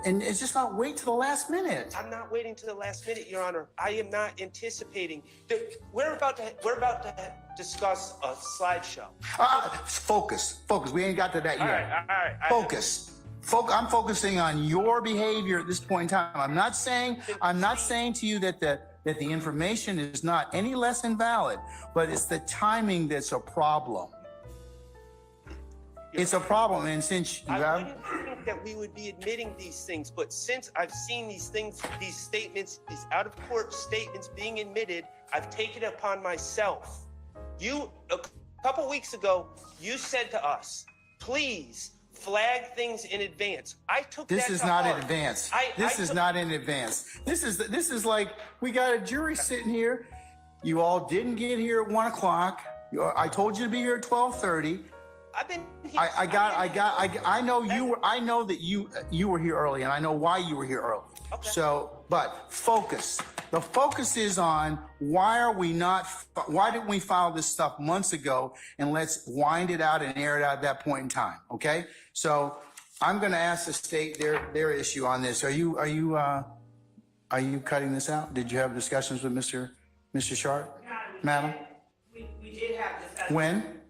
and it's just not wait to the last minute. I'm not waiting to the last minute, Your Honor. I am not anticipating that we're about to discuss a slideshow. Focus. We ain't got to that yet. All right. Focus. I'm focusing on your behavior at this point in time. I'm not saying to you that the information is not any less invalid, but it's the timing that's a problem. It's a problem, and since you I wouldn't think that we would be admitting these things, but since I've seen these statements, these out-of-court statements being admitted, I've taken it upon myself. A couple weeks ago, you said to us, please flag things in advance. I took this that is to not heart. in advance. This is not in advance. This is like we got a jury sitting here. You all didn't get here at 1 o'clock. I told you to be here at 12:30. I've been. I know you were. I know that you were here early, and I know why you were here early. Okay. So, but focus. The focus is on why didn't we file this stuff months ago, and let's wind it out and air it out at that point in time. Okay. So I'm going to ask the state their issue on this. Are you cutting this out? Did you have discussions with Mr. Sharp, madam? We did have discussions. When?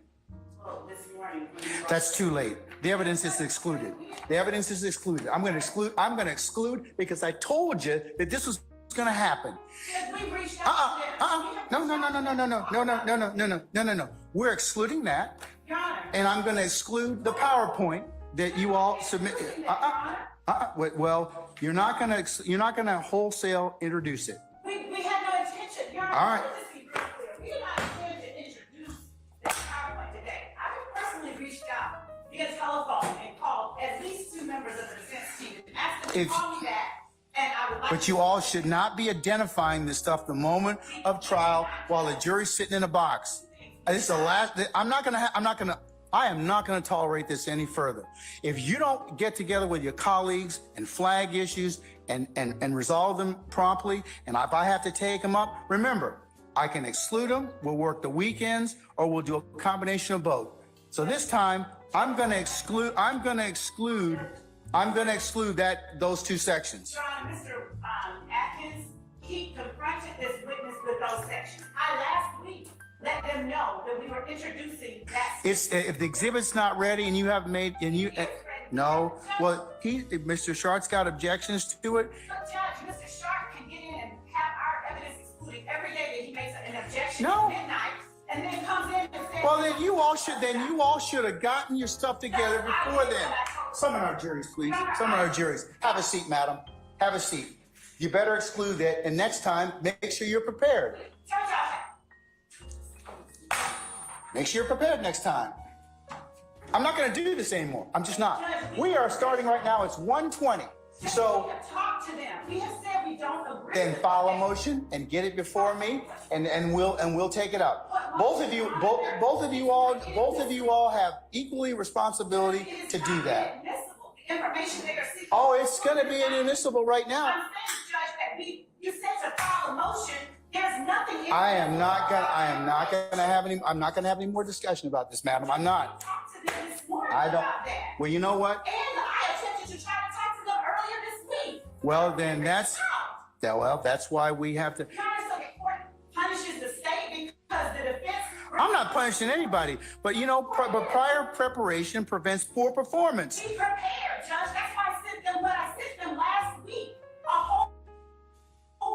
Well, this morning. That's too late. The evidence is excluded. The evidence is excluded. I'm going to exclude because I told you that this was going to happen. No. We're excluding that, and I'm going to exclude the PowerPoint that you all submitted. Well, you're not going to wholesale introduce it. We had no intention. Your Honor, All right. let's be real clear. We did not intend to introduce this PowerPoint today. I personally reached out via telephone and called at least 2 members of the defense team and asked them to call me back. And I would like But you all should not be identifying this stuff the moment of trial while the jury's sitting in a box. This is the last. I am not going to tolerate this any further. If you don't get together with your colleagues and flag issues and resolve them promptly, and if I have to take them up, remember, I can exclude them. We'll work the weekends, or we'll do a combination of both. So this time, I'm going to exclude those 2 sections. Your Honor, Mr. Atkins, he confronted this witness with those sections. I last week let them know that we were introducing that. If the exhibit's not ready and you haven't made, no, well, Mr. Sharp's got objections to it. But Judge, Mr. Sharp can get in and have our evidence excluded every day that he makes an objection at midnight, and then comes in and says. Well, then you all should have gotten your stuff together before then. Some of our juries, please. Some of our juries. Have a seat, madam. Have a seat. You better exclude that, and next time, make sure you're prepared. Make sure you're prepared next time. I'm not going to do this anymore. I'm just not. We are starting right now. It's 1:20. So we have talked to them. We have said we don't agree. then file a motion and get it before me, and we'll take it up. Both of you all have equally responsibility to do that. Oh, it's going to be inadmissible right now. I'm saying, Judge, that you said to file a motion. There's nothing. I'm not gonna have any more discussion about this, madam. I'm not. Talked to them this morning I don't. about that. Well, you know what? And I attempted to try to talk to them earlier this week. Well, then that's why we have to. Your Honor, so the court punishes the state because the defense. I'm not punishing anybody, but but prior preparation prevents poor performance. Be prepared, Judge. That's why I sent them what I sent them last week. A whole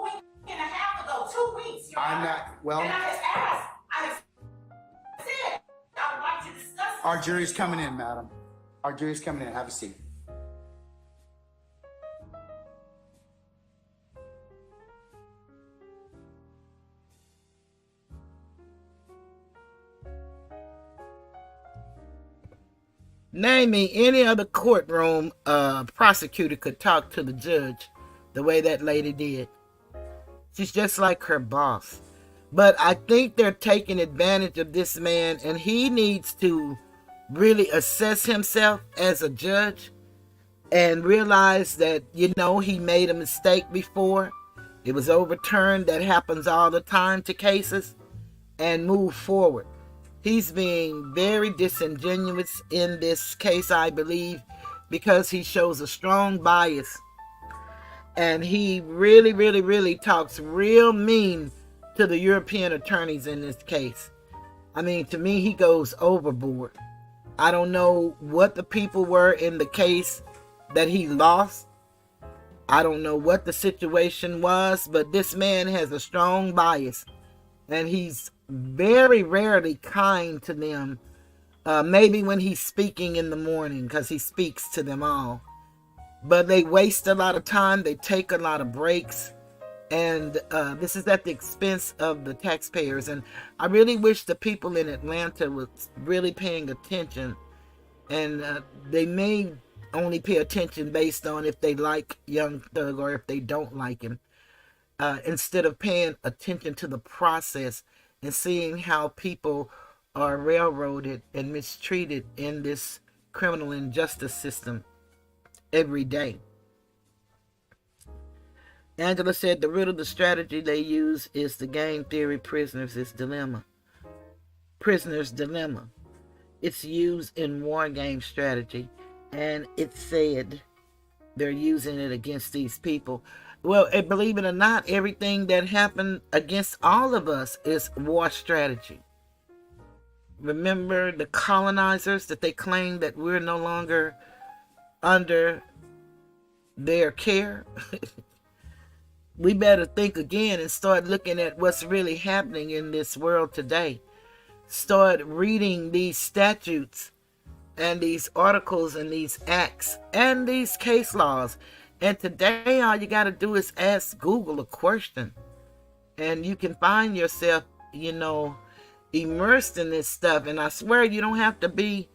week and a half ago, 2 weeks. Your I'm Honor. not. Well, And I have said I would like to discuss. our jury's coming in, madam. Our jury's coming in. Have a seat. Name me any other courtroom prosecutor could talk to the judge the way that lady did. She's just like her boss. But I think they're taking advantage of this man, and he needs to really assess himself as a judge and realize that, he made a mistake before. It was overturned. That happens all the time to cases, and move forward. He's being very disingenuous in this case, I believe, because he shows a strong bias. And he really, really, really talks real mean to the European attorneys in this case. I mean, to me, he goes overboard. I don't know what the people were in the case that he lost. I don't know what the situation was, but this man has a strong bias. And he's very rarely kind to them. Maybe when he's speaking in the morning, because he speaks to them all. But they waste a lot of time. They take a lot of breaks. And this is at the expense of the taxpayers. And I really wish the people in Atlanta was really paying attention. And they may only pay attention based on if they like Young Thug or if they don't like him. Instead of paying attention to the process and seeing how people are railroaded and mistreated in this criminal injustice system every day. Angela said the riddle, the strategy they use is the game theory prisoner's dilemma. Prisoner's dilemma. It's used in war game strategy, and it said they're using it against these people. Well, believe it or not, everything that happened against all of us is war strategy. Remember the colonizers that they claim that we're no longer under their care? We better think again and start looking at what's really happening in this world today. Start reading these statutes and these articles and these acts and these case laws. And today, all you got to do is ask Google a question. And you can find yourself, immersed in this stuff. And I swear you don't have to be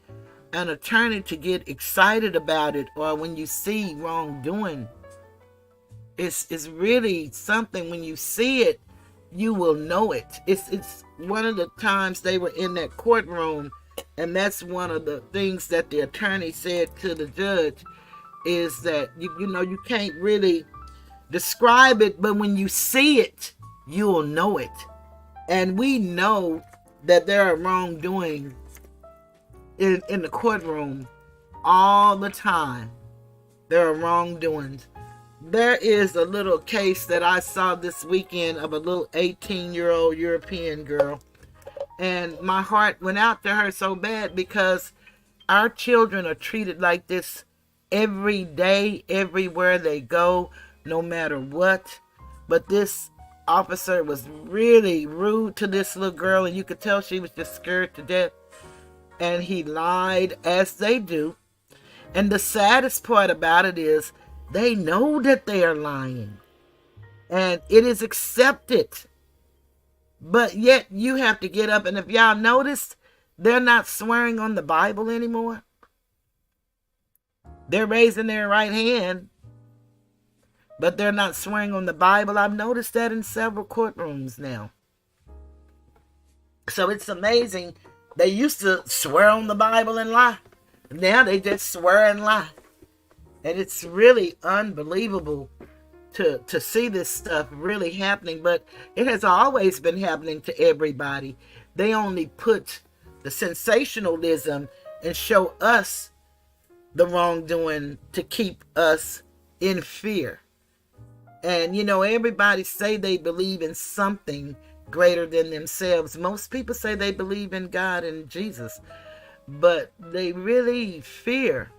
an attorney to get excited about it, or when you see wrongdoing. It's really something. When you see it, you will know it. It's one of the times they were in that courtroom, and that's one of the things that the attorney said to the judge, is that you can't really describe it, but when you see it, you'll know it. And we know that there are wrongdoing in the courtroom all the time. There are wrongdoings. There is a little case that I saw this weekend of a little 18-year-old European girl. And my heart went out to her so bad, because our children are treated like this every day, everywhere they go, no matter what. But this officer was really rude to this little girl, and you could tell she was just scared to death. And he lied, as they do. And the saddest part about it is they know that they are lying, and it is accepted. But yet you have to get up, and if y'all noticed, they're not swearing on the Bible anymore. They're raising their right hand, but they're not swearing on the Bible. I've noticed that in several courtrooms now. So it's amazing. They used to swear on the Bible and lie. Now they just swear and lie. And it's really unbelievable to see this stuff really happening. But it has always been happening to everybody. They only put the sensationalism and show us the wrongdoing to keep us in fear. And everybody say they believe in something greater than themselves. Most people say they believe in God and Jesus, but they really fear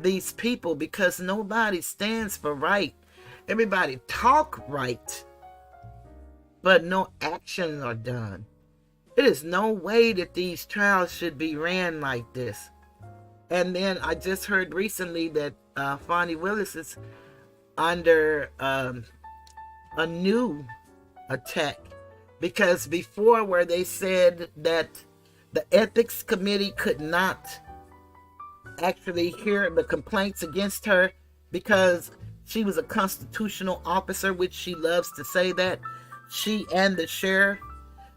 these people, because nobody stands for right. Everybody talk right, but no actions are done. It is no way that these trials should be ran like this. And then I just heard recently that Fonnie Willis is under a new attack, because before, where they said that the ethics committee could not actually hear the complaints against her because she was a constitutional officer, which she loves to say that, she and the sheriff.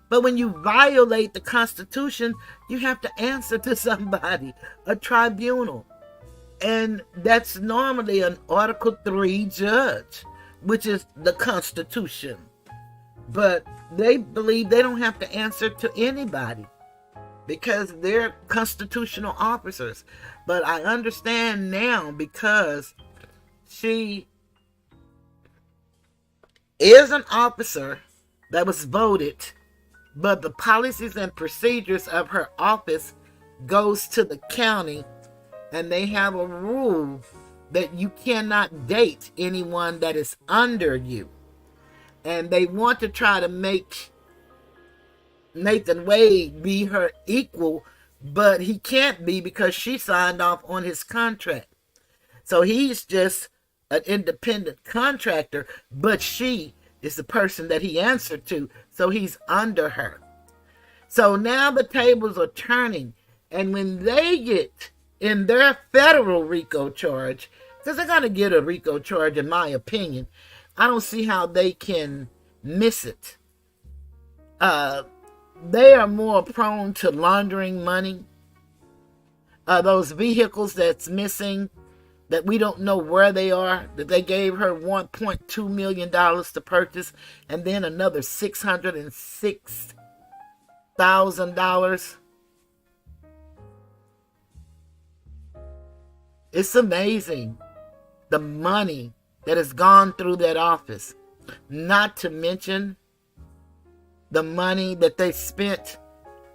But when you violate the Constitution, you have to answer to somebody, a tribunal. And that's normally an Article 3 judge, which is the Constitution. But they believe they don't have to answer to anybody because they're constitutional officers. But I understand now, because she is an officer that was voted, but the policies and procedures of her office goes to the county, and they have a rule that you cannot date anyone that is under you. And they want to try to make Nathan Wade be her equal, but he can't be because she signed off on his contract. So he's just an independent contractor, but she is the person that he answered to, so he's under her. So now the tables are turning, and when they get in their federal RICO charge, because they're going to get a RICO charge, in my opinion, I don't see how they can miss it. they are more prone to laundering money. Those vehicles that's missing, that we don't know where they are, that they gave her $1.2 million to purchase, and then another $606,000. It's amazing the money that has gone through that office, not to mention the money that they spent,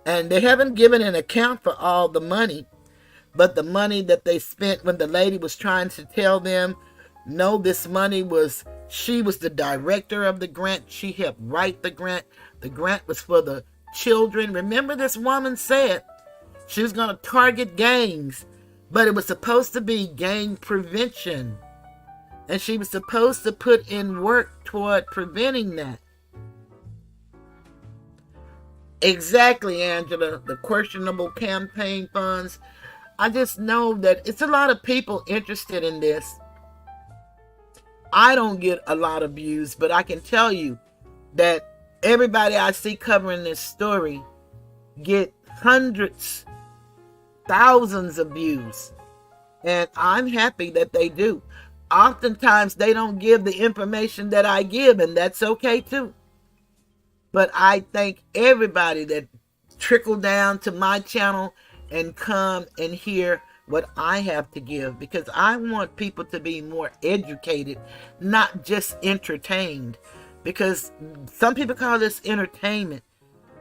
and they haven't given an account for all the money, but the money that they spent when the lady was trying to tell them, no, this money was, she was the director of the grant, she helped write the grant was for the children. Remember, this woman said she was going to target gangs, but it was supposed to be gang prevention, and she was supposed to put in work toward preventing that. Exactly, Angela, the questionable campaign funds. I just know that it's a lot of people interested in this. I don't get a lot of views, but I can tell you that everybody I see covering this story get hundreds, thousands of views. And I'm happy that they do. Oftentimes they don't give the information that I give, and that's okay too. But I thank everybody that trickled down to my channel and come and hear what I have to give, because I want people to be more educated, not just entertained. Because some people call this entertainment.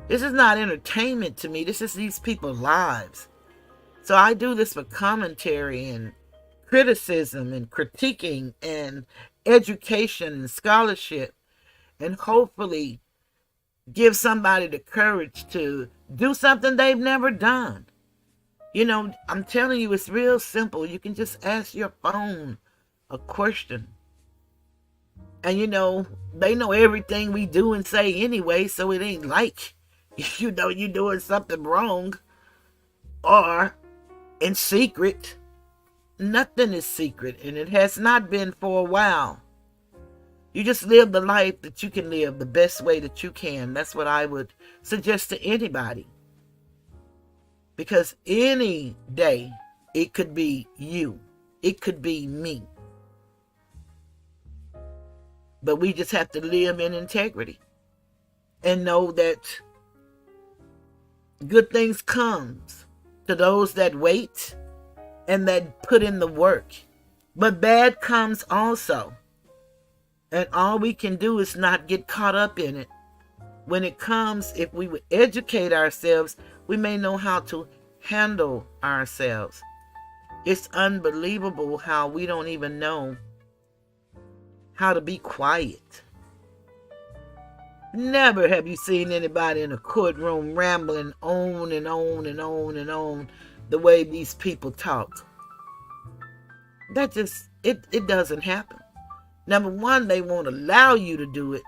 This is not entertainment to me. This is these people's lives. So I do this for commentary and criticism and critiquing and education and scholarship, and hopefully give somebody the courage to do something they've never done. You know, I'm telling you, it's real simple. You can just ask your phone a question. And you know, they know everything we do and say anyway, so it ain't like, you know, you're doing something wrong or in secret. Nothing is secret, and it has not been for a while. You just live the life that you can live the best way that you can. That's what I would suggest to anybody. Because any day, it could be you. It could be me. But we just have to live in integrity and know that good things comes to those that wait and that put in the work. But bad comes also. And all we can do is not get caught up in it. When it comes, if we would educate ourselves, we may know how to handle ourselves. It's unbelievable how we don't even know how to be quiet. Never have you seen anybody in a courtroom rambling on and on and on and on the way these people talk. That just, it doesn't happen. Number one, they won't allow you to do it.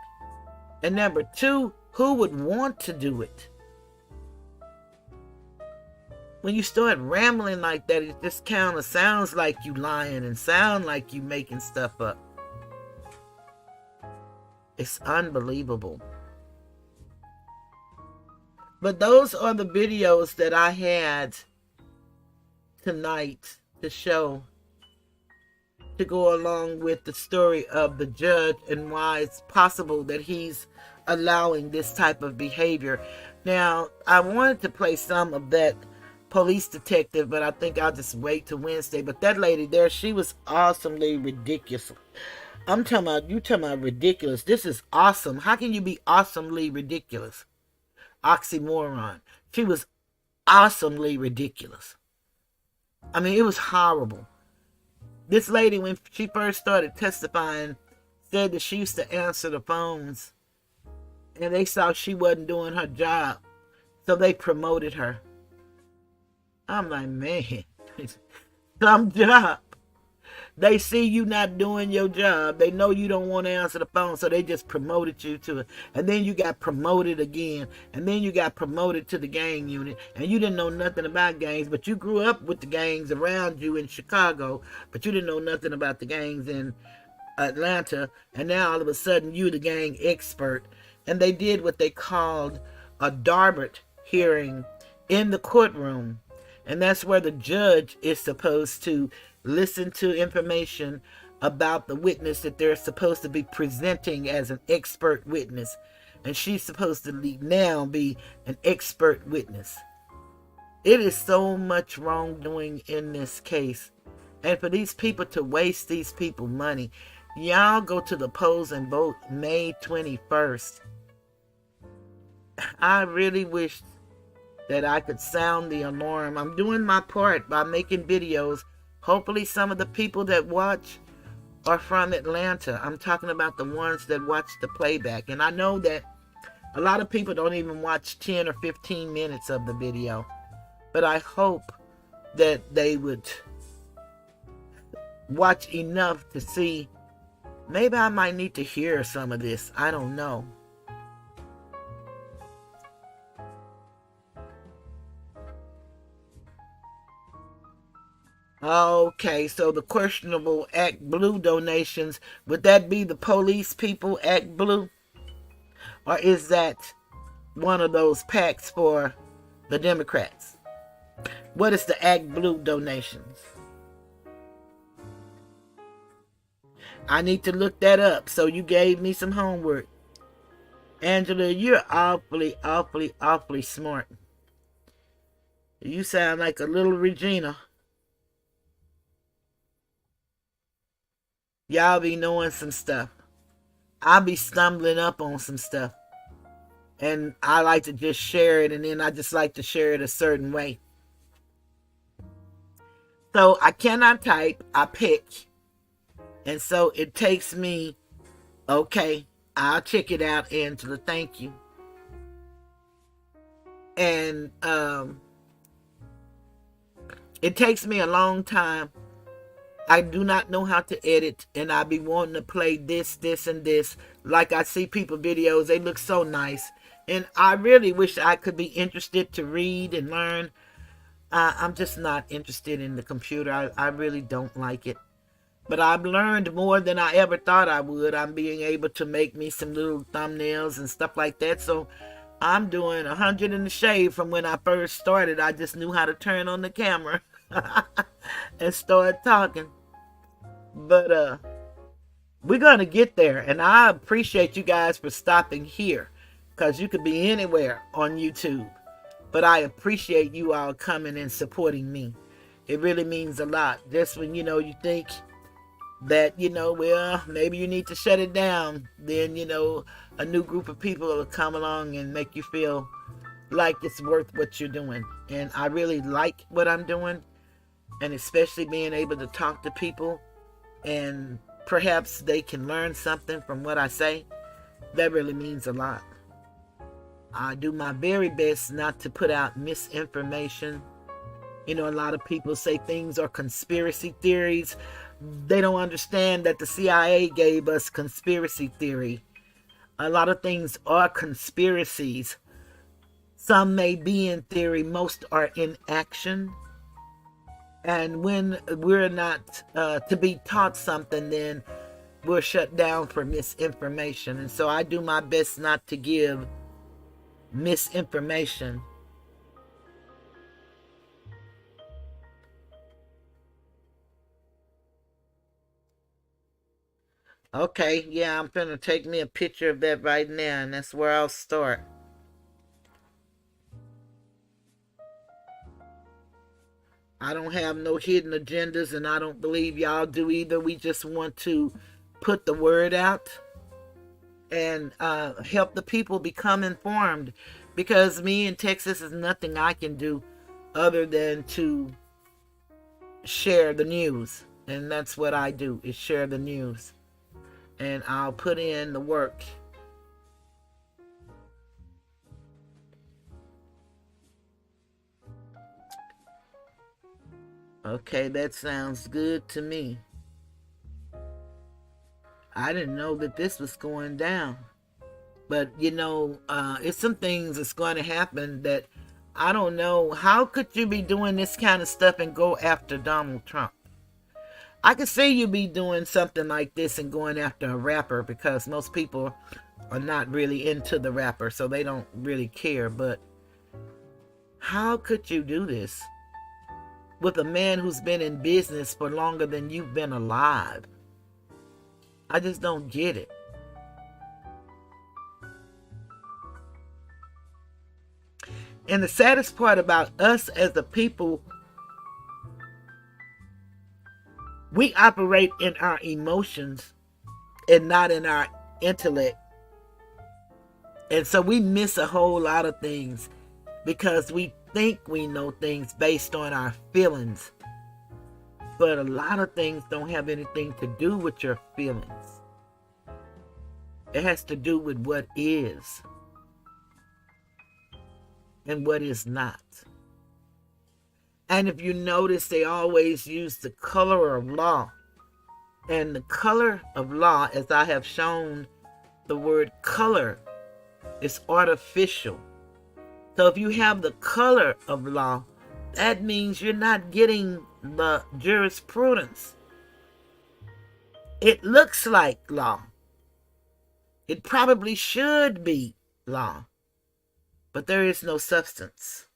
And number two, who would want to do it? When you start rambling like that, it just kind of sounds like you lying and sound like you making stuff up. It's unbelievable. But those are the videos that I had tonight to show, to go along with the story of the judge and why it's possible that he's allowing this type of behavior. Now, I wanted to play some of that police detective, but I think I'll just wait till Wednesday. But that lady there, she was awesomely ridiculous. I'm talking about, you talking about ridiculous. This is awesome. How can you be awesomely ridiculous? Oxymoron. She was awesomely ridiculous. I mean, it was horrible. This lady, when she first started testifying, said that she used to answer the phones, and they saw she wasn't doing her job, so they promoted her. I'm like, man, some job. They see you not doing your job. They know you don't want to answer the phone, so they just promoted you to it. And then you got promoted again. And then you got promoted to the gang unit. And you didn't know nothing about gangs, but you grew up with the gangs around you in Chicago, but you didn't know nothing about the gangs in Atlanta. And now all of a sudden you're the gang expert. And they did what they called a Darbert hearing in the courtroom. And that's where the judge is supposed to listen to information about the witness that they're supposed to be presenting as an expert witness. And she's supposed to now be an expert witness. It is so much wrongdoing in this case. And for these people to waste these people money, y'all go to the polls and vote May 21st. I really wish that I could sound the alarm. I'm doing my part by making videos. Hopefully some of the people that watch are from Atlanta. I'm talking about the ones that watch the playback. And I know that a lot of people don't even watch 10 or 15 minutes of the video. But I hope that they would watch enough to see. Maybe I might need to hear some of this. I don't know. Okay, so the questionable Act Blue donations, would that be the police people, Act Blue? Or is that one of those PACs for the Democrats? What is the Act Blue donations? I need to look that up, so you gave me some homework. Angela, you're awfully smart. You sound like a little Regina. Y'all be knowing some stuff. I'll be stumbling up on some stuff. And I like to just share it, and then I just like to share it a certain way. So I cannot type, I pick. And so it takes me, okay, I'll check it out, Angela, thank you. And it takes me a long time. I do not know how to edit, and I be wanting to play this, and this. Like I see people videos, they look so nice. And I really wish I could be interested to read and learn. I'm just not interested in the computer. I really don't like it. But I've learned more than I ever thought I would. I'm being able to make me some little thumbnails and stuff like that. So I'm doing 100 in the shade from when I first started. I just knew how to turn on the camera and start talking. But we're going to get there. And I appreciate you guys for stopping here, because you could be anywhere on YouTube. But I appreciate you all coming and supporting me. It really means a lot. Just when, you think that, well, maybe you need to shut it down, then, a new group of people will come along and make you feel like it's worth what you're doing. And I really like what I'm doing, and especially being able to talk to people, and perhaps they can learn something from what I say. That really means a lot. I do my very best not to put out misinformation. A lot of people say things are conspiracy theories. They don't understand that the CIA gave us conspiracy theory. A lot of things are conspiracies. Some may be in theory, most are in action. And when we're not to be taught something, then we're shut down for misinformation. And so I do my best not to give misinformation. Okay, yeah, I'm gonna take me a picture of that right now, and that's where I'll start. I don't have no hidden agendas, and I don't believe y'all do either. We just want to put the word out and help the people become informed, because me in Texas is nothing I can do other than to share the news. And that's what I do, is share the news. And I'll put in the work. Okay, that sounds good to me. I didn't know that this was going down. But, it's some things that's going to happen that I don't know. How could you be doing this kind of stuff and go after Donald Trump? I could see you be doing something like this and going after a rapper, because most people are not really into the rapper, so they don't really care. But how could you do this with a man who's been in business for longer than you've been alive? I just don't get it. And the saddest part about us as a people, we operate in our emotions and not in our intellect. And so we miss a whole lot of things because we think we know things based on our feelings. But a lot of things don't have anything to do with your feelings. It has to do with what is and what is not. And if you notice, they always use the color of law. And the color of law, as I have shown, the word color is artificial. So if you have the color of law, that means you're not getting the jurisprudence. It looks like law. It probably should be law. But there is no substance.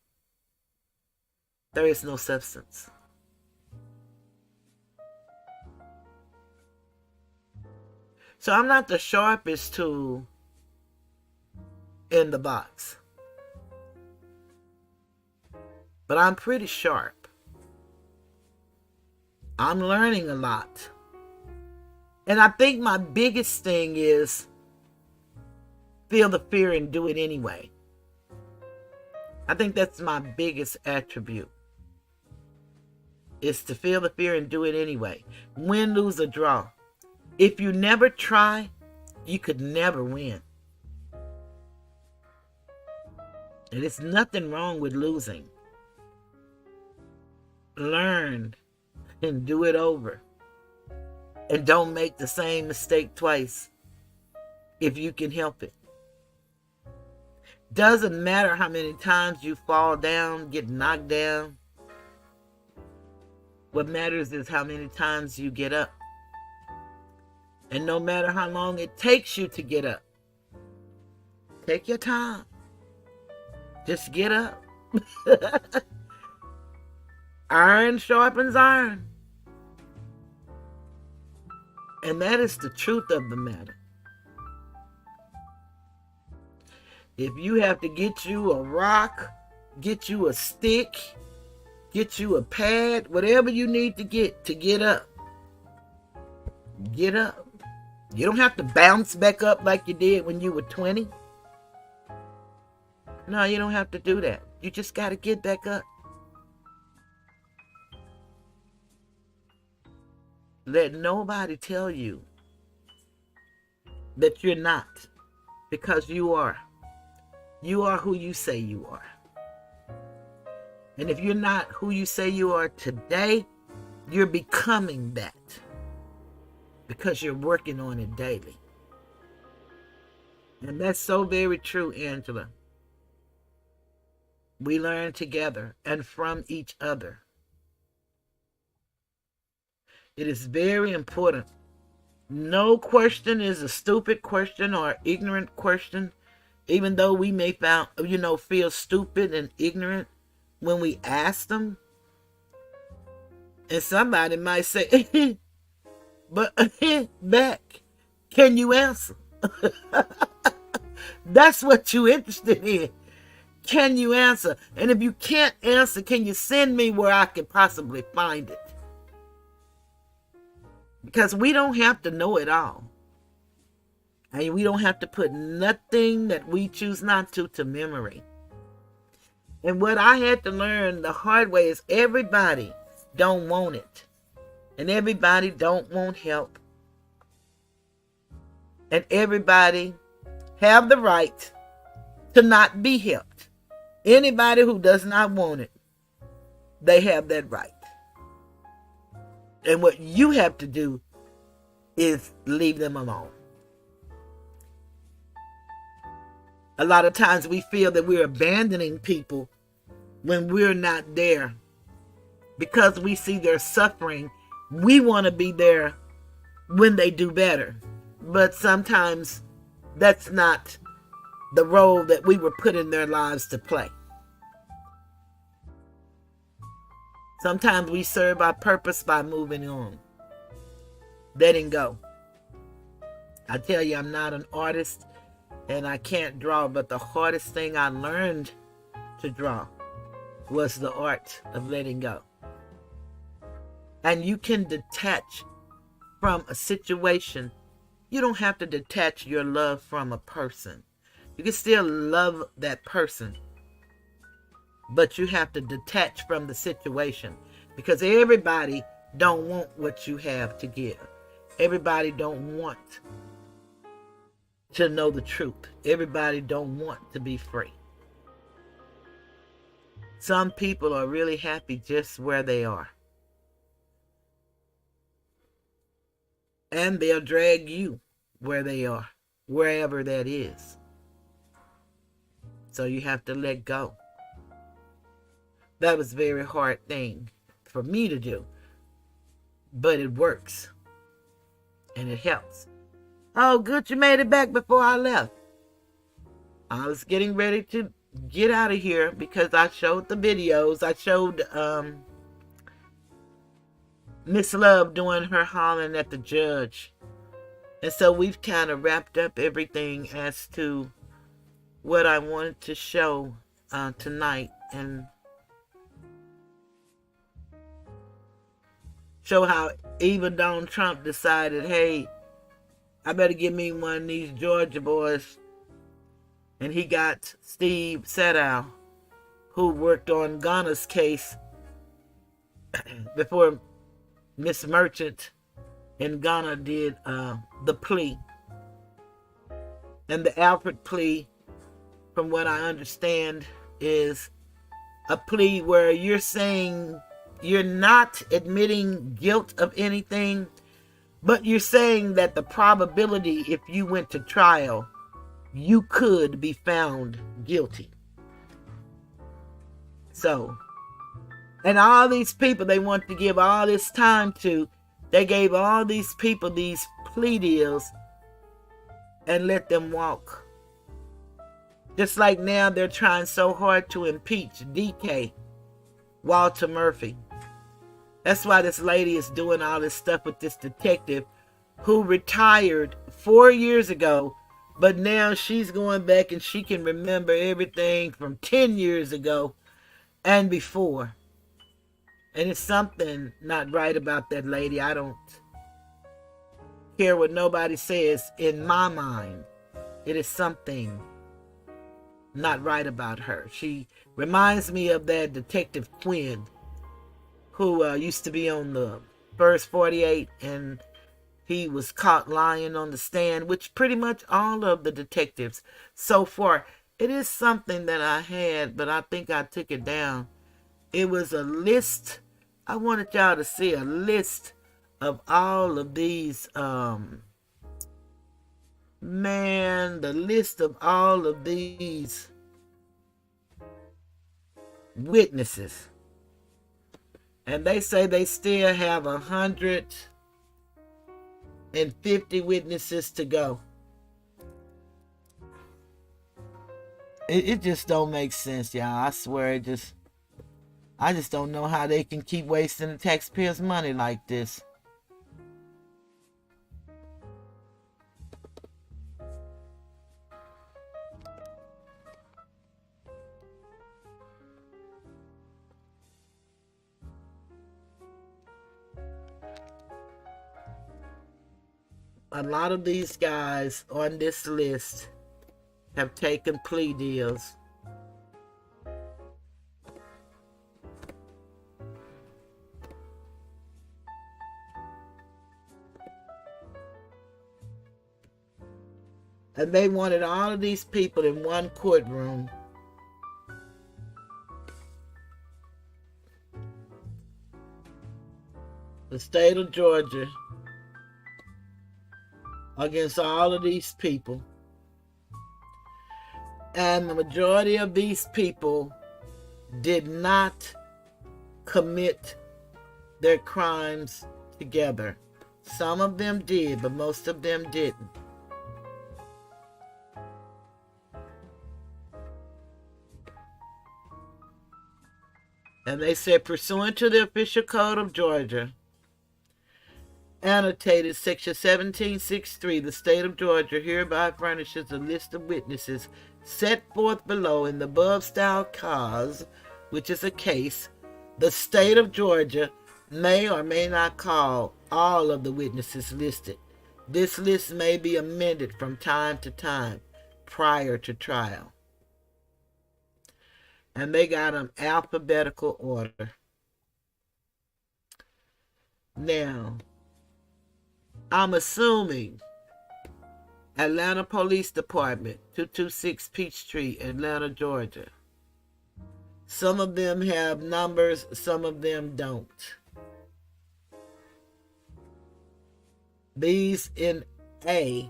There is no substance. So I'm not the sharpest tool in the box. But I'm pretty sharp. I'm learning a lot. And I think my biggest thing is feel the fear and do it anyway. I think that's my biggest attribute, is to feel the fear and do it anyway. Win, lose, or draw. If you never try, you could never win. And there's nothing wrong with losing. Learn and do it over. And don't make the same mistake twice if you can help it. Doesn't matter how many times you fall down, get knocked down. What matters is how many times you get up. And no matter how long it takes you to get up, take your time. Just get up. Iron sharpens iron. And that is the truth of the matter. If you have to get you a rock, get you a stick, get you a pad, whatever you need to get up, get up. You don't have to bounce back up like you did when you were 20. No, you don't have to do that. You just got to get back up. Let nobody tell you that you're not, because you are. You are who you say you are. And if you're not who you say you are today, you're becoming that, because you're working on it daily. And that's so very true, Angela. We learn together and from each other. It is very important. No question is a stupid question or ignorant question, even though we may feel stupid and ignorant when we ask them. And somebody might say, but back, can you answer? That's what you're interested in. Can you answer? And if you can't answer, can you send me where I can possibly find it? Because we don't have to know it all. And we don't have to put nothing that we choose not to memory. And what I had to learn the hard way is everybody don't want it. And everybody don't want help. And everybody have the right to not be helped. Anybody who does not want it, they have that right. And what you have to do is leave them alone. A lot of times we feel that we're abandoning people when we're not there, because we see their suffering We want to be there when they do better. But sometimes that's not the role that we were put in their lives to play. Sometimes we serve our purpose by moving on, letting go. I tell you, I'm not an artist and I can't draw, but the hardest thing I learned to draw was the art of letting go. And you can detach from a situation. You don't have to detach your love from a person. You can still love that person, but you have to detach from the situation, because everybody don't want what you have to give. Everybody don't want to know the truth. Everybody don't want to be free. Some people are really happy just where they are. And they'll drag you where they are, wherever that is. So you have to let go. That was a very hard thing for me to do, but it works and it helps. Oh, good, you made it back before I left. I was getting ready to get out of here because I showed the videos. I showed Miss Love doing her hollering at the judge. And so we've kind of wrapped up everything as to what I wanted to show tonight, and show how even Donald Trump decided, hey, I better give me one of these Georgia boys. And he got Steve Sadow, who worked on Ghana's case before Miss Merchant in Ghana did the plea. And the Alfred plea, from what I understand, is a plea where you're saying you're not admitting guilt of anything, but you're saying that the probability, if you went to trial, you could be found guilty. So, and all these people they want to give all this time to, they gave all these people these plea deals and let them walk. Just like now they're trying so hard to impeach DK, Walter Murphy. That's why this lady is doing all this stuff with this detective who retired 4 years ago, but now she's going back and she can remember everything from 10 years ago and before. And it's something not right about that lady. I don't care what nobody says. In my mind, it is something not right about her. She reminds me of that Detective Quinn, who used to be on the first 48, and he was caught lying on the stand, which pretty much all of the detectives so far. It is something that I had, but I think I took it down. It was a list. I wanted y'all to see a list of all of these, the list of all of these witnesses. And they say they still have 150 witnesses to go. It just don't make sense, y'all. I swear I just don't know how they can keep wasting the taxpayers' money like this. A lot of these guys on this list have taken plea deals. And they wanted all of these people in one courtroom. The state of Georgia against all of these people. And the majority of these people did not commit their crimes together. Some of them did, but most of them didn't. And they said, pursuant to the official code of Georgia, annotated section 1763, the state of Georgia hereby furnishes a list of witnesses set forth below in the above style cause, which is a case. The state of Georgia may or may not call all of the witnesses listed. This list may be amended from time to time prior to trial. And they got them alphabetical order. Now, I'm assuming Atlanta Police Department, 226 Peachtree, Atlanta, Georgia. Some of them have numbers, some of them don't. These in A,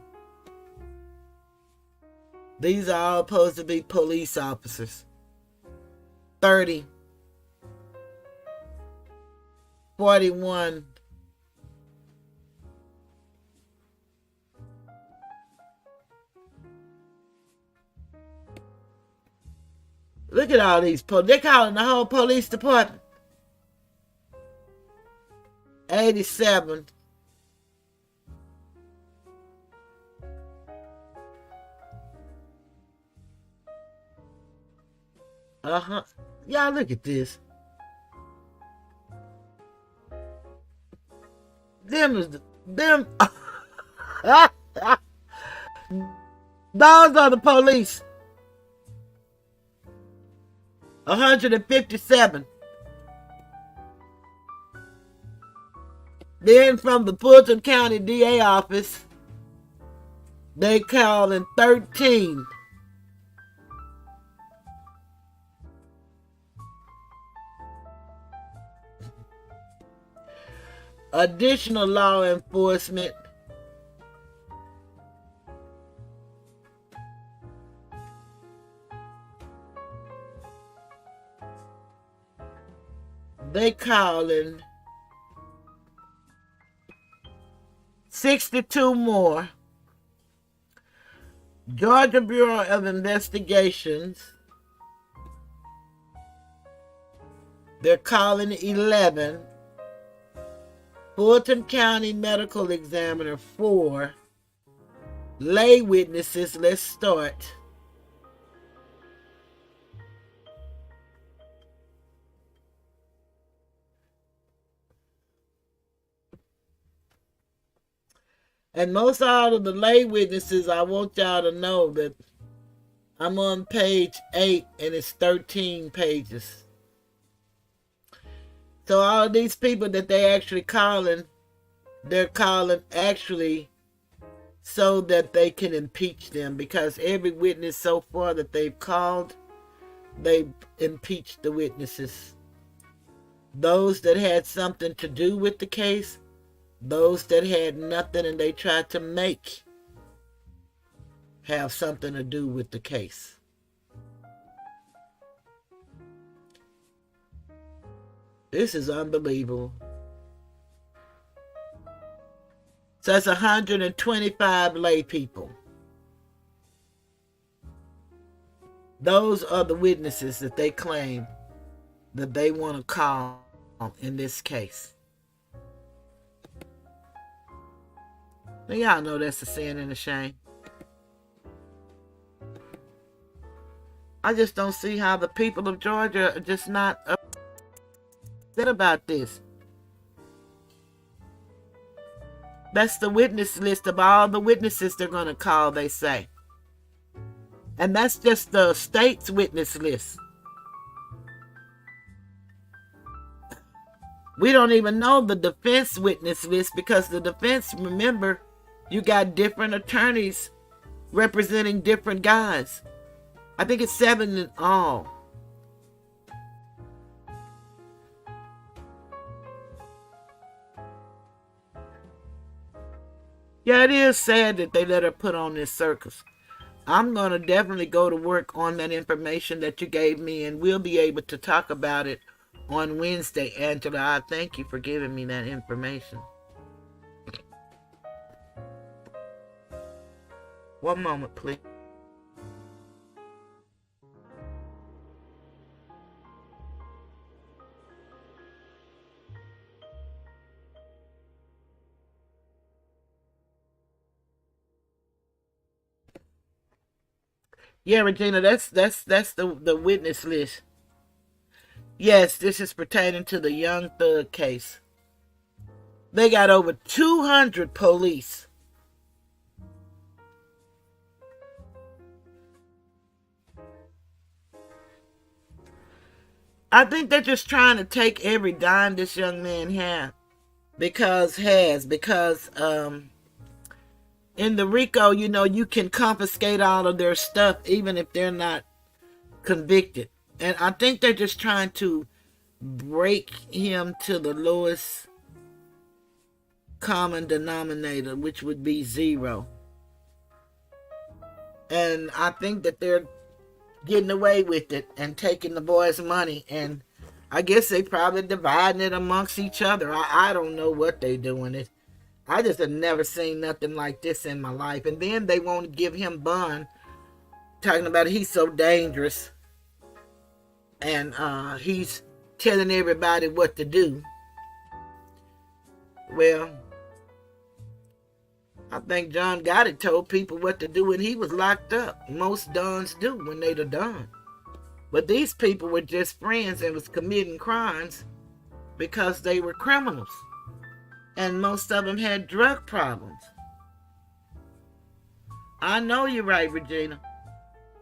these are all supposed to be police officers. 30, 41, look at all these. They're calling the whole police department. 87. Y'all look at this. Them. Those are the police. 157. Then from the Fulton County DA office, they calling 13. Additional law enforcement, they calling 62 more. Georgia Bureau of Investigations, they're calling 11. Fulton County Medical Examiner, 4. Lay witnesses, let's start. And most all of the lay witnesses, I want y'all to know that I'm on page 8 and it's 13 pages. So all of these people that they actually calling, they're calling actually so that they can impeach them, because every witness so far that they've called, they've impeached the witnesses. Those that had something to do with the case, those that had nothing and they tried to make have something to do with the case. This is unbelievable. So that's 125 lay people. Those are the witnesses that they claim that they want to call in this case. Now, y'all know that's a sin and a shame. I just don't see how the people of Georgia are just not upset about this. That's the witness list of all the witnesses they're going to call, they say. And that's just the state's witness list. We don't even know the defense witness list, because the defense, remember, you got different attorneys representing different guys. I think it's 7 in all. Yeah, it is sad that they let her put on this circus. I'm going to definitely go to work on that information that you gave me, and we'll be able to talk about it on Wednesday. Angela, I thank you for giving me that information. One moment, please. Yeah, Regina, that's the witness list. Yes, this is pertaining to the Young Thug case. They got over 200 police. I think they're just trying to take every dime this young man has. Because in the RICO, you can confiscate all of their stuff even if they're not convicted. And I think they're just trying to break him to the lowest common denominator, which would be 0. And I think that they're getting away with it and taking the boy's money, and I guess they probably dividing it amongst each other. I don't know what they doing. I just have never seen nothing like this in my life. And then they want to give him bond, talking about he's so dangerous, and he's telling everybody what to do. Well, I think John Gotti told people what to do when he was locked up. Most dons do when they're done. But these people were just friends and was committing crimes because they were criminals. And most of them had drug problems. I know you're right, Regina.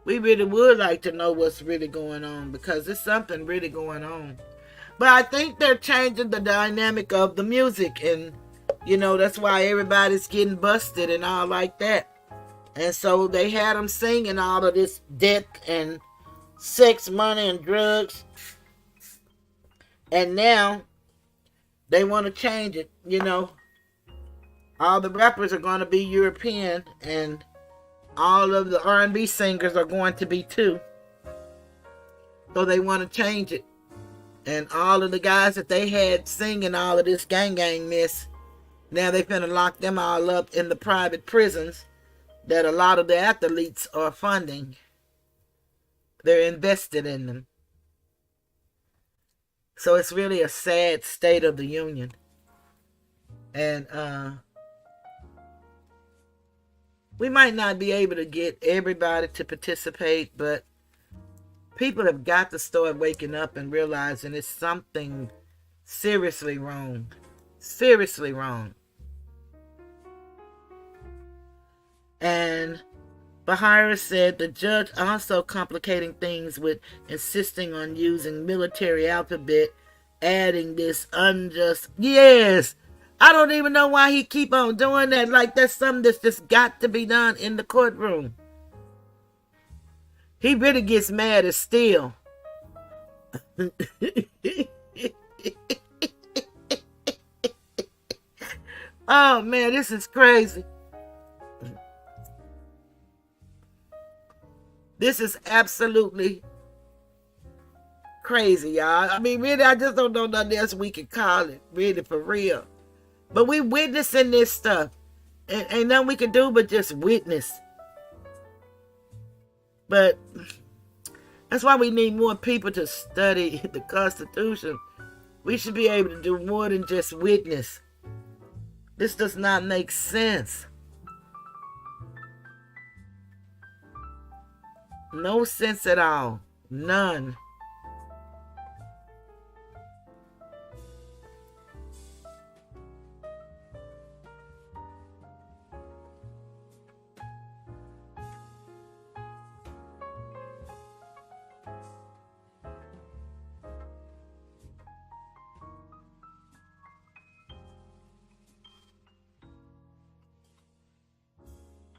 We really would like to know what's really going on, because there's something really going on. But I think they're changing the dynamic of the music, and that's why everybody's getting busted and all like that. And so they had them singing all of this death and sex, money, and drugs. And now they want to change it. All the rappers are going to be European, and all of the R&B singers are going to be too. So they want to change it. And all of the guys that they had singing all of this gang mess, now they finna lock them all up in the private prisons that a lot of the athletes are funding. They're invested in them. So it's really a sad state of the union. And we might not be able to get everybody to participate, but people have got to start waking up and realizing it's something seriously wrong. Seriously wrong. And Bahira said the judge also complicating things with insisting on using military alphabet, adding this unjust. Yes, I don't even know why he keep on doing that. Like that's something that's just got to be done in the courtroom. He really gets mad as steel. Oh man, this is crazy. This is absolutely crazy, y'all. I mean, really, I just don't know nothing else we can call it, really, for real. But we witnessing this stuff. And ain't nothing we can do but just witness. But that's why we need more people to study the Constitution. We should be able to do more than just witness. This does not make sense. No sense at all. None.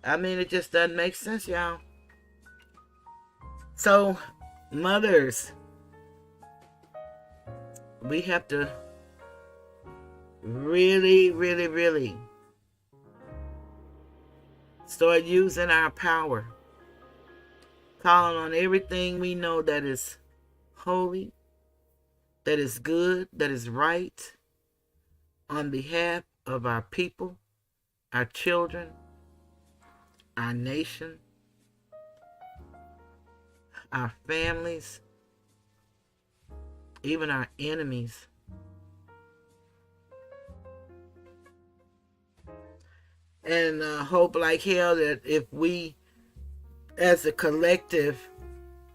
I mean, it just doesn't make sense, y'all. So, mothers, we have to really start using our power. Calling on everything we know that is holy, that is good, that is right, on behalf of our people, our children, our our nation, our families, even our enemies. And hope like hell that if we, as a collective,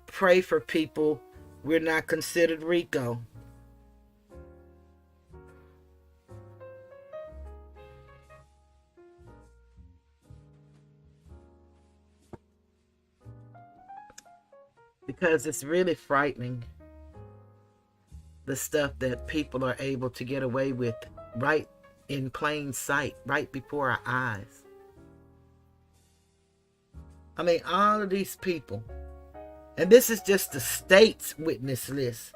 pray for people, we're not considered RICO. Because it's really frightening, the stuff that people are able to get away with right in plain sight, right before our eyes. I mean, all of these people, and this is just the state's witness list.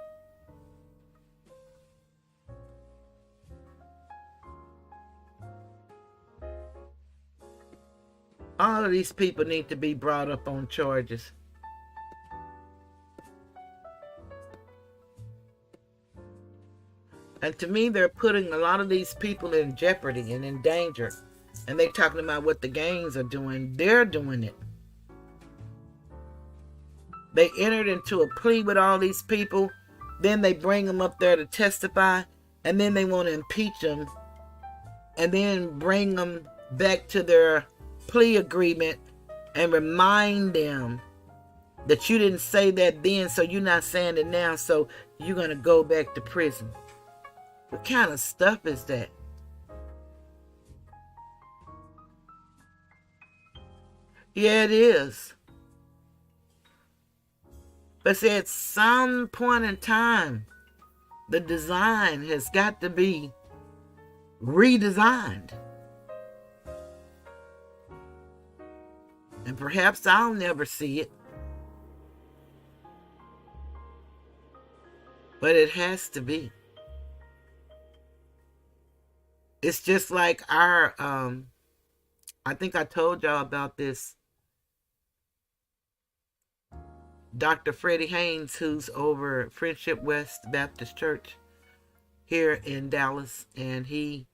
All of these people need to be brought up on charges. And to me, they're putting a lot of these people in jeopardy and in danger. And they're talking about what the gangs are doing. They're doing it. They entered into a plea with all these people. Then they bring them up there to testify. And then they want to impeach them. And then bring them back to their plea agreement and remind them that you didn't say that then, so you're not saying it now, so you're going to go back to prison. What kind of stuff is that? Yeah, it is. But see, at some point in time, the design has got to be redesigned. And perhaps I'll never see it. But it has to be. It's just like our, I think I told y'all about this, Dr. Freddie Haynes, who's over Friendship West Baptist Church here in Dallas, and he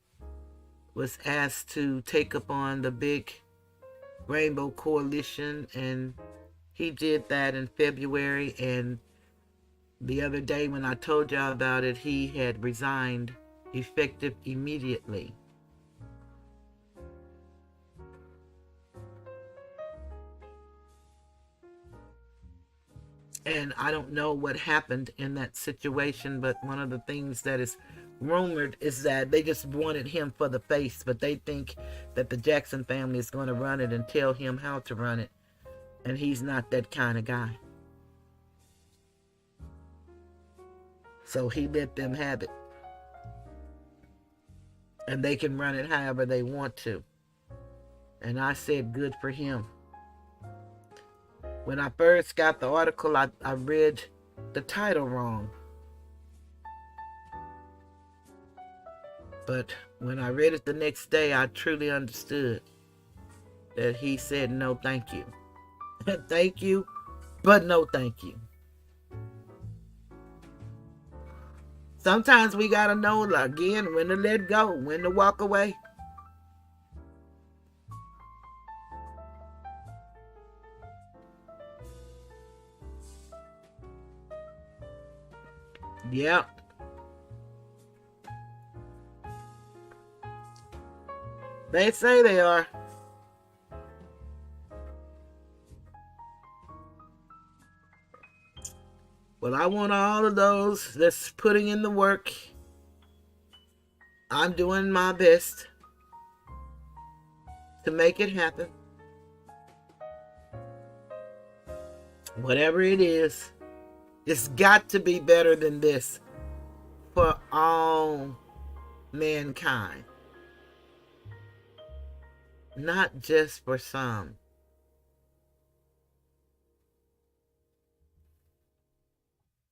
was asked to take up on the big Rainbow Coalition, and he did that in February, and the other day when I told y'all about it, he had resigned effective immediately. And I don't know what happened in that situation, but one of the things that is rumored is that they just wanted him for the face, but they think that the Jackson family is going to run it and tell him how to run it. And he's not that kind of guy. So he let them have it. And they can run it however they want to. And I said, good for him. When I first got the article, I read the title wrong. But when I read it the next day, I truly understood that he said, no, thank you. Thank you, but no, thank you. Sometimes we got to know, again, when to let go, when to walk away. Yep. They say they are. Well, I want all of those that's putting in the work. I'm doing my best to make it happen. Whatever it is, it's got to be better than this for all mankind. Not just for some.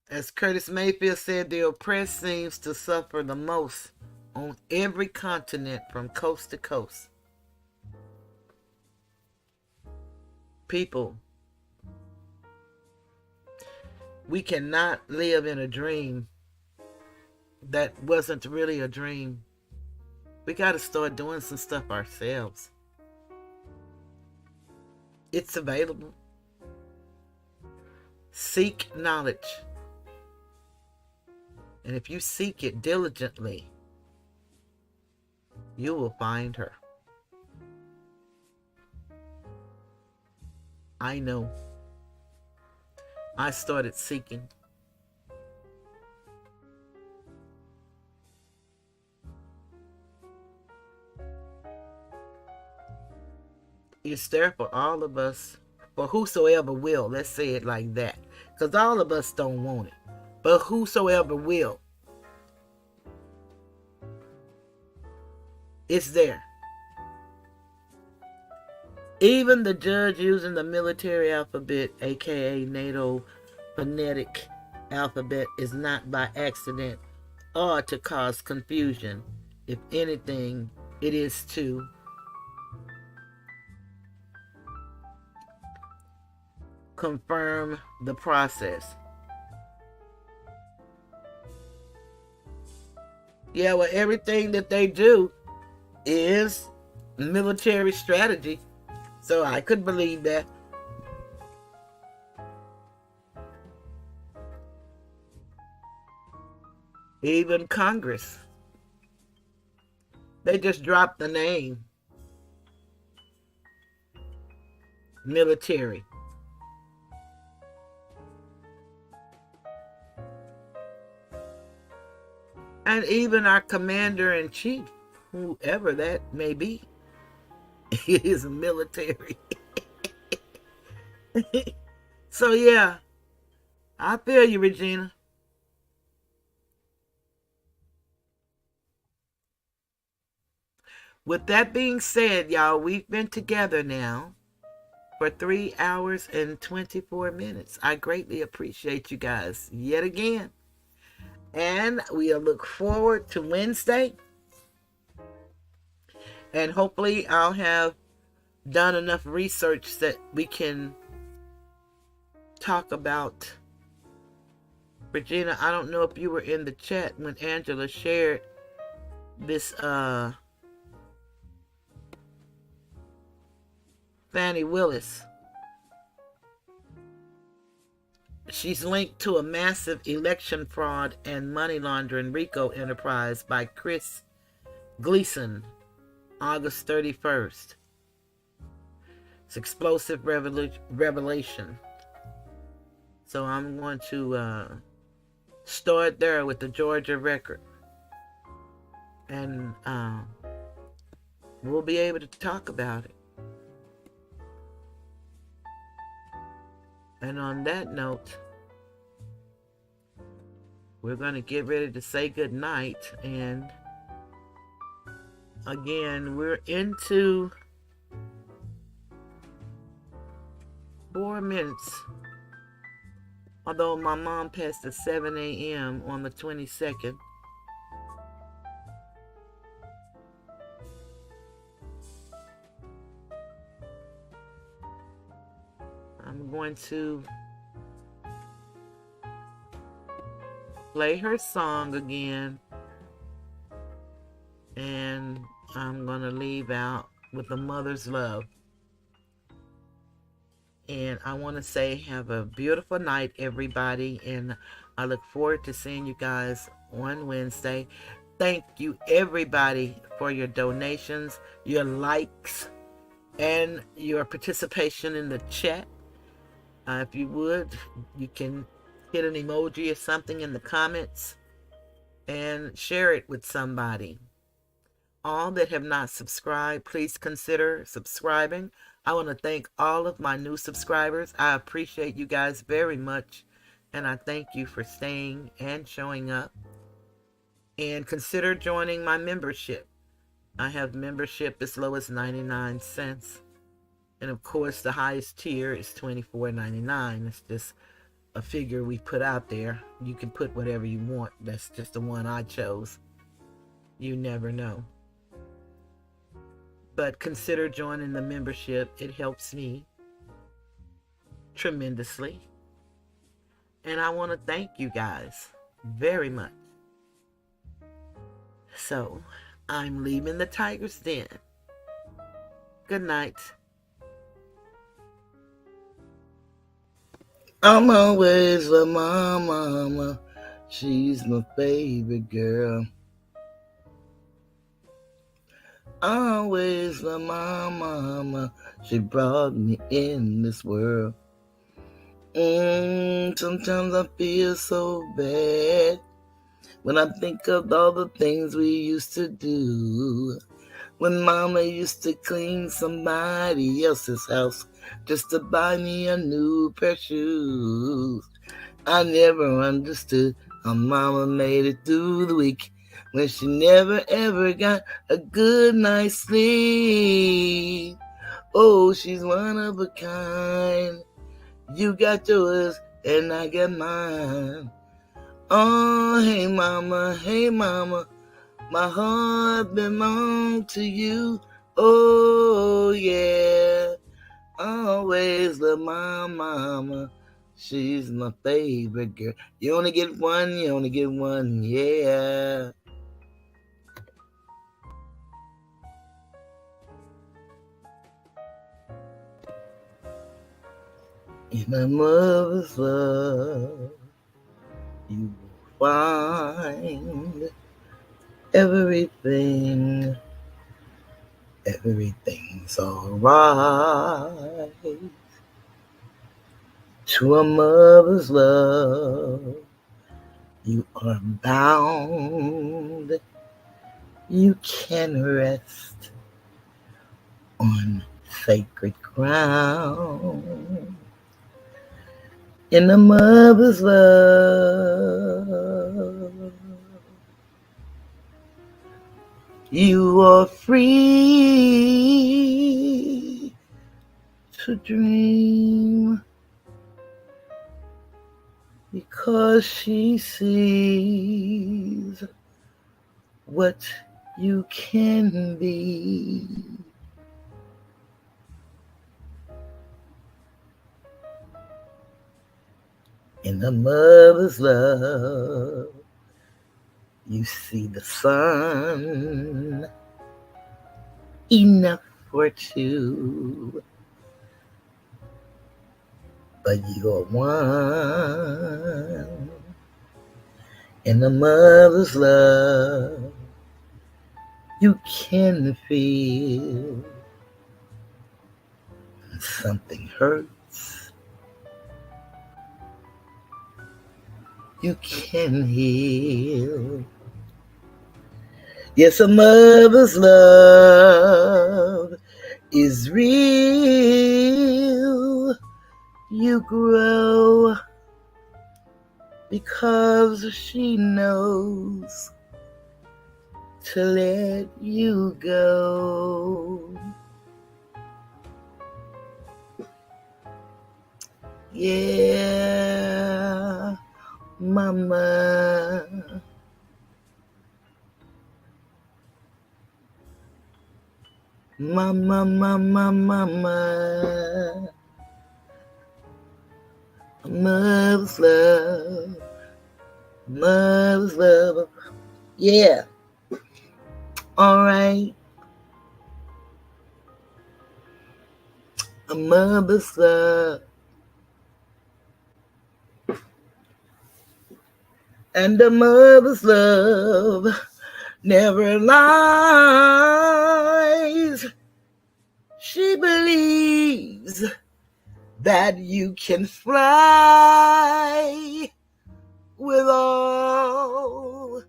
As Curtis Mayfield said, the oppressed seems to suffer the most on every continent from coast to coast. People, we cannot live in a dream that wasn't really a dream. We got to start doing some stuff ourselves. It's available. Seek knowledge. And if you seek it diligently, you will find her. I know. I started seeking. It's there for all of us, for whosoever will. Let's say it like that. Because all of us don't want it. But whosoever will, it's there. Even the judge using the military alphabet, aka NATO phonetic alphabet, is not by accident or to cause confusion. If anything, it is to confirm the process. Yeah, well, everything that they do is military strategy. So I could believe that. Even Congress. They just dropped the name. Military. And even our commander-in-chief, whoever that may be, is military. So yeah, I feel you, Regina. With that being said, y'all, we've been together now for 3 hours and 24 minutes. I greatly appreciate you guys yet again. And we'll look forward to Wednesday. And hopefully I'll have done enough research that we can talk about. Regina, I don't know if you were in the chat when Angela shared this Fannie Willis. She's linked to a massive election fraud and money laundering RICO enterprise by Chris Gleason, August 31st. It's explosive revelation. So I'm going to start there with the Georgia record. And we'll be able to talk about it. And on that note, we're going to get ready to say good night. And again, we're into 4 minutes. Although my mom passed at 7 a.m. on the 22nd. I'm going to play her song again. And I'm going to leave out with a mother's love. And I want to say have a beautiful night, everybody. And I look forward to seeing you guys on Wednesday. Thank you, everybody, for your donations, your likes, and your participation in the chat. If you would, you can hit an emoji or something in the comments and share it with somebody. All that have not subscribed, please consider subscribing. I want to thank all of my new subscribers. I appreciate you guys very much. And I thank you for staying and showing up. And consider joining my membership. I have membership as low as 99 cents. And of course, the highest tier is $24.99. It's just a figure we put out there. You can put whatever you want. That's just the one I chose. You never know. But consider joining the membership. It helps me tremendously. And I want to thank you guys very much. So, I'm leaving the Tiger's Den. Good night. I'm always with my mama. She's my favorite girl. Always with my mama. She brought me in this world. Sometimes I feel so bad when I think of all the things we used to do. When mama used to clean somebody else's house just to buy me a new pair of shoes. I never understood how mama made it through the week when she never ever got a good night's sleep. Oh, she's one of a kind. You got yours and I got mine. Oh, hey mama, my heart belongs to you. Oh, yeah. Always love my mama. She's my favorite girl. You only get one, yeah. In a mother's love, you will find everything. Everything's alright. To a mother's love, you are bound. You can rest on sacred ground. In a mother's love, you are free to dream because she sees what you can be. In a mother's love, you see the sun, enough for two, but you're one. In a mother's love, you can feel when something hurts. You can heal. Yes, a mother's love is real. You grow because she knows to let you go. Yeah, mama. Mama, mama, mama. Mother's love. Mother's love. Yeah. All right. A mother's love. And a mother's love never lies. She believes that you can fly with all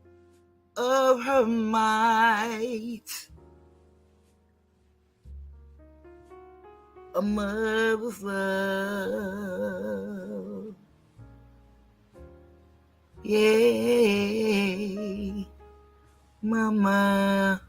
of her might. A mother's love. Yay, mama.